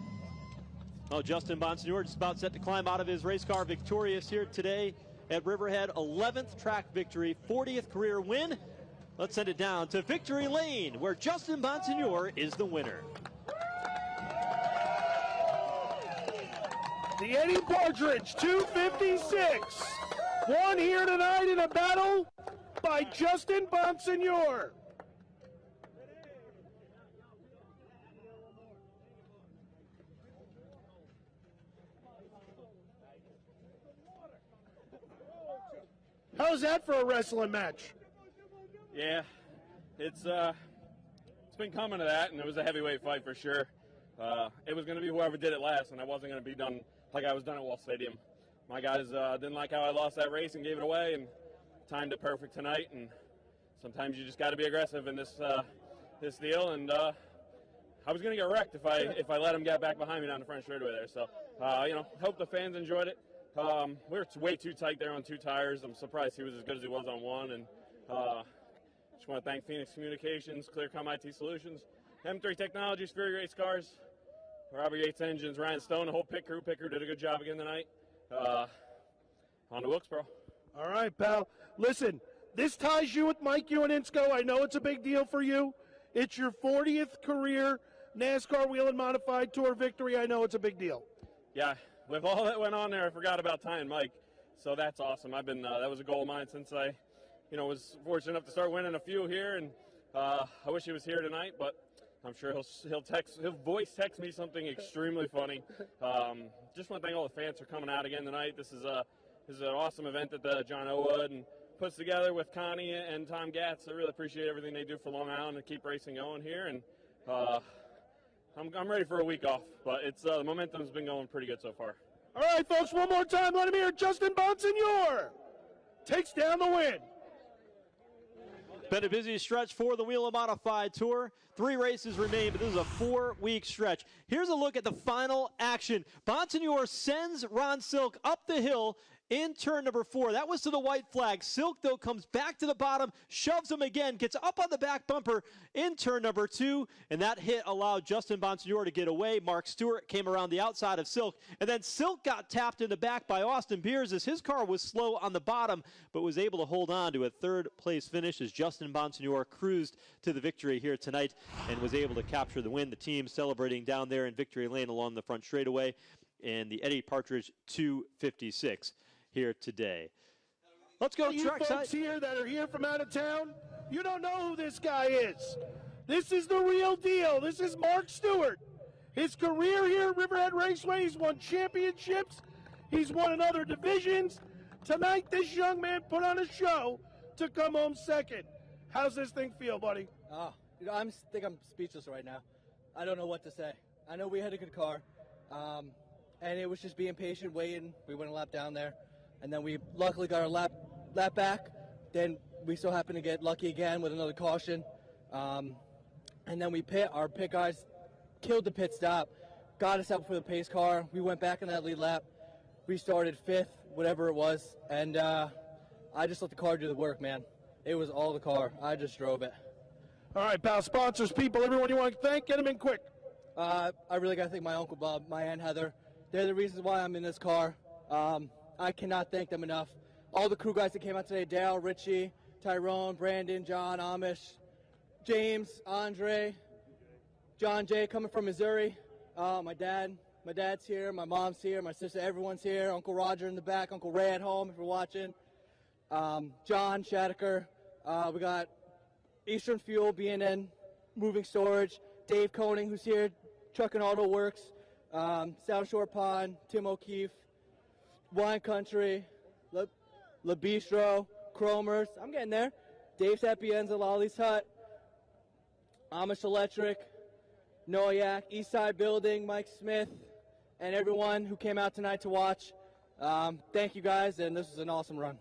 S2: Well, Justin Bonsignor just about set to climb out of his race car victorious here today at Riverhead. 11th track victory, 40th career win. Let's send it down to victory lane, where Justin Bonsignor is the winner.
S7: The Eddie Partridge 256 won here tonight in a battle by Justin Bonsignor. How's that for a wrestling match?
S3: Yeah, it's been coming to that, and it was a heavyweight fight for sure. It was going to be whoever did it last, and I wasn't going to be done like I was done at Wall Stadium. My guys didn't like how I lost that race and gave it away, and timed it perfect tonight. And sometimes you just got to be aggressive in this this deal. And I was going to get wrecked if I let him get back behind me down the front straightaway there. So hope the fans enjoyed it. We were way too tight there on 2 tires. I'm surprised he was as good as he was on 1. And just want to thank Phoenix Communications, Clearcom IT Solutions, M3 Technologies, Fury Race Cars, Robert Yates Engines, Ryan Stone, the whole pit crew. Pit crew did a good job again tonight. On the books, bro.
S7: All right, pal. Listen, this ties you with Mike Uninsko. I know it's a big deal for you. It's your 40th career NASCAR Whelen Modified Tour victory. I know it's a big deal.
S3: Yeah, with all that went on there, I forgot about tying Mike. So that's awesome. I've been that was a goal of mine since I was fortunate enough to start winning a few here, and I wish he was here tonight, but I'm sure he'll voice text me something extremely funny. Just want to thank all the fans for coming out again tonight. This is an awesome event that John Owood and puts together with Connie and Tom Gatz. I really appreciate everything they do for Long Island and keep racing going here. And I'm ready for a week off, but it's the momentum's been going pretty good so far.
S7: All right, folks, one more time. Let him hear Justin Bonsignor takes down the win.
S2: Been a busy stretch for the Whelen Modified Tour. 3 races remain, but this is a 4-week stretch. Here's a look at the final action. Bonsignor sends Ron Silk up the hill in turn number 4. That was to the white flag. Silk, though, comes back to the bottom, shoves him again, gets up on the back bumper in turn number 2, and that hit allowed Justin Bonsignor to get away. Mark Stewart came around the outside of Silk, and then Silk got tapped in the back by Austin Beers as his car was slow on the bottom, but was able to hold on to a 3rd-place finish as Justin Bonsignor cruised to the victory here tonight and was able to capture the win. The team celebrating down there in victory lane along the front straightaway, and the Eddie Partridge 256. Here today. Let's go
S7: You
S2: trackside.
S7: folks here that are here from out of town, you don't know who this guy is. This is the real deal. This is Mark Stewart. His career here at Riverhead Raceway, he's won championships. He's won in other divisions. Tonight, this young man put on a show to come home second. How's this thing feel, buddy?
S8: I think I'm speechless right now. I don't know what to say. I know we had a good car, and it was just being patient, waiting. We went a lap down there. And then we luckily got our lap back. Then we so happened to get lucky again with another caution. And then we pit. Our pit guys killed the pit stop, got us out for the pace car. We went back in that lead lap. We started 5th, whatever it was. And I just let the car do the work, man. It was all the car. I just drove it.
S7: All right, pal. Sponsors, people, everyone you want to thank, get them in quick.
S8: I really got to thank my Uncle Bob, my Aunt Heather. They're the reasons why I'm in this car. I cannot thank them enough. All the crew guys that came out today, Dale, Richie, Tyrone, Brandon, John, Amish, James, Andre, John Jay coming from Missouri. My dad's here, my mom's here, my sister, everyone's here. Uncle Roger in the back, Uncle Ray at home if you're watching. John Shadaker. We got Eastern Fuel, B&N, Moving Storage, Dave Koenig, who's here, Truck and Auto Works, South Shore Pond, Tim O'Keefe, Wine Country, La Bistro, Cromer's, I'm getting there, Dave's Happy Ends, Lolly's Hut, Amish Electric, Noyak, Eastside Building, Mike Smith, and everyone who came out tonight to watch. Thank you guys, and this was an awesome run.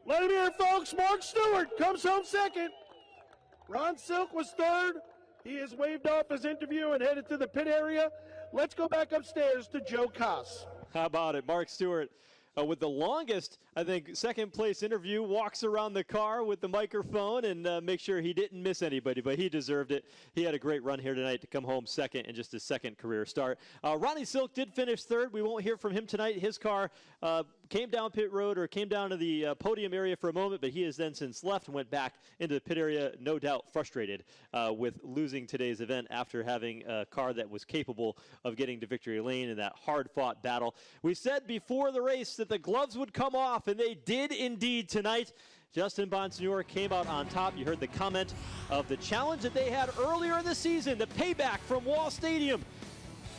S7: Let him hear, folks. Mark Stewart comes home second. Ron Silk was third. He has waved off his interview and headed to the pit area. Let's go back upstairs to Joe Koss.
S2: How about it? Mark Stewart with the longest, I think, second place interview, walks around the car with the microphone and make sure he didn't miss anybody, but he deserved it. He had a great run here tonight to come home second in just his second career start. Ronnie Silk did finish third. We won't hear from him tonight. His car came down pit road or came down to the podium area for a moment, but he has then since left and went back into the pit area, no doubt frustrated with losing today's event after having a car that was capable of getting to victory lane in that hard-fought battle. We said before the race that the gloves would come off, and they did indeed tonight. Justin Bonsignore came out on top. You heard the comment of the challenge that they had earlier in the season, the payback from Wall Stadium.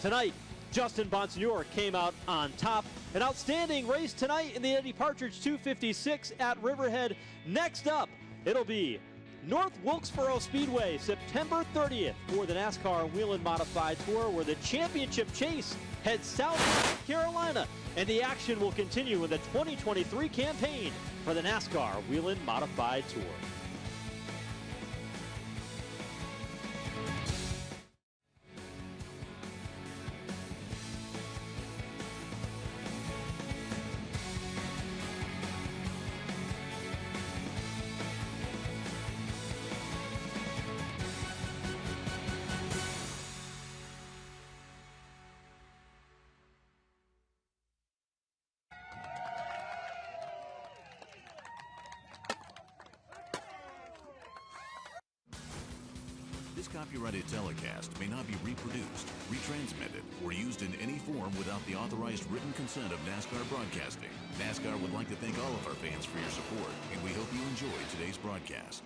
S2: Tonight, Justin Bonsignore came out on top. An outstanding race tonight in the Eddie Partridge 256 at Riverhead. Next up, it'll be North Wilkesboro Speedway, September 30th for the NASCAR Whelen Modified Tour, where the championship chase heads south to North Carolina, and the action will continue in the 2023 campaign for the NASCAR Whelen Modified Tour.
S9: This copyrighted telecast may not be reproduced, retransmitted, or used in any form without the authorized written consent of NASCAR Broadcasting. NASCAR would like to thank all of our fans for your support, and we hope you enjoyed today's broadcast.